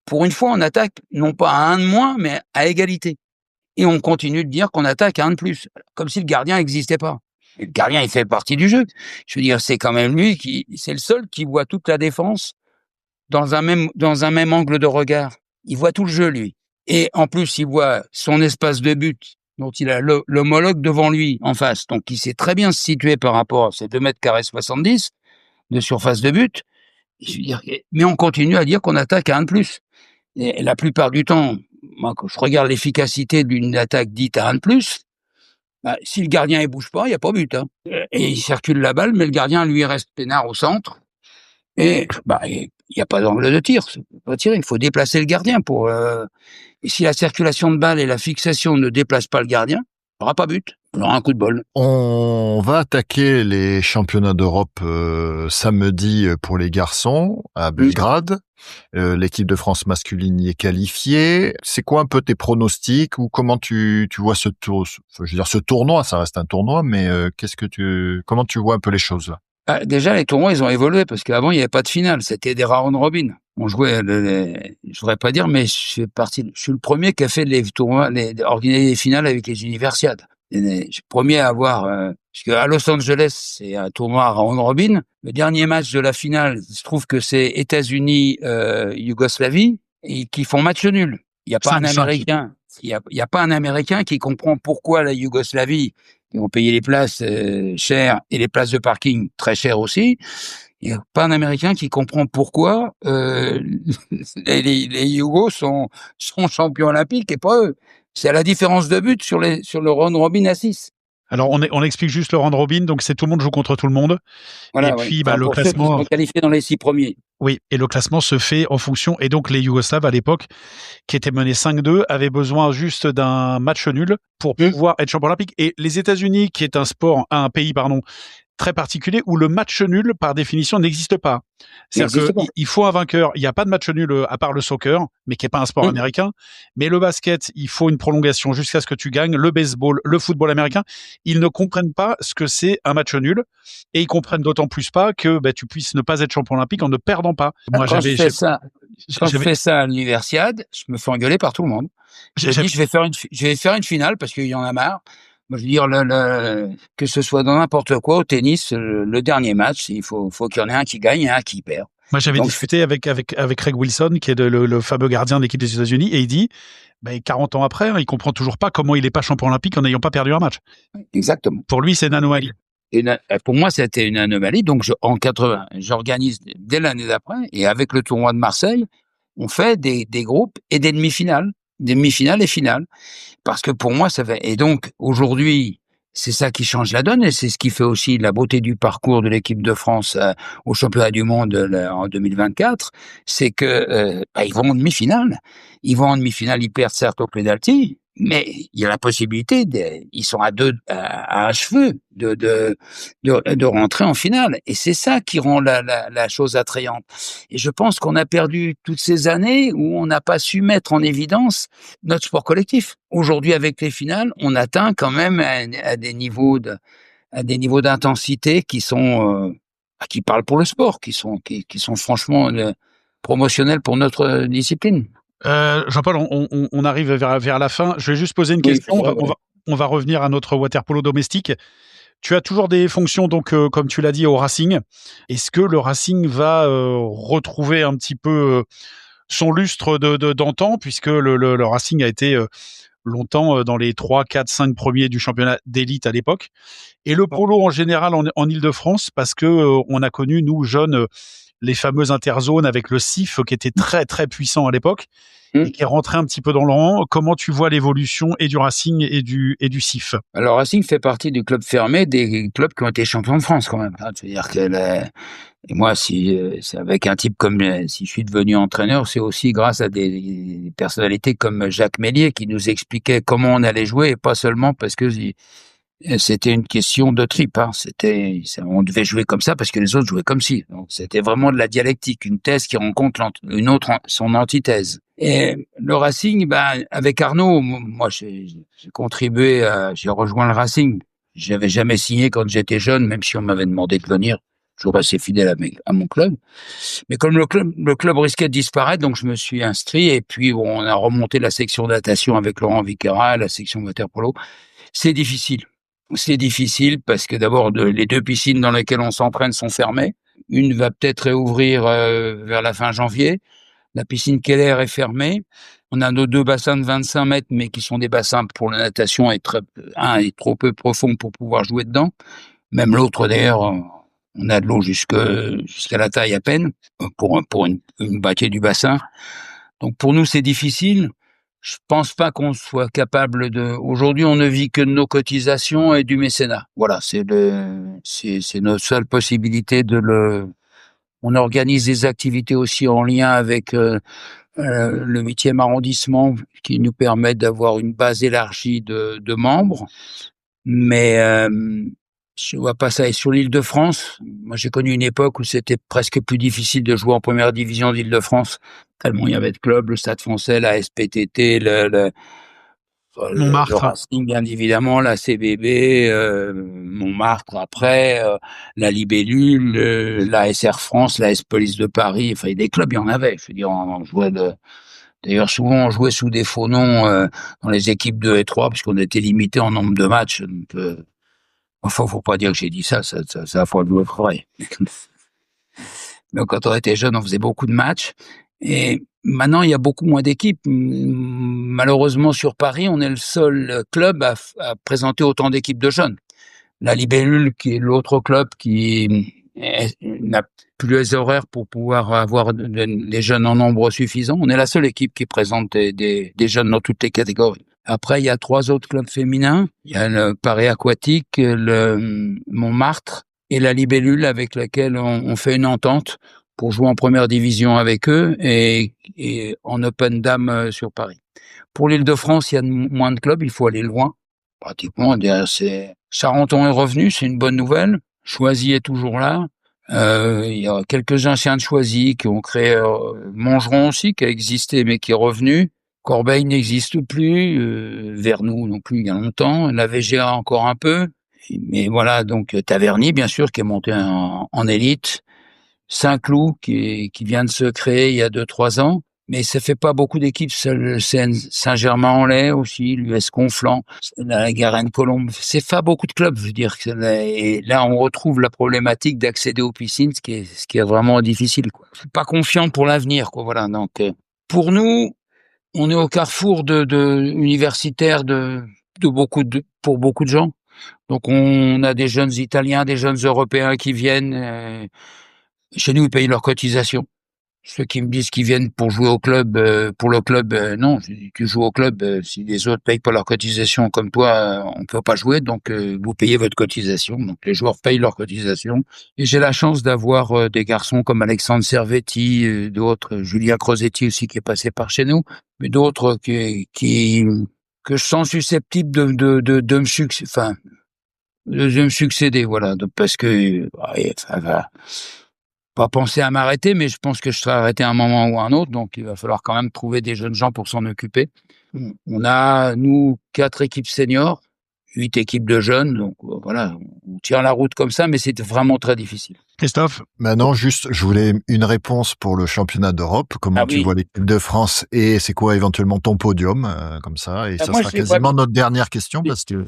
Pour une fois, on attaque non pas à 1 de moins, mais à égalité. Et on continue de dire qu'on attaque à 1 de plus, comme si le gardien n'existait pas. Le gardien, il fait partie du jeu. Je veux dire, c'est quand même c'est le seul qui voit toute la défense dans un même angle de regard. Il voit tout le jeu, lui. Et en plus, il voit son espace de but, dont il a l'homologue devant lui, en face. Donc, il sait très bien se situer par rapport à ses 2,70 m de surface de but. Je veux dire, mais on continue à dire qu'on attaque à 1 de plus. Et la plupart du temps, moi, quand je regarde l'efficacité d'une attaque dite à 1 de plus, si le gardien ne bouge pas, il n'y a pas but. Hein. Et il circule la balle, mais le gardien, lui, reste peinard au centre. Et il n'y a pas d'angle de tir. Pas tirer. Il faut déplacer le gardien pour. Et si la circulation de balle et la fixation ne déplacent pas le gardien, il n'y aura pas but. Il aura un coup de bol. On va attaquer les championnats d'Europe samedi pour les garçons à Belgrade. L'équipe de France masculine y est qualifiée. C'est quoi un peu tes pronostics ou comment tu vois ce tournoi? Ça reste un tournoi, mais comment tu vois un peu les choses là? Déjà, les tournois, ils ont évolué parce qu'avant, il n'y avait pas de finale. C'était des round robin. On jouait, je voudrais pas dire, mais je suis le premier qui a fait les tournois, organiser les finales avec les universiades. Je suis le premier à avoir, parce qu'à Los Angeles, c'est un tournoi à round robin. Le dernier match de la finale, il se trouve que c'est États-Unis, Yougoslavie, et qui font match nul. Il n'y a pas un Américain. Il y a pas un Américain qui comprend pourquoi la Yougoslavie, ils ont payé les places chères et les places de parking très chères aussi. Il n'y a pas un Américain qui comprend pourquoi les Yougos sont champions olympiques et pas eux. C'est la différence de but sur le round robin à 6. Alors, on explique juste le round robin. Donc, c'est tout le monde joue contre tout le monde. Voilà, et puis, le classement. Ceux qui sont qualifiés dans les 6 premiers. Oui, et le classement se fait en fonction. Et donc, les Yougoslaves, à l'époque, qui étaient menés 5-2, avaient besoin juste d'un match nul pour pouvoir être champion olympique. Et les États-Unis, qui est un pays, très particulier où le match nul, par définition, n'existe pas. C'est-à-dire qu'il faut un vainqueur. Il n'y a pas de match nul à part le soccer, mais qui n'est pas un sport américain. Mais le basket, il faut une prolongation jusqu'à ce que tu gagnes. Le baseball, le football américain, ils ne comprennent pas ce que c'est un match nul. Et ils comprennent d'autant plus pas que tu puisses ne pas être champion olympique en ne perdant pas. Moi, quand je fais ça à l'universiade, je me fais engueuler par tout le monde. Je dis, je vais faire une finale parce qu'il y en a marre. Moi, je veux dire, que ce soit dans n'importe quoi, au tennis, le dernier match, il faut qu'il y en ait un qui gagne et un qui perd. Moi, j'avais discuté avec Craig Wilson, qui est le fameux gardien de l'équipe des États-Unis, et il dit, 40 ans après, il comprend toujours pas comment il n'est pas champion olympique en n'ayant pas perdu un match. Exactement. Pour lui, c'est une anomalie. Pour moi, c'était une anomalie. Donc, en 80, j'organise dès l'année d'après, et avec le tournoi de Marseille, on fait des groupes et des demi-finales et finales. Parce que pour moi, ça fait... Et donc, aujourd'hui, c'est ça qui change la donne et c'est ce qui fait aussi la beauté du parcours de l'équipe de France au championnat du monde en 2024. C'est que ils vont en demi-finale. Ils perdent certes au penalty, mais il y a la possibilité, ils sont à un cheveu de rentrer en finale. Et c'est ça qui rend la chose attrayante. Et je pense qu'on a perdu toutes ces années où on n'a pas su mettre en évidence notre sport collectif. Aujourd'hui, avec les finales, on atteint quand même à des niveaux d'intensité qui sont, qui parlent pour le sport, qui sont franchement promotionnels pour notre discipline. Jean-Paul, on arrive vers la fin. Je vais juste poser une question. On va revenir à notre water-polo domestique. Tu as toujours des fonctions, donc, comme tu l'as dit, au Racing. Est-ce que le Racing va retrouver un petit peu son lustre d'antan, puisque le Racing a été longtemps dans les 3, 4, 5 premiers du championnat d'élite à l'époque. Et le polo en général en Île-de-France, parce que on a connu, nous, jeunes, les fameuses interzones avec le CIF qui était très très puissant à l'époque et qui est rentré un petit peu dans le rang. Comment tu vois l'évolution et du Racing et du CIF? Alors Racing fait partie du club fermé des clubs qui ont été champions de France quand même. C'est-à-dire que et moi, si c'est avec un type comme si je suis devenu entraîneur, c'est aussi grâce à des personnalités comme Jacques Mélier qui nous expliquait comment on allait jouer et pas seulement parce que c'était une question de trip. On devait jouer comme ça parce que les autres jouaient comme ci. Donc c'était vraiment de la dialectique, une thèse qui rencontre une autre, son antithèse. Et le Racing, avec Arnaud, moi j'ai contribué, j'ai rejoint le Racing. J'avais jamais signé quand j'étais jeune, même si on m'avait demandé de venir. Toujours assez fidèle à mon club. Mais comme le club risquait de disparaître, donc je me suis inscrit et puis on a remonté la section natation avec Laurent Viquera, la section water-polo. C'est difficile. C'est difficile parce que d'abord, les 2 piscines dans lesquelles on s'entraîne sont fermées. Une va peut-être réouvrir vers la fin janvier. La piscine Keller est fermée. On a nos 2 bassins de 25 mètres, mais qui sont des bassins pour la natation et un est trop peu profond pour pouvoir jouer dedans. Même l'autre, d'ailleurs, on a de l'eau jusqu'à la taille à peine pour une moitié du bassin. Donc pour nous, c'est difficile. Je pense pas qu'on soit capable aujourd'hui, on ne vit que de nos cotisations et du mécénat. Voilà, c'est notre seule possibilité on organise des activités aussi en lien avec le 8e arrondissement qui nous permet d'avoir une base élargie de membres. Mais, je vois pas ça. Et sur l'Île-de-France, moi j'ai connu une époque où c'était presque plus difficile de jouer en première division d'Île-de-France, tellement il y avait de clubs, le Stade Français, la SPTT, le Racing bien évidemment, la CBB, Montmartre après, la Libellule, la SR France, la S Police de Paris, enfin des clubs il y en avait. Je veux dire, on jouait d'ailleurs souvent on jouait sous des faux noms dans les équipes 2 et 3 puisqu'on était limité en nombre de matchs. Donc, enfin, faut pas dire que j'ai dit ça faut le vrai. Mais quand on était jeune, on faisait beaucoup de matchs. Et maintenant, il y a beaucoup moins d'équipes. Malheureusement, sur Paris, on est le seul club à présenter autant d'équipes de jeunes. La Libellule, qui est l'autre club qui n'a plus les horaires pour pouvoir avoir des jeunes en nombre suffisant. On est la seule équipe qui présente des jeunes dans toutes les catégories. Après, il y a 3 autres clubs féminins. Il y a le Paris Aquatique, le Montmartre et la Libellule avec laquelle on fait une entente pour jouer en première division avec eux et en Open Dame sur Paris. Pour l'Île-de-France, il y a moins de clubs, il faut aller loin. Pratiquement, c'est Charenton est revenu, c'est une bonne nouvelle. Choisy est toujours là. Il y a quelques anciens de Choisy qui ont créé Montgeron aussi, qui a existé mais qui est revenu. Corbeil n'existe plus, Vernoux non plus il y a longtemps, la VGA encore un peu, mais voilà, donc Taverny bien sûr qui est monté en élite, Saint-Cloud qui vient de se créer il y a 2-3 ans, mais ça fait pas beaucoup d'équipes, le CN Saint-Germain-en-Laye aussi, l'US Conflans, la Garenne-Colombe, c'est pas beaucoup de clubs, je veux dire, et là on retrouve la problématique d'accéder aux piscines, ce qui est vraiment difficile, quoi. Je suis pas confiant pour l'avenir, quoi, voilà, donc pour nous, on est au carrefour universitaire pour beaucoup de gens. Donc on a des jeunes Italiens, des jeunes Européens qui viennent. Chez nous, ils payent leurs cotisations. Ceux qui me disent qu'ils viennent pour jouer au club, pour le club, non. Tu joues au club, si les autres payent pas leurs cotisations comme toi, on peut pas jouer. Donc vous payez votre cotisation. Donc les joueurs payent leurs cotisations. Et j'ai la chance d'avoir des garçons comme Alexandre Servetti, d'autres, Julien Crosetti aussi qui est passé par chez nous, mais d'autres que je sens susceptibles de me succéder, voilà. Donc, parce que ça va pas penser à m'arrêter, mais je pense que je serai arrêté à un moment ou à un autre, donc il va falloir quand même trouver des jeunes gens pour s'en occuper. On a, nous, 4 équipes seniors, 8 équipes de jeunes, donc voilà, on tient la route comme ça, mais c'est vraiment très difficile. Christophe? Maintenant, juste, je voulais une réponse pour le championnat d'Europe. Comment tu vois l'équipe de France et c'est quoi éventuellement ton podium, comme ça? Et ça sera quasiment notre dernière question parce que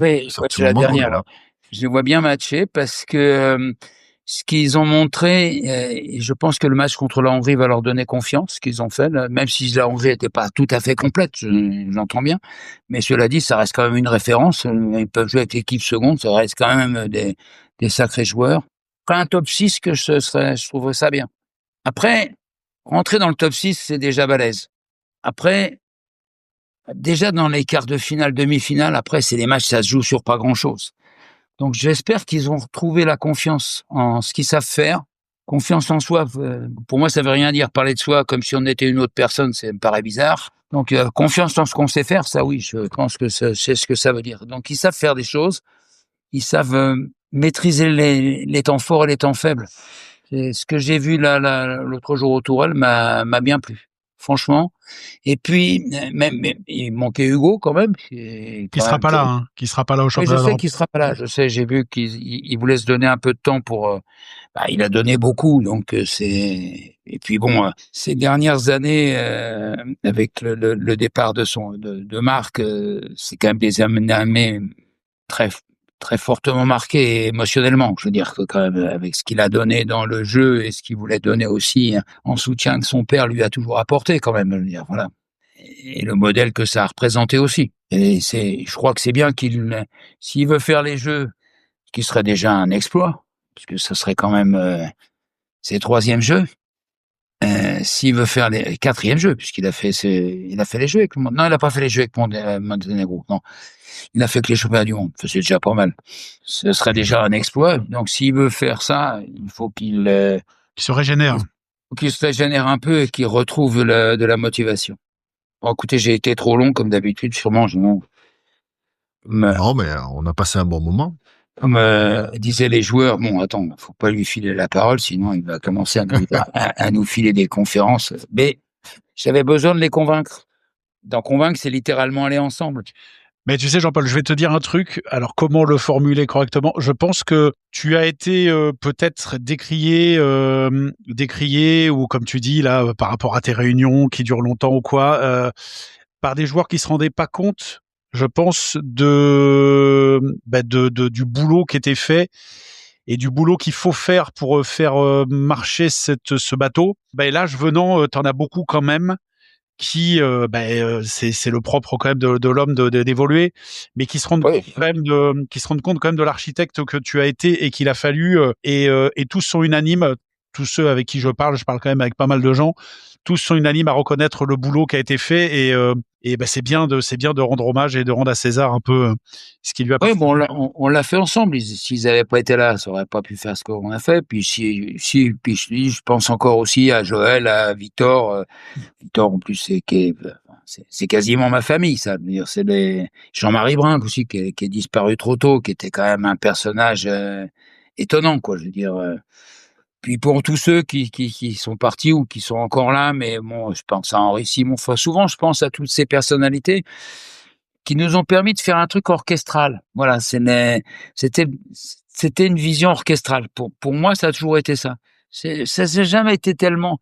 c'est la dernière. Alors, je les vois bien matcher parce que ce qu'ils ont montré, et je pense que le match contre la Hongrie va leur donner confiance, ce qu'ils ont fait, là, même si la Hongrie n'était pas tout à fait complète, j'entends bien, mais cela dit, ça reste quand même une référence, ils peuvent jouer avec l'équipe seconde, ça reste quand même des sacrés joueurs. Après un top 6, je trouverais ça bien. Après, rentrer dans le top 6, c'est déjà balèze. Après, déjà dans les quarts de finale, demi-finale, après, c'est les matchs, ça se joue sur pas grand-chose. Donc, j'espère qu'ils ont retrouvé la confiance en ce qu'ils savent faire. Confiance en soi, pour moi, ça veut rien dire. Parler de soi comme si on était une autre personne, ça me paraît bizarre. Donc, confiance en ce qu'on sait faire, ça oui, je pense que c'est ce que ça veut dire. Donc, ils savent faire des choses. Ils savent maîtriser les temps forts et les temps faibles. Et ce que j'ai vu là l'autre jour au Tourelle m'a bien plu, franchement. Et puis même il manquait Hugo quand même, qui sera pas là, hein, qui sera pas là au championnat. Je sais qu'il sera pas là. Je sais, j'ai vu qu'il voulait se donner un peu de temps pour. Il a donné beaucoup, donc c'est. Et puis bon, ces dernières années avec le départ de Marc, c'est quand même des années très très fortement marqué émotionnellement. Je veux dire que quand même, avec ce qu'il a donné dans le jeu et ce qu'il voulait donner aussi en soutien que son père lui a toujours apporté quand même. Je veux dire, voilà. Et le modèle que ça a représenté aussi. Et je crois que c'est bien s'il veut faire les jeux, ce qui serait déjà un exploit, parce que ça serait quand même ses 3e jeux. S'il veut faire les 4e jeux, puisqu'il a fait les jeux avec le monde. Non, il a pas fait les jeux avec Montenegro. Non. Il a fait que les championnats du monde. C'est déjà pas mal. Ce serait déjà un exploit. Donc, s'il veut faire ça, il faut qu'il se régénère. Qu'il se régénère un peu et qu'il retrouve de la motivation. Bon, écoutez, j'ai été trop long, comme d'habitude, sûrement. Non, mais on a passé un bon moment. Comme disaient les joueurs, bon, attends, faut pas lui filer la parole, sinon il va commencer à nous filer des conférences. Mais j'avais besoin de les convaincre. D'en convaincre, c'est littéralement aller ensemble. Mais tu sais, Jean-Paul, je vais te dire un truc. Alors, comment le formuler correctement? Je pense que tu as été peut-être décrié, ou comme tu dis là, par rapport à tes réunions qui durent longtemps ou quoi, par des joueurs qui se rendaient pas compte, je pense, du boulot qui était fait et du boulot qu'il faut faire pour faire marcher ce bateau. L'âge venant, t'en as beaucoup quand même. Qui c'est le propre quand même de l'homme d'évoluer, mais qui se rendent compte quand même de l'architecte que tu as été et qu'il a fallu et tous sont unanimes, tous ceux avec qui je parle quand même avec pas mal de gens, tous sont unanimes à reconnaître le boulot qui a été fait et c'est bien de rendre hommage et de rendre à César un peu ce qu'il lui a. Oui, bon, on l'a fait ensemble. S'ils n'avaient pas été là, ça aurait pas pu faire ce qu'on a fait. Puis puis je pense encore aussi à Joël, à Victor. Victor, en plus, c'est quasiment ma famille, ça. Je veux dire, c'est Jean-Marie Brun aussi qui est disparu trop tôt, qui était quand même un personnage étonnant, quoi. Je veux dire. Puis pour tous ceux qui sont partis ou qui sont encore là, mais bon, je pense à Henri Simon. Enfin, souvent, je pense à toutes ces personnalités qui nous ont permis de faire un truc orchestral. Voilà, c'était une vision orchestrale. Pour moi, ça a toujours été ça. J'ai jamais tellement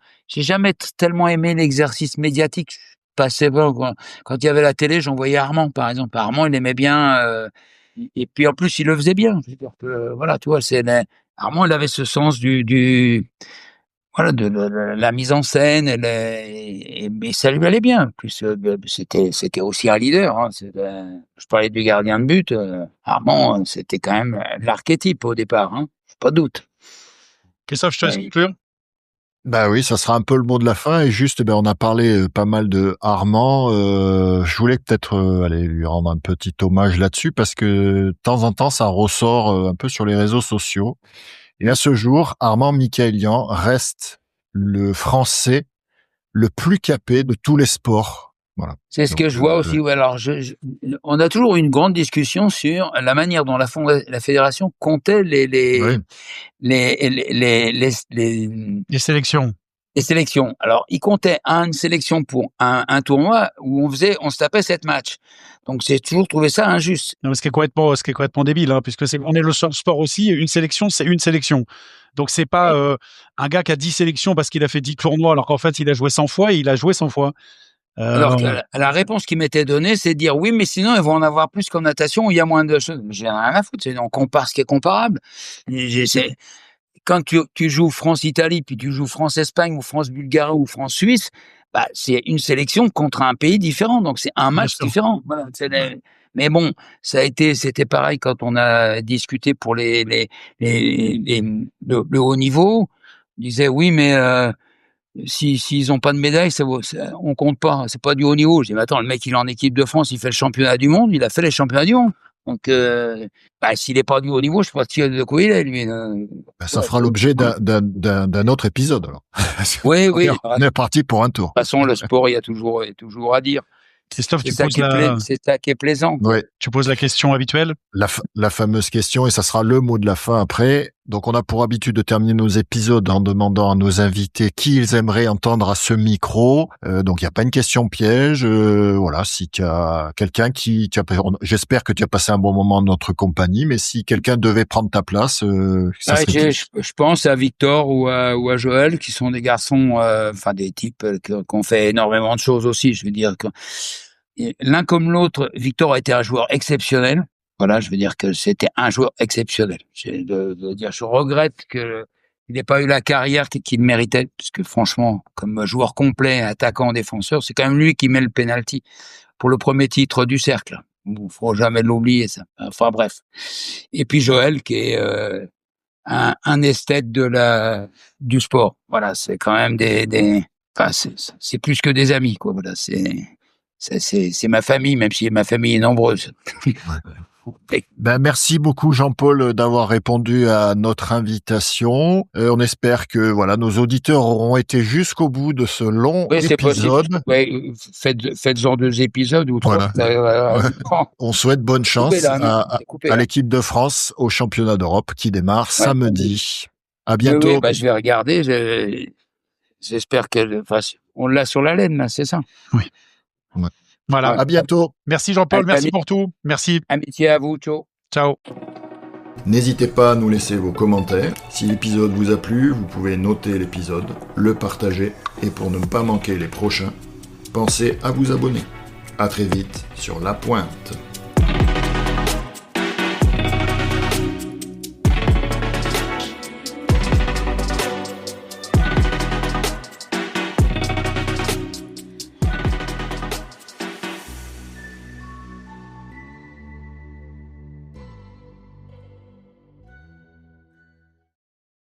aimé l'exercice médiatique. Passé quand il y avait la télé, j'en voyais Armand, par exemple. Armand, il aimait bien, et puis en plus, il le faisait bien. Je veux dire que, voilà, tu vois, Armand, il avait ce sens voilà, de la mise en scène, mais ça lui allait bien. En plus, c'était aussi un leader. Hein. Je parlais du gardien de but. Armand, c'était quand même l'archétype au départ. Hein. Pas de doute. Christophe, je te laisse conclure. Oui, ça sera un peu le mot de la fin. Et juste, on a parlé pas mal de Armand. Je voulais peut-être aller lui rendre un petit hommage là-dessus parce que de temps en temps, ça ressort un peu sur les réseaux sociaux. Et à ce jour, Armand Michaelian reste le Français le plus capé de tous les sports. Voilà. C'est ce que je vois aussi. Alors, on a toujours eu une grande discussion sur la manière dont la fédération comptait les sélections. Les sélections. Alors, il comptait une sélection pour un tournoi où on se tapait 7 matchs. Donc, j'ai toujours trouvé ça injuste. Non, mais ce qui est complètement débile, hein, puisque on est le seul sport aussi. Une sélection, c'est une sélection. Donc, c'est pas un gars qui a 10 sélections parce qu'il a fait 10 tournois, alors qu'en fait, il a joué 100 fois et il a joué 100 fois. Alors, la réponse qui m'était donnée, c'est de dire oui, mais sinon, ils vont en avoir plus qu'en natation où il y a moins de choses. J'ai rien à foutre. On compare ce qui est comparable. Quand tu joues France-Italie, puis tu joues France-Espagne, ou France-Bulgarie, ou France-Suisse, c'est une sélection contre un pays différent. Donc, c'est un match différent. Voilà, mais bon, c'était pareil quand on a discuté pour le haut niveau. On disait oui, mais s'ils ont pas de médaille, on compte pas. C'est pas du haut niveau. Je dis, mais attends, le mec, il est en équipe de France, il fait le championnat du monde, il a fait les championnats du monde. Donc, s'il est pas du haut niveau, je sais pas de quoi il est, lui. Ça fera l'objet d'un autre épisode, alors. Oui. On est parti pour un tour. De toute façon, le sport, il y a toujours à dire. Christophe, c'est ça qui est plaisant. Ouais. Tu poses la question habituelle. La fameuse question, et ça sera le mot de la fin après. Donc, on a pour habitude de terminer nos épisodes en demandant à nos invités qui ils aimeraient entendre à ce micro. Donc, il n'y a pas une question piège. Voilà, si tu as quelqu'un j'espère que tu as passé un bon moment en notre compagnie, mais si quelqu'un devait prendre ta place, ça serait je pense à Victor ou à Joël, qui sont des garçons, des types qui ont fait énormément de choses aussi. Je veux dire que l'un comme l'autre, Victor a été un joueur exceptionnel. Voilà, je veux dire que c'était un joueur exceptionnel. Je regrette qu'il n'ait pas eu la carrière qu'il méritait, parce que franchement, comme joueur complet, attaquant, défenseur, c'est quand même lui qui met le penalty pour le premier titre du cercle. Il faut jamais l'oublier, ça. Enfin bref. Et puis Joël, qui est un esthète du sport. Voilà, c'est quand même c'est plus que des amis, quoi. Voilà, c'est ma famille, même si ma famille est nombreuse. Merci beaucoup Jean-Paul d'avoir répondu à notre invitation. On espère que nos auditeurs auront été jusqu'au bout de ce long épisode. Faites-en 2 épisodes ou 3. Voilà. On souhaite bonne chance à l'équipe de France au championnat d'Europe qui démarre samedi. À bientôt. Oui, je vais regarder. J'espère on l'a sur la laine, là, c'est ça. Oui. Ouais. Voilà. À bientôt. Merci Jean-Paul, merci pour tout. Merci. Amitié à vous, ciao. N'hésitez pas à nous laisser vos commentaires. Si l'épisode vous a plu, vous pouvez noter l'épisode, le partager, et pour ne pas manquer les prochains, pensez à vous abonner. À très vite sur La Pointe.